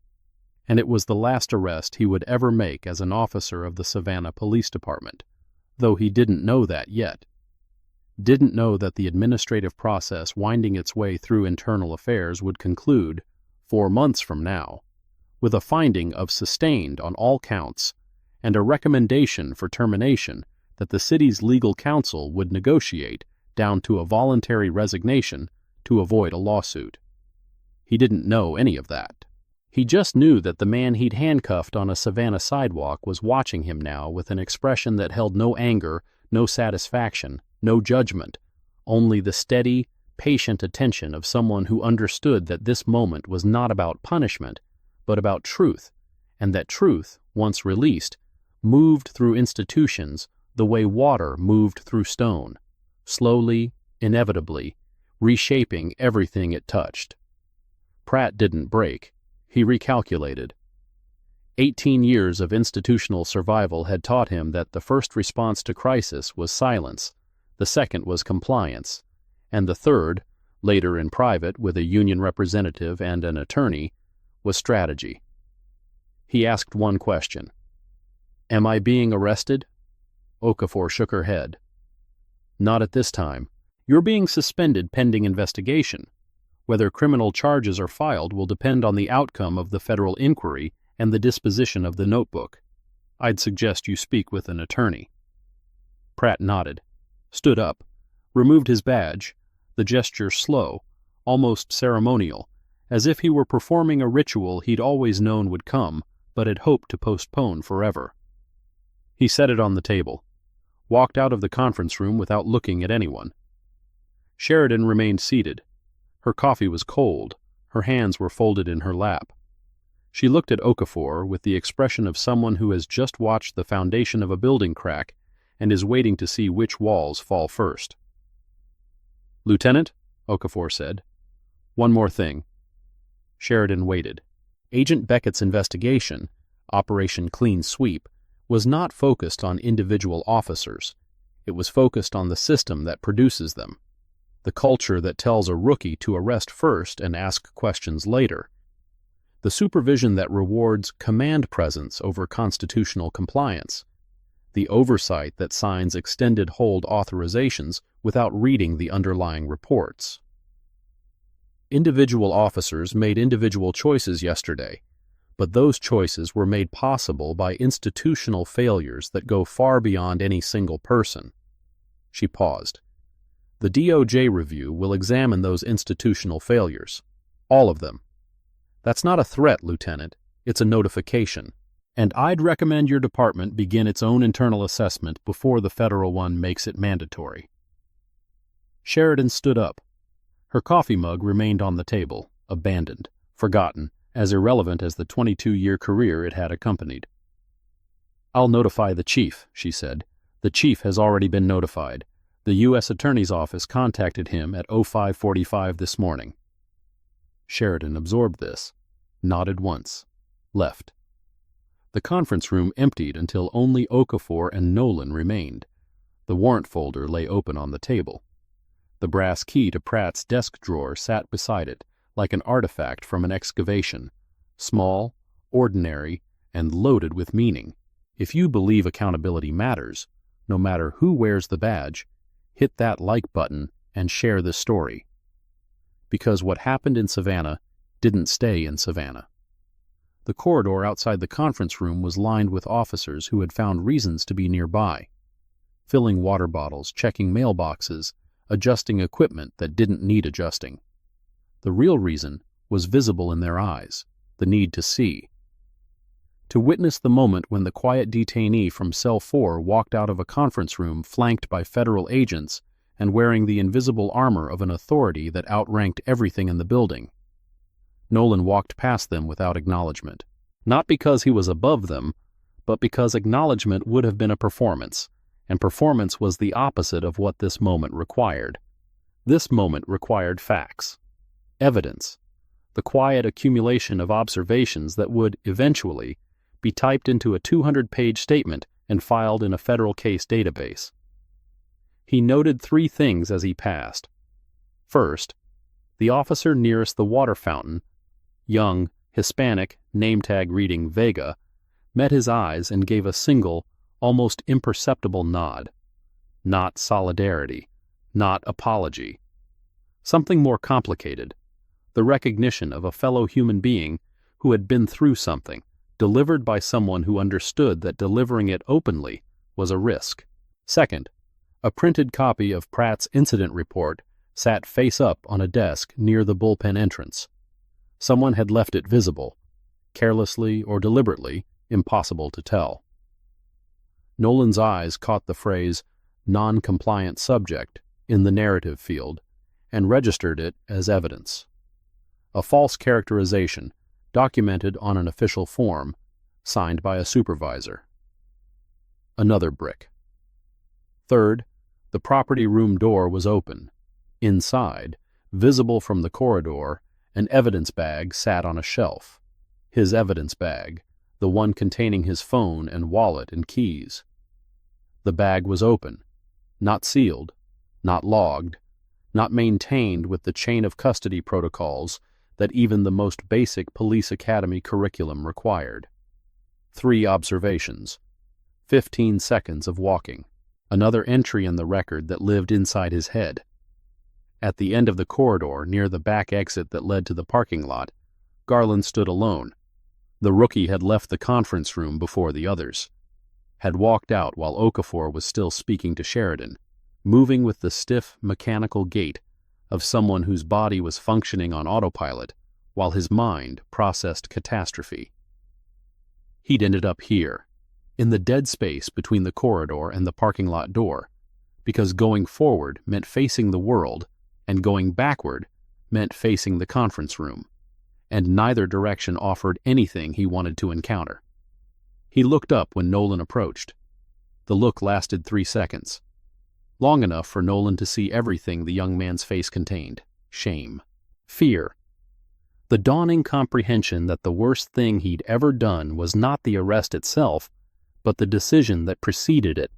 And it was the last arrest he would ever make as an officer of the Savannah Police Department, though he didn't know that yet. Didn't know that the administrative process winding its way through internal affairs would conclude, 4 months from now, with a finding of sustained on all counts and a recommendation for termination that the city's legal counsel would negotiate down to a voluntary resignation to avoid a lawsuit. He didn't know any of that. He just knew that the man he'd handcuffed on a Savannah sidewalk was watching him now with an expression that held no anger, no satisfaction, no judgment, only the steady, patient attention of someone who understood that this moment was not about punishment, but about truth, and that truth, once released, moved through institutions the way water moved through stone, slowly, inevitably, reshaping everything it touched. Pratt didn't break. He recalculated. 18 years of institutional survival had taught him that the first response to crisis was silence, the second was compliance, And the third, later in private with a union representative and an attorney, was strategy. He asked one question. "Am I being arrested?" Okafor shook her head. "Not at this time. You're being suspended pending investigation. Whether criminal charges are filed will depend on the outcome of the federal inquiry and the disposition of the notebook. I'd suggest you speak with an attorney." Pratt nodded, stood up, removed his badge, the gesture slow, almost ceremonial, as if he were performing a ritual he'd always known would come, but had hoped to postpone forever. He set it on the table, walked out of the conference room without looking at anyone. Sheridan remained seated. Her coffee was cold, her hands were folded in her lap. She looked at Okafor with the expression of someone who has just watched the foundation of a building crack and is waiting to see which walls fall first. "Lieutenant," Okafor said, "one more thing." Sheridan waited. Agent Beckett's investigation, Operation Clean Sweep, was not focused on individual officers. It was focused on the system that produces them, the culture that tells a rookie to arrest first and ask questions later, the supervision that rewards command presence over constitutional compliance, the oversight that signs extended hold authorizations without reading the underlying reports. Individual officers made individual choices yesterday, but those choices were made possible by institutional failures that go far beyond any single person. She paused. The DOJ review will examine those institutional failures. All of them. That's not a threat, Lieutenant. It's a notification. And I'd recommend your department begin its own internal assessment before the federal one makes it mandatory. Sheridan stood up. Her coffee mug remained on the table, abandoned, forgotten, as irrelevant as the 22-year career it had accompanied. "I'll notify the chief," she said. "The chief has already been notified. The U.S. Attorney's Office contacted him at 05:45 this morning." Sheridan absorbed this, nodded once, left. The conference room emptied until only Okafor and Nolan remained. The warrant folder lay open on the table. The brass key to Pratt's desk drawer sat beside it, like an artifact from an excavation, small, ordinary, and loaded with meaning. If you believe accountability matters, no matter who wears the badge, hit that like button and share this story. Because what happened in Savannah didn't stay in Savannah. The corridor outside the conference room was lined with officers who had found reasons to be nearby, filling water bottles, checking mailboxes, adjusting equipment that didn't need adjusting. The real reason was visible in their eyes, the need to see. To witness the moment when the quiet detainee from Cell 4 walked out of a conference room flanked by federal agents and wearing the invisible armor of an authority that outranked everything in the building. Nolan walked past them without acknowledgement, not because he was above them, but because acknowledgement would have been a performance, and performance was the opposite of what this moment required. This moment required facts, evidence, the quiet accumulation of observations that would, eventually, be typed into a 200-page statement and filed in a federal case database. He noted 3 things as he passed. First, the officer nearest the water fountain, young, Hispanic, name tag reading Vega, met his eyes and gave a single, almost imperceptible nod. Not solidarity, not apology. Something more complicated, the recognition of a fellow human being who had been through something, delivered by someone who understood that delivering it openly was a risk. Second, a printed copy of Pratt's incident report sat face up on a desk near the bullpen entrance. Someone had left it visible, carelessly or deliberately, impossible to tell. Nolan's eyes caught the phrase non-compliant subject in the narrative field and registered it as evidence. A false characterization, documented on an official form, signed by a supervisor. Another brick. Third, the property room door was open. Inside, visible from the corridor, an evidence bag sat on a shelf. His evidence bag, the one containing his phone and wallet and keys. The bag was open, not sealed, not logged, not maintained with the chain of custody protocols that even the most basic police academy curriculum required. 3 observations. 15 seconds of walking. Another entry in the record that lived inside his head. At the end of the corridor, near the back exit that led to the parking lot, Garland stood alone. The rookie had left the conference room before the others, had walked out while Okafor was still speaking to Sheridan, moving with the stiff, mechanical gait of someone whose body was functioning on autopilot while his mind processed catastrophe. He'd ended up here, in the dead space between the corridor and the parking lot door, because going forward meant facing the world, and going backward meant facing the conference room, and neither direction offered anything he wanted to encounter. He looked up when Nolan approached. The look lasted 3 seconds, long enough for Nolan to see everything the young man's face contained: shame, fear, the dawning comprehension that the worst thing he'd ever done was not the arrest itself, but the decision that preceded it,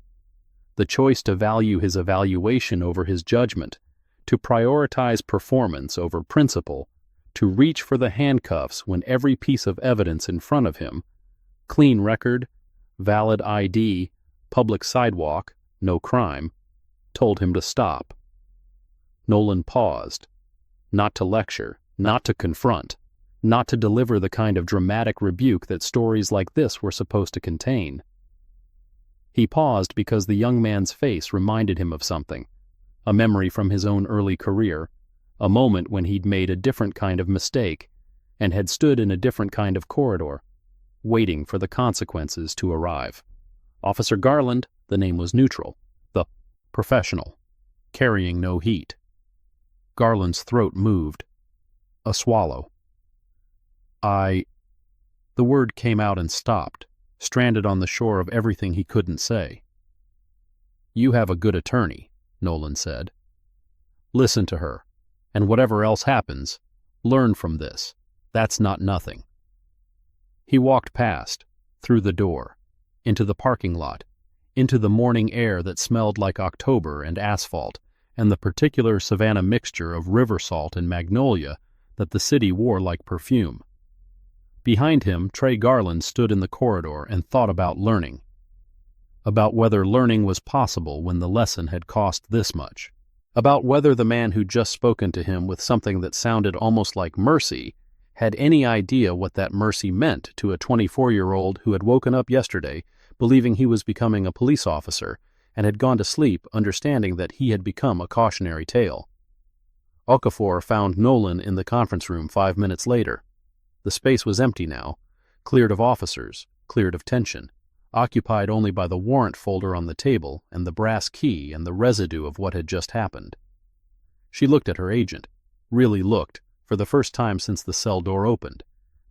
the choice to value his evaluation over his judgment, to prioritize performance over principle, to reach for the handcuffs when every piece of evidence in front of him, clean record, valid ID, public sidewalk, no crime, told him to stop. Nolan paused, not to lecture, not to confront, not to deliver the kind of dramatic rebuke that stories like this were supposed to contain. He paused because the young man's face reminded him of something, a memory from his own early career, a moment when he'd made a different kind of mistake and had stood in a different kind of corridor, waiting for the consequences to arrive. Officer Garland, the name was neutral, the professional, carrying no heat. Garland's throat moved. A swallow. The word came out and stopped, stranded on the shore of everything he couldn't say. You have a good attorney, Nolan said. Listen to her, and whatever else happens, learn from this. That's not nothing. He walked past, through the door, into the parking lot, into the morning air that smelled like October and asphalt, and the particular Savannah mixture of river salt and magnolia that the city wore like perfume. Behind him, Trey Garland stood in the corridor and thought about learning. About whether learning was possible when the lesson had cost this much. About whether the man who'd just spoken to him with something that sounded almost like mercy had any idea what that mercy meant to a 24-year-old who had woken up yesterday believing he was becoming a police officer and had gone to sleep understanding that he had become a cautionary tale. Okafor found Nolan in the conference room 5 minutes later. The space was empty now, cleared of officers, cleared of tension, occupied only by the warrant folder on the table and the brass key and the residue of what had just happened. She looked at her agent, really looked, for the first time since the cell door opened,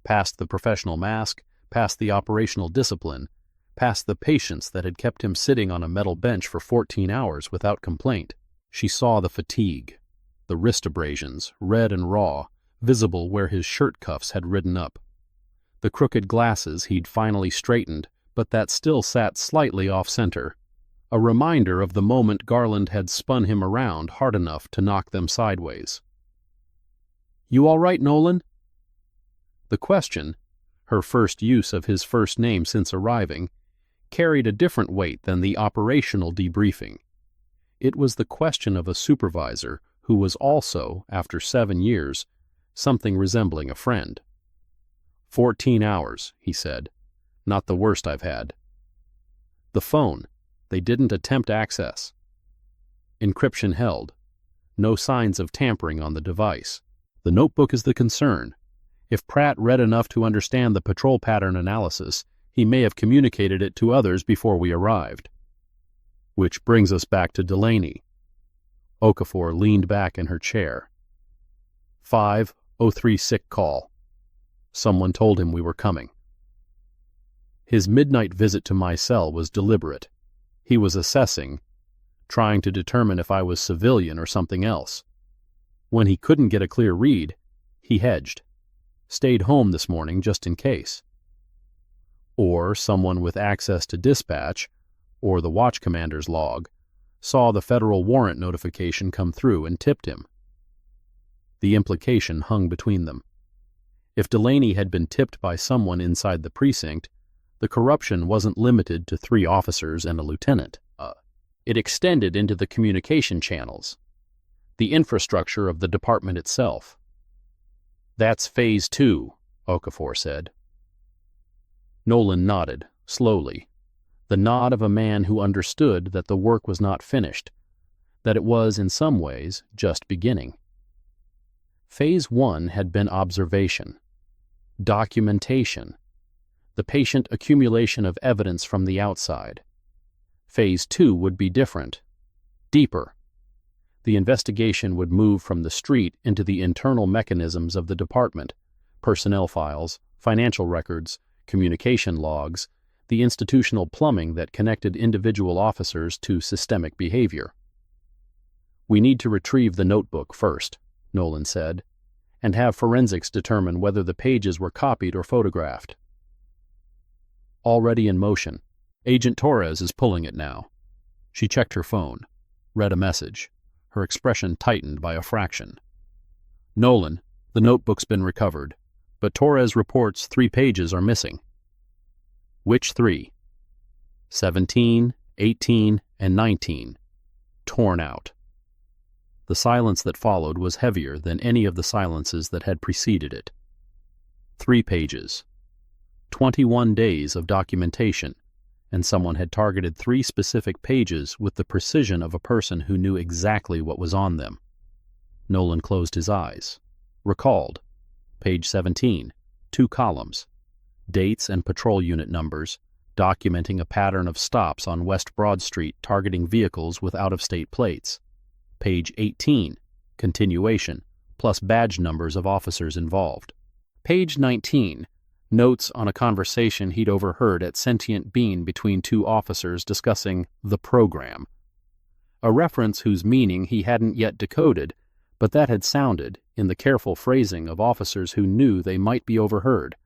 past the professional mask, past the operational discipline, past the patience that had kept him sitting on a metal bench for 14 hours without complaint. She saw the fatigue, the wrist abrasions, red and raw, visible where his shirt cuffs had ridden up, the crooked glasses he'd finally straightened, but that still sat slightly off-center, a reminder of the moment Garland had spun him around hard enough to knock them sideways. You all right, Nolan? The question, her first use of his first name since arriving, carried a different weight than the operational debriefing. It was the question of a supervisor who was also, after 7 years, something resembling a friend. 14 hours, he said. Not the worst I've had. The phone. They didn't attempt access. Encryption held. No signs of tampering on the device. The notebook is the concern. If Pratt read enough to understand the patrol pattern analysis, he may have communicated it to others before we arrived. Which brings us back to Delaney. Okafor leaned back in her chair. 5:03 sick call. Someone told him we were coming. His midnight visit to my cell was deliberate. He was assessing, trying to determine if I was civilian or something else. When he couldn't get a clear read, he hedged. Stayed home this morning just in case. Or someone with access to dispatch, or the watch commander's log, saw the federal warrant notification come through and tipped him. The implication hung between them. If Delaney had been tipped by someone inside the precinct, the corruption wasn't limited to 3 officers and a lieutenant. It extended into the communication channels, the infrastructure of the department itself. "That's Phase 2, Okafor said. Nolan nodded, slowly, the nod of a man who understood that the work was not finished, that it was, in some ways, just beginning. Phase 1 had been observation, documentation, the patient accumulation of evidence from the outside. Phase 2 would be different, deeper. The investigation would move from the street into the internal mechanisms of the department, personnel files, financial records, communication logs, the institutional plumbing that connected individual officers to systemic behavior. "We need to retrieve the notebook first," Nolan said, "and have forensics determine whether the pages were copied or photographed." Already in motion. "Agent Torres is pulling it now." She checked her phone, read a message. Her expression tightened by a fraction. "Nolan, the notebook's been recovered, but Torres reports 3 pages are missing." "Which 3? 17, 18, and 19. Torn out." The silence that followed was heavier than any of the silences that had preceded it. 3 pages. 21 days of documentation, and someone had targeted 3 specific pages with the precision of a person who knew exactly what was on them. Nolan closed his eyes, recalled. Page 17, 2 columns, dates and patrol unit numbers, documenting a pattern of stops on West Broad Street targeting vehicles with out-of-state plates. Page 18, continuation, plus badge numbers of officers involved. Page 19, notes on a conversation he'd overheard at Sentient Bean between 2 officers discussing the program. A reference whose meaning he hadn't yet decoded, but that had sounded, in the careful phrasing of officers who knew they might be overheard,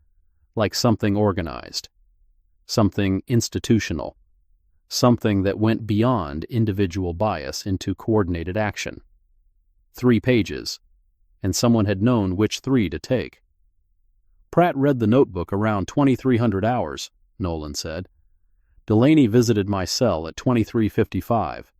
like something organized, something institutional, something that went beyond individual bias into coordinated action. 3 pages, and someone had known which 3 to take. "Pratt read the notebook around 2300 hours, Nolan said. "Delaney visited my cell at 23:55.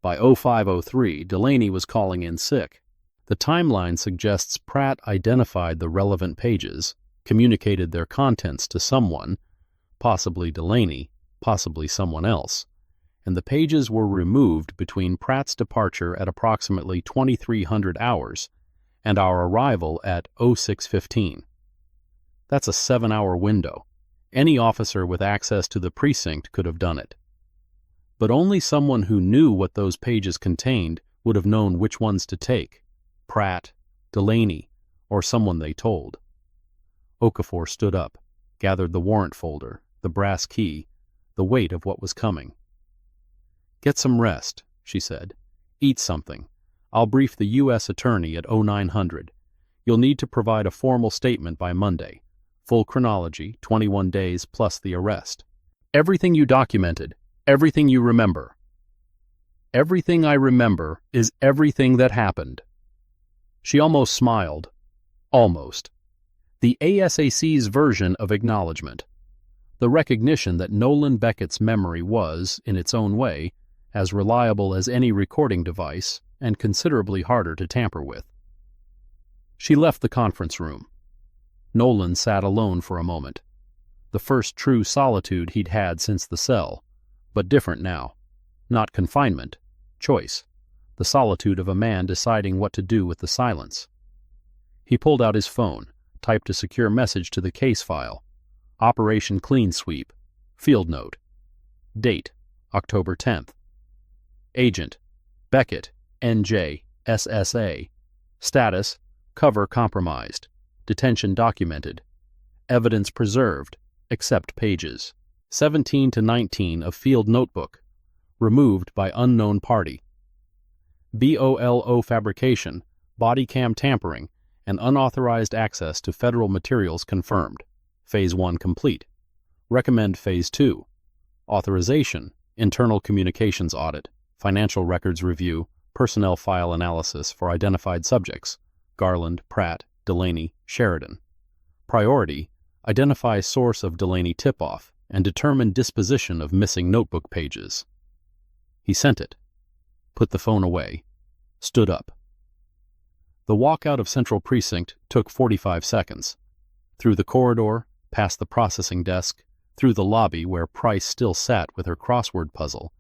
By 05:03, Delaney was calling in sick. The timeline suggests Pratt identified the relevant pages, communicated their contents to someone, possibly Delaney, possibly someone else, and the pages were removed between Pratt's departure at approximately 2300 hours and our arrival at 06:15. That's a 7-hour window. Any officer with access to the precinct could have done it. But only someone who knew what those pages contained would have known which ones to take. Pratt, Delaney, or someone they told. Okafor stood up, gathered the warrant folder, the brass key, the weight of what was coming. "Get some rest," she said. "Eat something. I'll brief the U.S. Attorney at 0900. You'll need to provide a formal statement by Monday. Full chronology, 21 days plus the arrest. Everything you documented, everything you remember." "Everything I remember is everything that happened." She almost smiled. Almost. The ASAC's version of acknowledgement. The recognition that Nolan Beckett's memory was, in its own way, as reliable as any recording device and considerably harder to tamper with. She left the conference room. Nolan sat alone for a moment. The first true solitude he'd had since the cell, but different now. Not confinement, choice. The solitude of a man deciding what to do with the silence. He pulled out his phone, typed a secure message to the case file. Operation Clean Sweep. Field note. Date, October 10th. Agent, Beckett, NJ, SSA. Status, cover compromised. Detention documented. Evidence preserved, except pages. 17 to 19 of field notebook. Removed by unknown party. BOLO fabrication, body cam tampering, and unauthorized access to federal materials confirmed. Phase 1 complete. Recommend Phase 2. Authorization, internal communications audit. financial records review, personnel file analysis for identified subjects, Garland, Pratt, Delaney, Sheridan. Priority, identify source of Delaney tip-off and determine disposition of missing notebook pages. He sent it, put the phone away, stood up. The walk out of Central Precinct took 45 seconds. Through the corridor, past the processing desk, through the lobby where Price still sat with her crossword puzzle,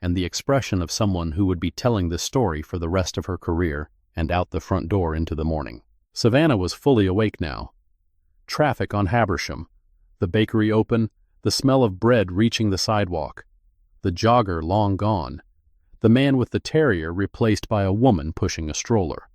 and the expression of someone who would be telling this story for the rest of her career, and out the front door into the morning. Savannah was fully awake now. Traffic on Habersham, the bakery open, the smell of bread reaching the sidewalk, the jogger long gone, the man with the terrier replaced by a woman pushing a stroller.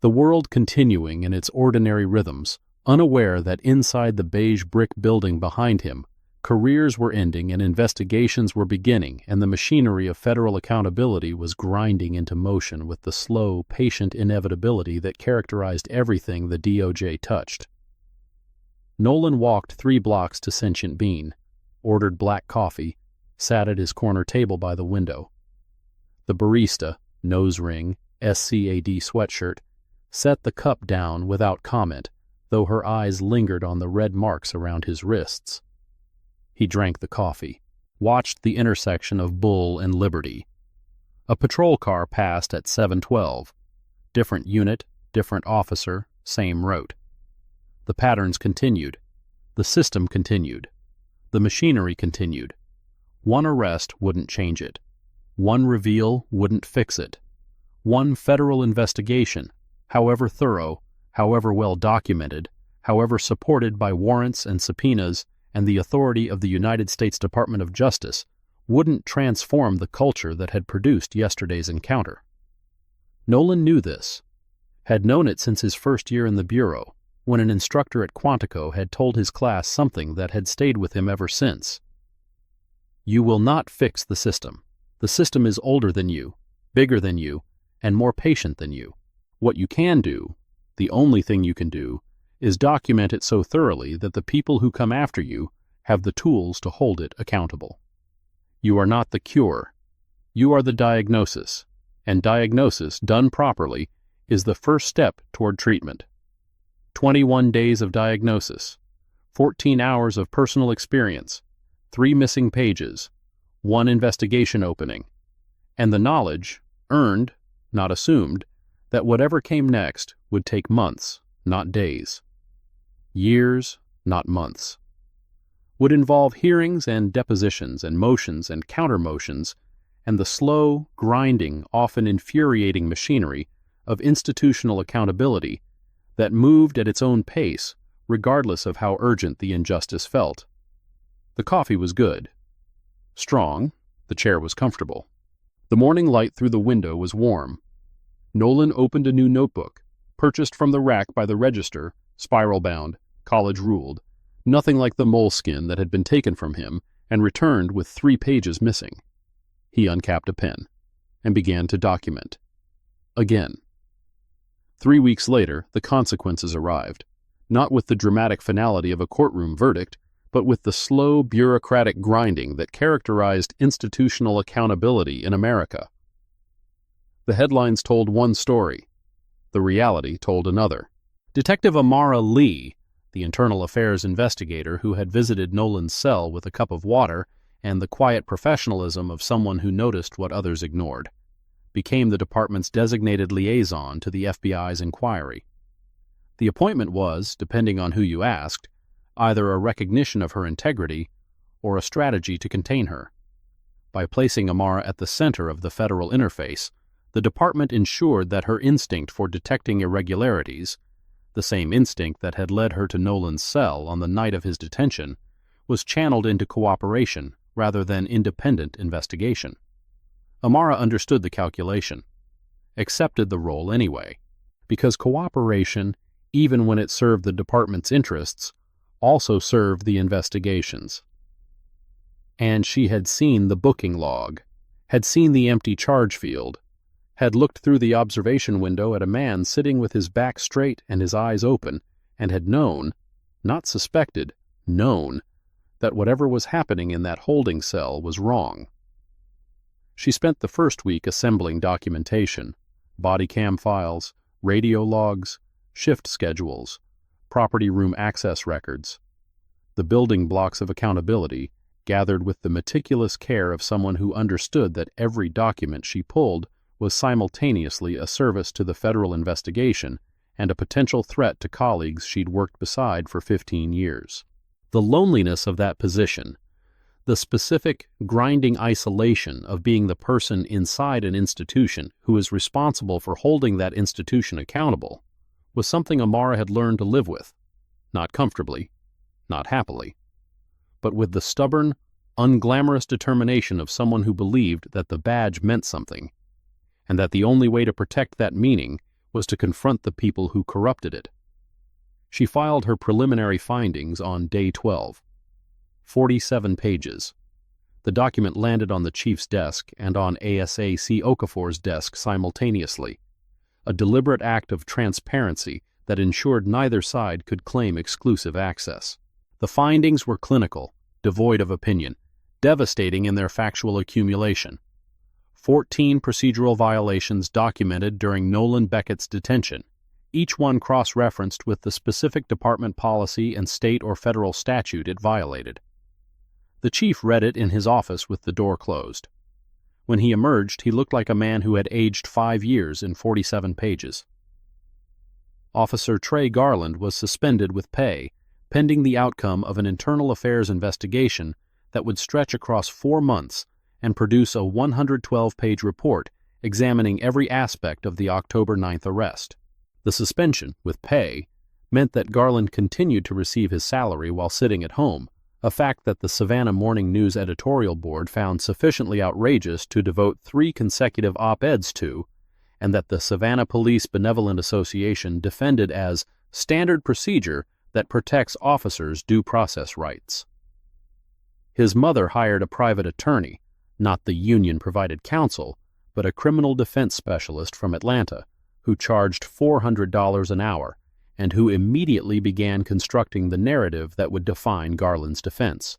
The world continuing in its ordinary rhythms, unaware that inside the beige brick building behind him, careers were ending and investigations were beginning, and the machinery of federal accountability was grinding into motion with the slow, patient inevitability that characterized everything the DOJ touched. Nolan walked 3 blocks to Sentient Bean, ordered black coffee, sat at his corner table by the window. The barista, nose ring, SCAD sweatshirt, set the cup down without comment, though her eyes lingered on the red marks around his wrists. He drank the coffee, watched the intersection of Bull and Liberty. A patrol car passed at 7:12. Different unit, different officer, same route. The patterns continued. The system continued. The machinery continued. One arrest wouldn't change it. One reveal wouldn't fix it. One federal investigation, however thorough, however well documented, however supported by warrants and subpoenas and the authority of the United States Department of Justice, wouldn't transform the culture that had produced yesterday's encounter. Nolan knew this, had known it since his first year in the Bureau, when an instructor at Quantico had told his class something that had stayed with him ever since. You will not fix the system. The system is older than you, bigger than you, and more patient than you. What you can do, the only thing you can do, is document it so thoroughly that the people who come after you have the tools to hold it accountable. You are not the cure. You are the diagnosis, and diagnosis, done properly, is the first step toward treatment. 21 days of diagnosis, 14 hours of personal experience, 3 missing pages, 1 investigation opening, and the knowledge, earned, not assumed, that whatever came next would take months, not days. Years, not months. Would involve hearings and depositions and motions and counter-motions and the slow, grinding, often infuriating machinery of institutional accountability that moved at its own pace regardless of how urgent the injustice felt. The coffee was good. Strong, the chair was comfortable. The morning light through the window was warm. Nolan opened a new notebook, purchased from the rack by the register, spiral-bound, college-ruled, nothing like the moleskin that had been taken from him, and returned with 3 pages missing. He uncapped a pen and began to document. Again. 3 weeks later, the consequences arrived, not with the dramatic finality of a courtroom verdict, but with the slow, bureaucratic grinding that characterized institutional accountability in America. The headlines told one story. The reality told another. Detective Amara Lee, the internal affairs investigator who had visited Nolan's cell with a cup of water and the quiet professionalism of someone who noticed what others ignored, became the department's designated liaison to the FBI's inquiry. The appointment was, depending on who you asked, either a recognition of her integrity or a strategy to contain her. By placing Amara at the center of the federal interface, the department ensured that her instinct for detecting irregularities, the same instinct that had led her to Nolan's cell on the night of his detention, was channeled into cooperation rather than independent investigation. Amara understood the calculation, accepted the role anyway, because cooperation, even when it served the department's interests, also served the investigations. And she had seen the booking log, had seen the empty charge field, had looked through the observation window at a man sitting with his back straight and his eyes open, and had known, not suspected, known, that whatever was happening in that holding cell was wrong. She spent the first week assembling documentation, body cam files, radio logs, shift schedules, property room access records, the building blocks of accountability, gathered with the meticulous care of someone who understood that every document she pulled was simultaneously a service to the federal investigation and a potential threat to colleagues she'd worked beside for 15 years. The loneliness of that position, the specific, grinding isolation of being the person inside an institution who is responsible for holding that institution accountable, was something Amara had learned to live with, not comfortably, not happily, but with the stubborn, unglamorous determination of someone who believed that the badge meant something, and that the only way to protect that meaning was to confront the people who corrupted it. She filed her preliminary findings on day 12. 47 pages. The document landed on the chief's desk and on ASA-C Okafor's desk simultaneously, a deliberate act of transparency that ensured neither side could claim exclusive access. The findings were clinical, devoid of opinion, devastating in their factual accumulation. 14 procedural violations documented during Nolan Beckett's detention, each one cross-referenced with the specific department policy and state or federal statute it violated. The chief read it in his office with the door closed. When he emerged, he looked like a man who had aged 5 years in 47 pages. Officer Trey Garland was suspended with pay, pending the outcome of an internal affairs investigation that would stretch across 4 months and produce a 112-page report examining every aspect of the October 9th arrest. The suspension, with pay, meant that Garland continued to receive his salary while sitting at home, a fact that the Savannah Morning News editorial board found sufficiently outrageous to devote 3 consecutive op-eds to, and that the Savannah Police Benevolent Association defended as standard procedure that protects officers' due process rights. His mother hired a private attorney, not the union-provided counsel, but a criminal defense specialist from Atlanta, who charged $400 an hour, and who immediately began constructing the narrative that would define Garland's defense.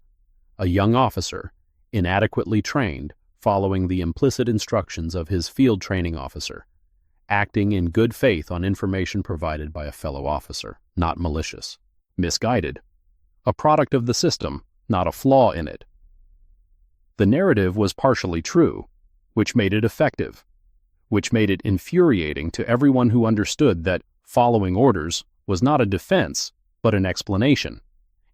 A young officer, inadequately trained, following the implicit instructions of his field training officer, acting in good faith on information provided by a fellow officer, not malicious, misguided, a product of the system, not a flaw in it. The narrative was partially true, which made it effective, which made it infuriating to everyone who understood that following orders was not a defense, but an explanation,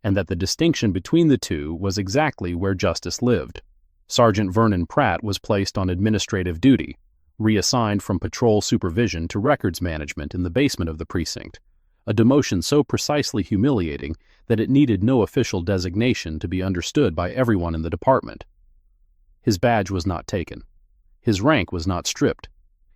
and that the distinction between the two was exactly where justice lived. Sergeant Vernon Pratt was placed on administrative duty, reassigned from patrol supervision to records management in the basement of the precinct, a demotion so precisely humiliating that it needed no official designation to be understood by everyone in the department. His badge was not taken. His rank was not stripped.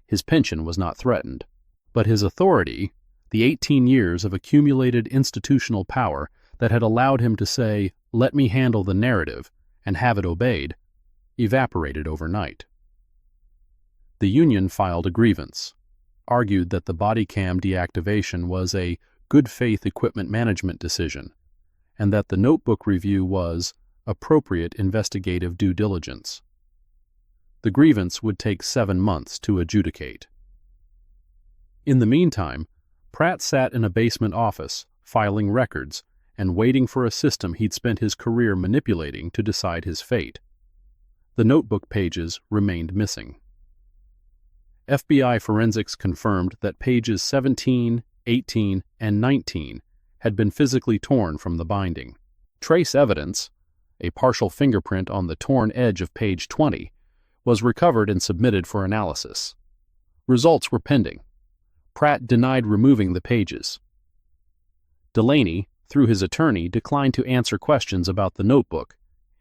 His pension was not threatened. But his authority, the 18 years of accumulated institutional power that had allowed him to say, "Let me handle the narrative," and have it obeyed, evaporated overnight. The union filed a grievance, argued that the body cam deactivation was a good-faith equipment management decision, and that the notebook review was appropriate investigative due diligence. The grievance would take 7 months to adjudicate. In the meantime, Pratt sat in a basement office, filing records, and waiting for a system he'd spent his career manipulating to decide his fate. The notebook pages remained missing. FBI forensics confirmed that pages 17, 18, and 19 had been physically torn from the binding. Trace evidence, a partial fingerprint on the torn edge of page 20, was recovered and submitted for analysis. Results were pending. Pratt denied removing the pages. Delaney, through his attorney, declined to answer questions about the notebook,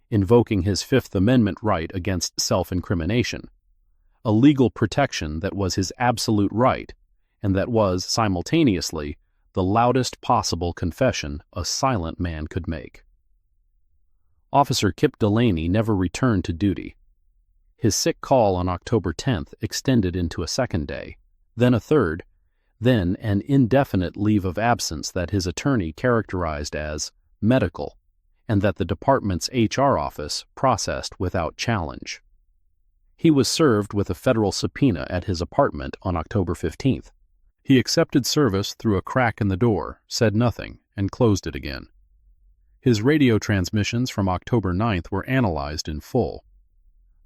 invoking his Fifth Amendment right against self-incrimination, a legal protection that was his absolute right and that was, simultaneously, the loudest possible confession a silent man could make. Officer Kip Delaney never returned to duty. His sick call on October 10th extended into a second day, then a third, then an indefinite leave of absence that his attorney characterized as medical, and that the department's HR office processed without challenge. He was served with a federal subpoena at his apartment on October 15th. He accepted service through a crack in the door, said nothing, and closed it again. His radio transmissions from October 9th were analyzed in full.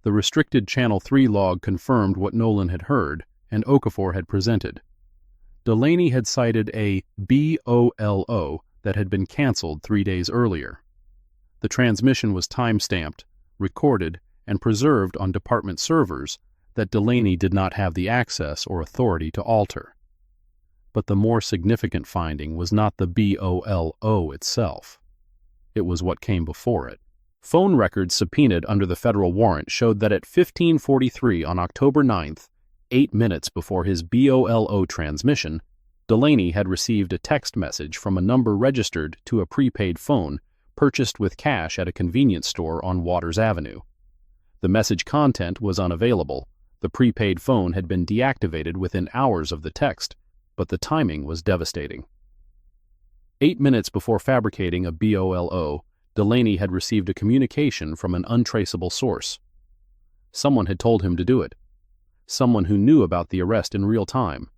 The restricted Channel 3 log confirmed what Nolan had heard and Okafor had presented. Delaney had cited a BOLO that had been canceled 3 days earlier. The transmission was time-stamped, recorded, and preserved on department servers that Delaney did not have the access or authority to alter. But the more significant finding was not the BOLO itself. It was what came before it. Phone records subpoenaed under the federal warrant showed that at 15:43 on October 9th, 8 minutes before his BOLO transmission, Delaney had received a text message from a number registered to a prepaid phone purchased with cash at a convenience store on Waters Avenue. The message content was unavailable. The prepaid phone had been deactivated within hours of the text, but the timing was devastating. 8 minutes before fabricating a BOLO, Delaney had received a communication from an untraceable source. Someone had told him to do it. Someone who knew about the arrest in real time.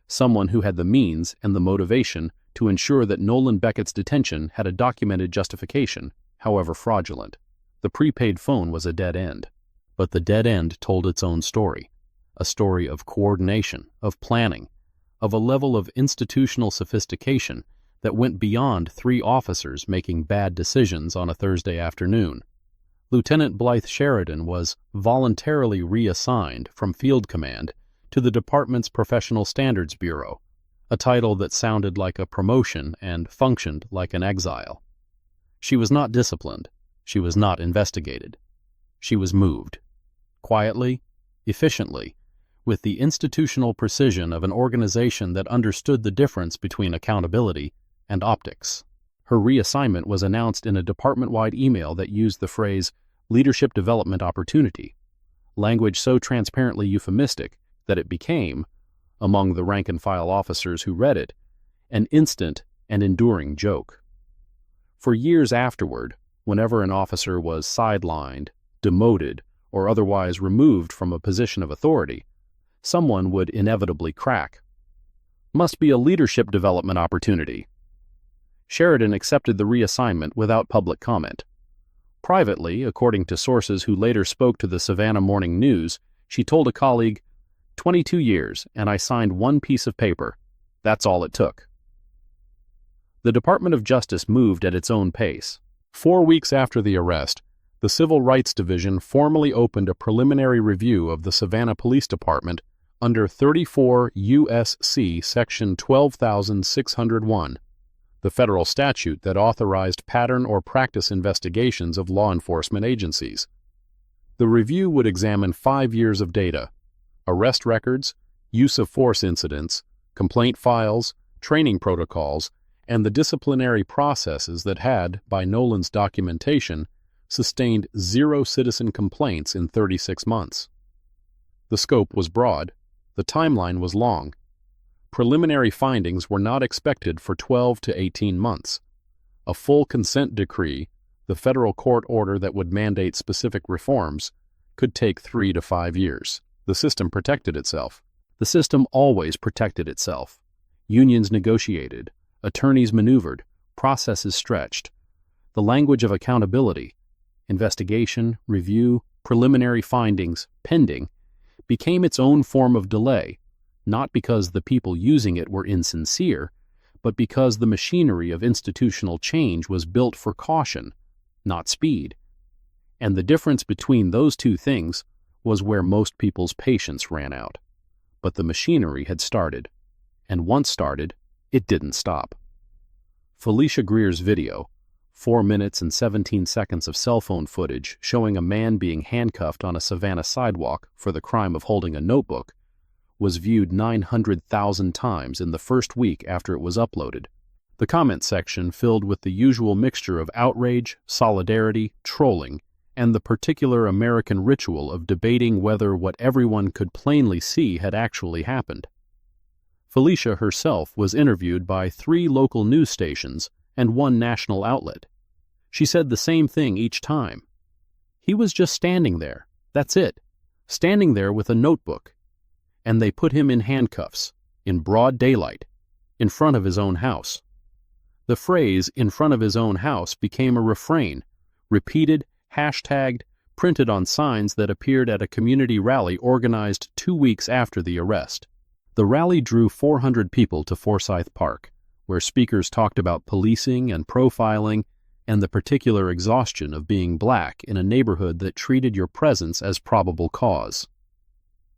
Someone who had the means and the motivation to ensure that Nolan Beckett's detention had a documented justification, however fraudulent. The prepaid phone was a dead end. But the dead end told its own story. A story of coordination, of planning, of a level of institutional sophistication that went beyond 3 officers making bad decisions on a Thursday afternoon. Lieutenant Blythe Sheridan was voluntarily reassigned from Field Command to the department's Professional Standards Bureau, a title that sounded like a promotion and functioned like an exile. She was not disciplined. She was not investigated. She was moved. Quietly, efficiently, with the institutional precision of an organization that understood the difference between accountability and optics. Her reassignment was announced in a department-wide email that used the phrase leadership development opportunity, language so transparently euphemistic that it became, among the rank-and-file officers who read it, an instant and enduring joke. For years afterward, whenever an officer was sidelined, demoted, or otherwise removed from a position of authority, someone would inevitably crack. Must be a leadership development opportunity. Sheridan accepted the reassignment without public comment. Privately, according to sources who later spoke to the Savannah Morning News, she told a colleague, 22 years, and I signed one piece of paper. That's all it took. The Department of Justice moved at its own pace. 4 weeks after the arrest, the Civil Rights Division formally opened a preliminary review of the Savannah Police Department under 34 U.S.C. Section 12601, the federal statute that authorized pattern or practice investigations of law enforcement agencies. The review would examine 5 years of data: arrest records, use of force incidents, complaint files, training protocols, and the disciplinary processes that had, by Nolan's documentation, sustained 0 citizen complaints in 36 months. The scope was broad. The timeline was long. Preliminary findings were not expected for 12 to 18 months. A full consent decree, the federal court order that would mandate specific reforms, could take 3 to 5 years. The system protected itself. The system always protected itself. Unions negotiated, attorneys maneuvered, processes stretched. The language of accountability, investigation, review, preliminary findings, pending, became its own form of delay, not because the people using it were insincere, but because the machinery of institutional change was built for caution, not speed. And the difference between those two things was where most people's patience ran out. But the machinery had started, and once started, it didn't stop. Felicia Greer's video, 4 minutes and 17 seconds of cell phone footage showing a man being handcuffed on a Savannah sidewalk for the crime of holding a notebook, was viewed 900,000 times in the first week after it was uploaded. The comment section filled with the usual mixture of outrage, solidarity, trolling, and the particular American ritual of debating whether what everyone could plainly see had actually happened. Felicia herself was interviewed by 3 local news stations and 1 national outlet. She said the same thing each time. He was just standing there. That's it. standing there with a notebook, and they put him in handcuffs, in broad daylight, in front of his own house. The phrase, "in front of his own house," became a refrain, repeated, hashtagged, printed on signs that appeared at a community rally organized 2 weeks after the arrest. The rally drew 400 people to Forsyth Park, where speakers talked about policing and profiling and the particular exhaustion of being black in a neighborhood that treated your presence as probable cause.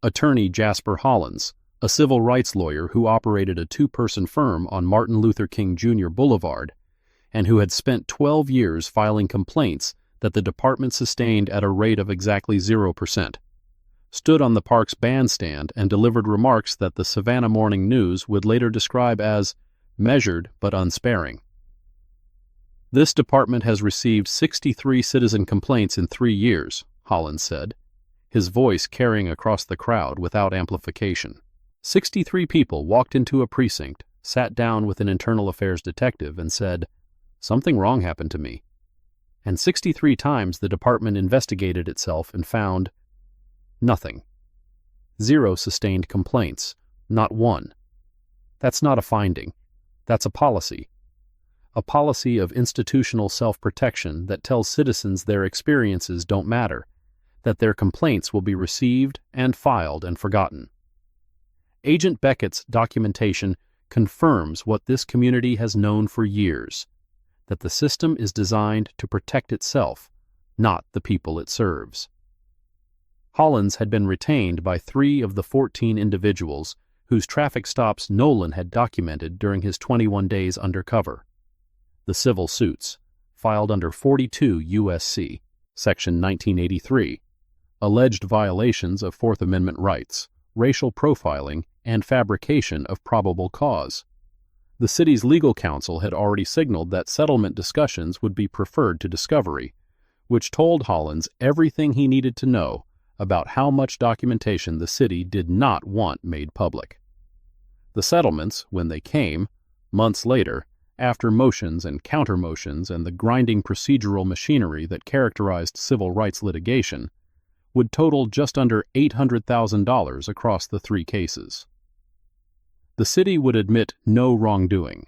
Attorney Jasper Hollins, a civil rights lawyer who operated a 2-person firm on Martin Luther King Jr. Boulevard and who had spent 12 years filing complaints that the department sustained at a rate of exactly 0%, stood on the park's bandstand and delivered remarks that the Savannah Morning News would later describe as measured but unsparing. "This department has received 63 citizen complaints in 3 years, Hollins said, his voice carrying across the crowd without amplification. 63 people walked into a precinct, sat down with an internal affairs detective, and said, 'Something wrong happened to me.' And 63 times the department investigated itself and found nothing. 0 sustained complaints, not 1. That's not a finding. That's a policy. A policy of institutional self-protection that tells citizens their experiences don't matter, that their complaints will be received and filed and forgotten. Agent Beckett's documentation confirms what this community has known for years, that the system is designed to protect itself, not the people it serves." Hollins had been retained by 3 of the 14 individuals whose traffic stops Nolan had documented during his 21 days undercover. The civil suits, filed under 42 U.S.C. Section 1983, alleged violations of Fourth Amendment rights, racial profiling, and fabrication of probable cause. The city's legal counsel had already signaled that settlement discussions would be preferred to discovery, which told Hollins everything he needed to know about how much documentation the city did not want made public. The settlements, when they came, months later, after motions and counter-motions and the grinding procedural machinery that characterized civil rights litigation, would total just under $800,000 across the 3 cases. The city would admit no wrongdoing.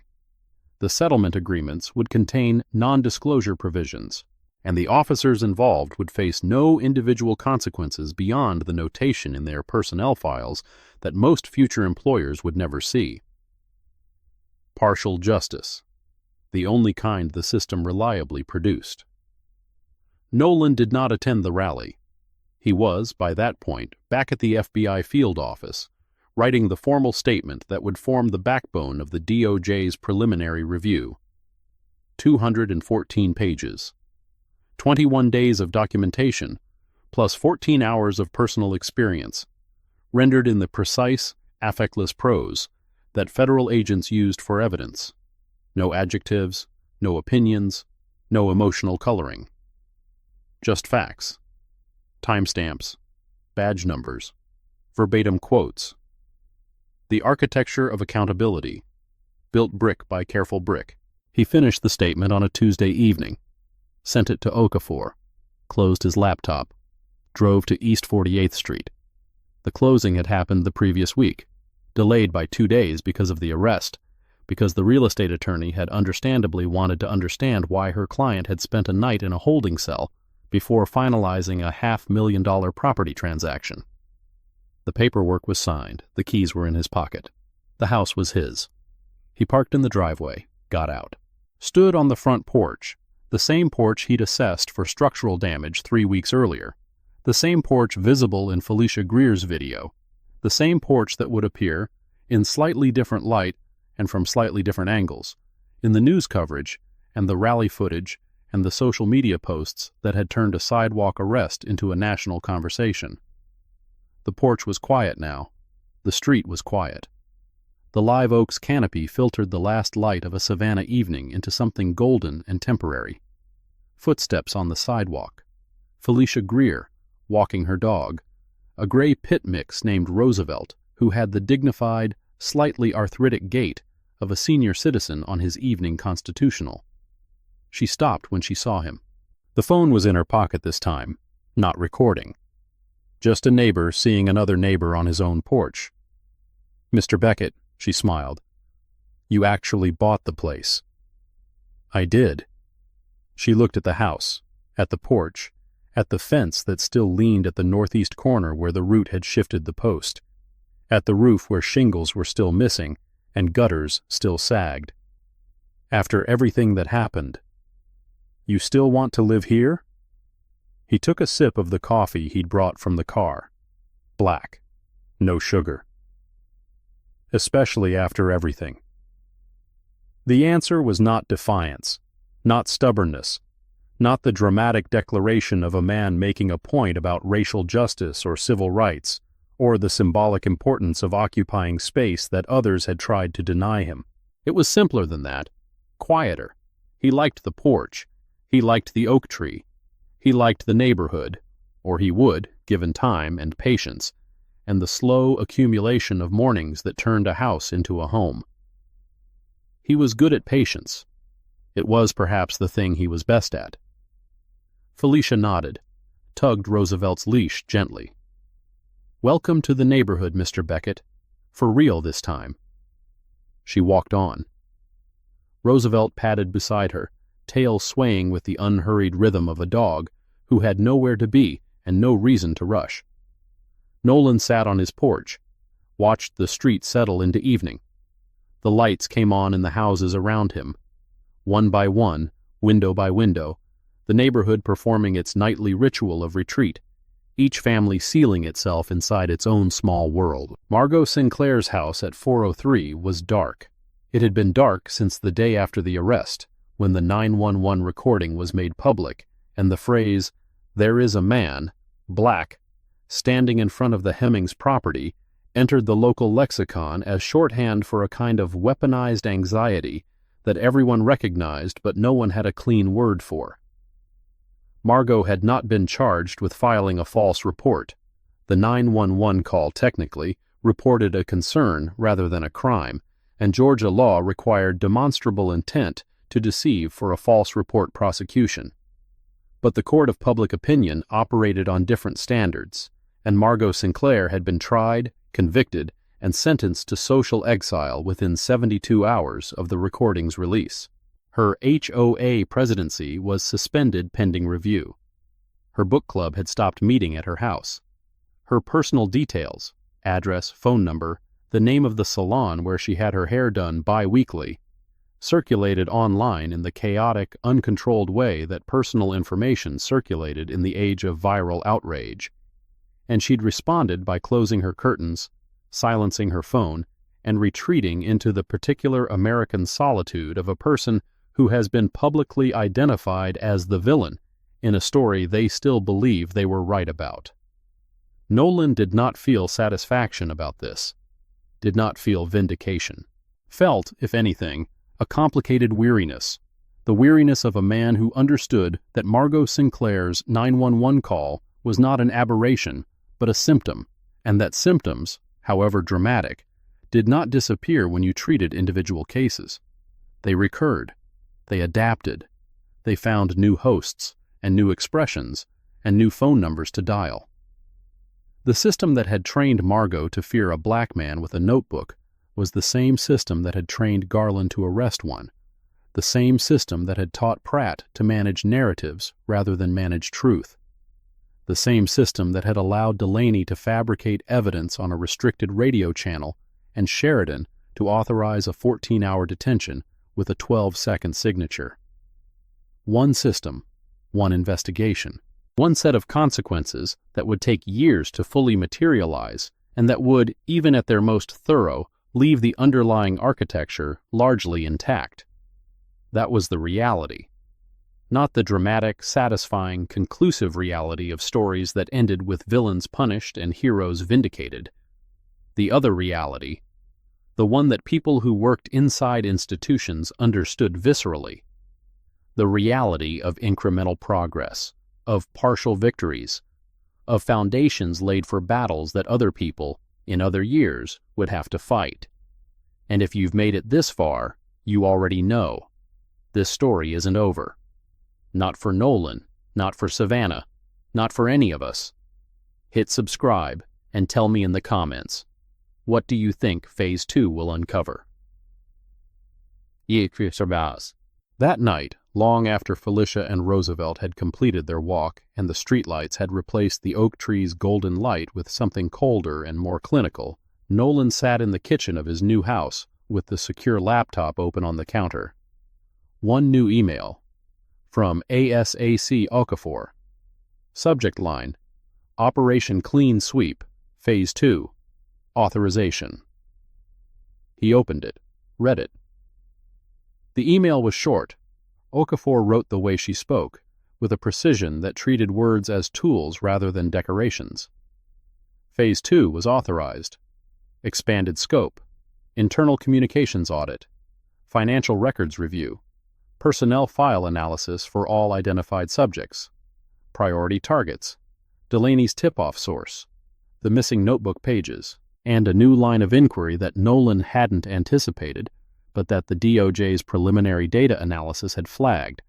The settlement agreements would contain non-disclosure provisions, and the officers involved would face no individual consequences beyond the notation in their personnel files that most future employers would never see. Partial justice, the only kind the system reliably produced. Nolan did not attend the rally. He was, by that point, back at the FBI field office, writing the formal statement that would form the backbone of the DOJ's preliminary review. 214 pages. 21 days of documentation, plus 14 hours of personal experience, rendered in the precise, affectless prose that federal agents used for evidence. No adjectives, no opinions, no emotional coloring. Just facts. Timestamps, badge numbers, verbatim quotes. The architecture of accountability, built brick by careful brick. He finished the statement on a Tuesday evening, sent it to Okafor, closed his laptop, drove to East 48th Street. The closing had happened the previous week, delayed by 2 days because of the arrest, because the real estate attorney had understandably wanted to understand why her client had spent a night in a holding cell before finalizing a $500,000 property transaction. The paperwork was signed, the keys were in his pocket. The house was his. He parked in the driveway, got out, stood on the front porch, the same porch he'd assessed for structural damage 3 weeks earlier, the same porch visible in Felicia Greer's video, the same porch that would appear, in slightly different light and from slightly different angles, in the news coverage and the rally footage and the social media posts that had turned a sidewalk arrest into a national conversation. The porch was quiet now. The street was quiet. The live oak's canopy filtered the last light of a Savannah evening into something golden and temporary. Footsteps on the sidewalk. Felicia Greer, walking her dog. A gray pit mix named Roosevelt, who had the dignified, slightly arthritic gait of a senior citizen on his evening constitutional. She stopped when she saw him. The phone was in her pocket this time, not recording. Just a neighbor seeing another neighbor on his own porch. Mr. Beckett, she smiled. You actually bought the place. I did. She looked at the house, at the porch, at the fence that still leaned at the northeast corner where the root had shifted the post, at the roof where shingles were still missing and gutters still sagged. After everything that happened, you still want to live here? He took a sip of the coffee he'd brought from the car. Black. No sugar. Especially after everything. The answer was not defiance, not stubbornness, not the dramatic declaration of a man making a point about racial justice or civil rights, or the symbolic importance of occupying space that others had tried to deny him. It was simpler than that, quieter. He liked the porch. He liked the oak tree. He liked the neighborhood, or he would, given time and patience, and the slow accumulation of mornings that turned a house into a home. He was good at patience. It was perhaps the thing he was best at. Felicia nodded, tugged Roosevelt's leash gently. Welcome to the neighborhood, Mr. Beckett. For real this time. She walked on. Roosevelt padded beside her, tail swaying with the unhurried rhythm of a dog who had nowhere to be and no reason to rush. Nolan sat on his porch, watched the street settle into evening. The lights came on in the houses around him. One by one, window by window, the neighborhood performing its nightly ritual of retreat, each family sealing itself inside its own small world. Margot Sinclair's house at 403 was dark. It had been dark since the day after the arrest, when the 911 recording was made public, and the phrase, "There is a man, black, standing in front of the Hemmings property," entered the local lexicon as shorthand for a kind of weaponized anxiety that everyone recognized but no one had a clean word for. Margot had not been charged with filing a false report. The 911 call technically reported a concern rather than a crime, and Georgia law required demonstrable intent to deceive for a false report prosecution. But the court of public opinion operated on different standards, and Margot Sinclair had been tried, convicted, and sentenced to social exile within 72 hours of the recording's release. Her HOA presidency was suspended pending review. Her book club had stopped meeting at her house. Her personal details, address, phone number, the name of the salon where she had her hair done bi-weekly, circulated online in the chaotic, uncontrolled way that personal information circulated in the age of viral outrage. And she'd responded by closing her curtains, silencing her phone, and retreating into the particular American solitude of a person who has been publicly identified as the villain in a story they still believe they were right about. Nolan did not feel satisfaction about this, did not feel vindication. Felt, if anything, a complicated weariness, the weariness of a man who understood that Margot Sinclair's 911 call was not an aberration, but a symptom, and that symptoms, however dramatic, did not disappear when you treated individual cases. They recurred. They adapted. They found new hosts, and new expressions, and new phone numbers to dial. The system that had trained Margot to fear a black man with a notebook was the same system that had trained Garland to arrest one, the same system that had taught Pratt to manage narratives rather than manage truth, the same system that had allowed Delaney to fabricate evidence on a restricted radio channel and Sheridan to authorize a 14-hour detention with a 12-second signature. One system, one investigation, one set of consequences that would take years to fully materialize and that would, even at their most thorough, leave the underlying architecture largely intact. That was the reality, not the dramatic, satisfying, conclusive reality of stories that ended with villains punished and heroes vindicated. The other reality, the one that people who worked inside institutions understood viscerally, the reality of incremental progress, of partial victories, of foundations laid for battles that other people, in other years, would have to fight. And if you've made it this far, you already know. This story isn't over. Not for Nolan, not for Savannah, not for any of us. Hit subscribe and tell me in the comments, what do you think Phase 2 will uncover? That night, long after Felicia and Roosevelt had completed their walk and the streetlights had replaced the oak tree's golden light with something colder and more clinical, Nolan sat in the kitchen of his new house with the secure laptop open on the counter. One new email from ASAC Okafor. Subject line: Operation Clean Sweep, Phase 2. Authorization. He opened it, read it. The email was short. Okafor wrote the way she spoke, with a precision that treated words as tools rather than decorations. Phase 2 was authorized. Expanded scope. Internal communications audit. Financial records review. Personnel file analysis for all identified subjects. Priority targets. Delaney's tip-off source. The missing notebook pages. And a new line of inquiry that Nolan hadn't anticipated, but that the DOJ's preliminary data analysis had flagged,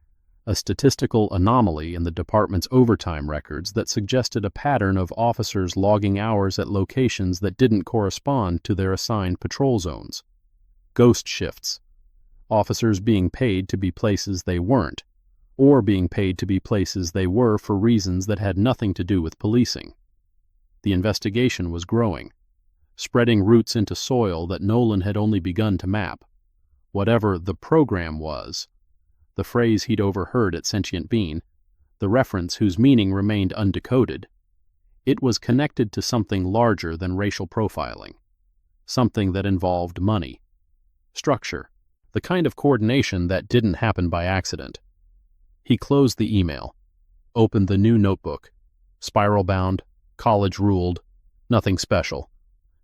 a statistical anomaly in the department's overtime records that suggested a pattern of officers logging hours at locations that didn't correspond to their assigned patrol zones. Ghost shifts. Officers being paid to be places they weren't, or being paid to be places they were for reasons that had nothing to do with policing. The investigation was growing, spreading roots into soil that Nolan had only begun to map. Whatever the program was, the phrase he'd overheard at Sentient Bean, the reference whose meaning remained undecoded, it was connected to something larger than racial profiling, something that involved money, structure, the kind of coordination that didn't happen by accident. He closed the email, opened the new notebook, spiral-bound, college-ruled, nothing special,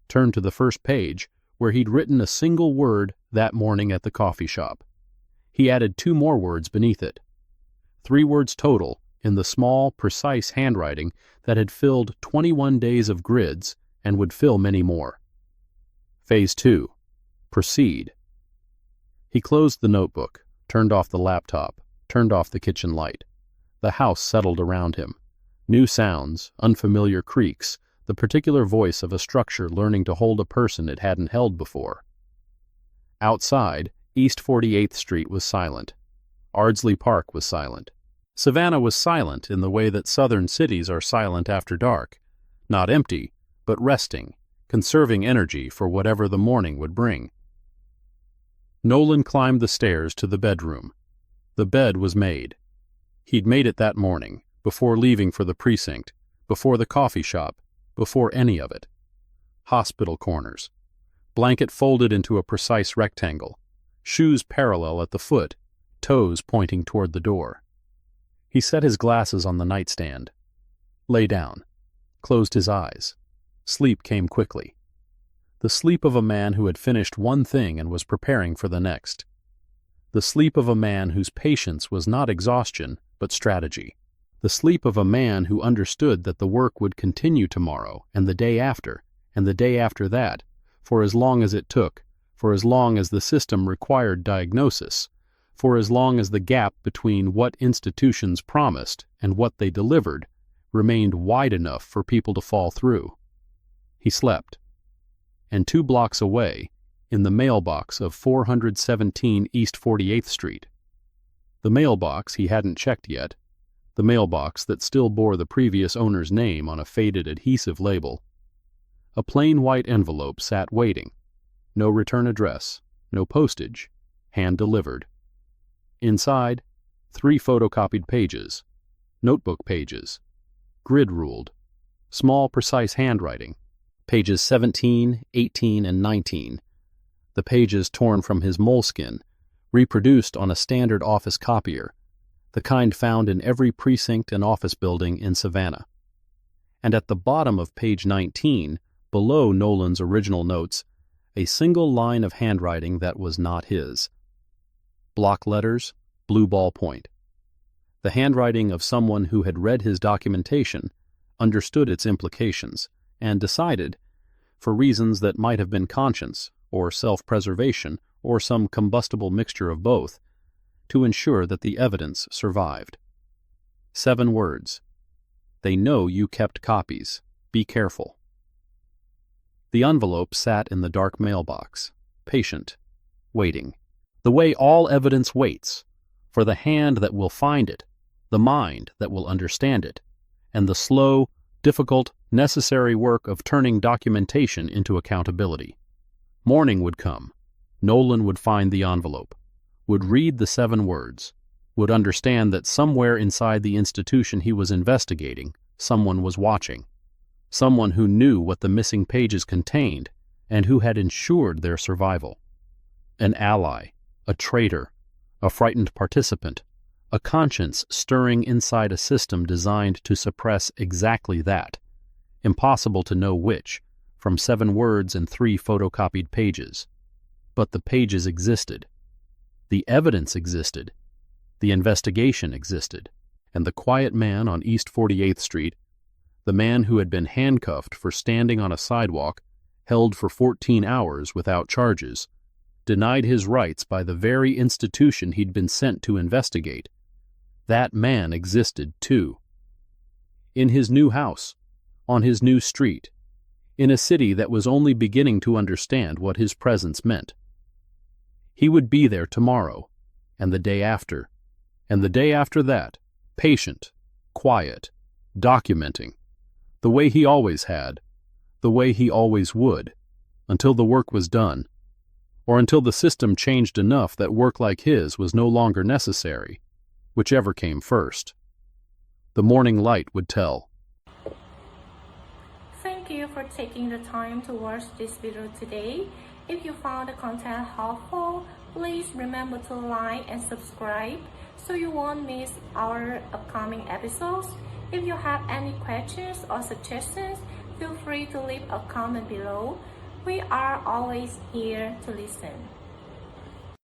turned to the first page where he'd written a single word that morning at the coffee shop. He added 2 more words beneath it. 3 words total in the small, precise handwriting that had filled 21 days of grids and would fill many more. Phase 2. Proceed. He closed the notebook, turned off the laptop, turned off the kitchen light. The house settled around him. New sounds, unfamiliar creaks, the particular voice of a structure learning to hold a person it hadn't held before. Outside, East 48th Street was silent. Ardsley Park was silent. Savannah was silent in the way that southern cities are silent after dark, not empty, but resting, conserving energy for whatever the morning would bring. Nolan climbed the stairs to the bedroom. The bed was made. He'd made it that morning, before leaving for the precinct, before the coffee shop, before any of it. Hospital corners. Blanket folded into a precise rectangle. Shoes parallel at the foot, toes pointing toward the door. He set his glasses on the nightstand. Lay down. Closed his eyes. Sleep came quickly. The sleep of a man who had finished one thing and was preparing for the next. The sleep of a man whose patience was not exhaustion, but strategy. The sleep of a man who understood that the work would continue tomorrow and the day after that, for as long as it took, for as long as the system required diagnosis, for as long as the gap between what institutions promised and what they delivered remained wide enough for people to fall through. He slept. And 2 blocks away, in the mailbox of 417 East 48th Street. The mailbox he hadn't checked yet, the mailbox that still bore the previous owner's name on a faded adhesive label. A plain white envelope sat waiting. No return address, no postage, hand-delivered. Inside, 3 photocopied pages, notebook pages, grid-ruled, small precise handwriting, pages 17, 18, and 19, the pages torn from his moleskin, reproduced on a standard office copier, the kind found in every precinct and office building in Savannah. And at the bottom of page 19, below Nolan's original notes, a single line of handwriting that was not his. Block letters, blue ballpoint. The handwriting of someone who had read his documentation, understood its implications, and decided, for reasons that might have been conscience, or self-preservation, or some combustible mixture of both, to ensure that the evidence survived. 7 words. They know you kept copies. Be careful. The envelope sat in the dark mailbox, patient, waiting, the way all evidence waits, for the hand that will find it, the mind that will understand it, and the slow, difficult, necessary work of turning documentation into accountability. Morning would come. Nolan would find the envelope, would read the 7 words, would understand that somewhere inside the institution he was investigating, someone was watching, someone who knew what the missing pages contained and who had ensured their survival. An ally, a traitor, a frightened participant, a conscience stirring inside a system designed to suppress exactly that. Impossible to know which, from 7 words and 3 photocopied pages. But the pages existed. The evidence existed. The investigation existed. And the quiet man on East 48th Street, the man who had been handcuffed for standing on a sidewalk, held for 14 hours without charges, denied his rights by the very institution he'd been sent to investigate. That man existed, too. In his new house, on his new street, in a city that was only beginning to understand what his presence meant. He would be there tomorrow, and the day after, and the day after that, patient, quiet, documenting, the way he always had, the way he always would, until the work was done, or until the system changed enough that work like his was no longer necessary, whichever came first. The morning light would tell. Thank you for taking the time to watch this video today. If you found the content helpful, please remember to like and subscribe so you won't miss our upcoming episodes. If you have any questions or suggestions, feel free to leave a comment below. We are always here to listen.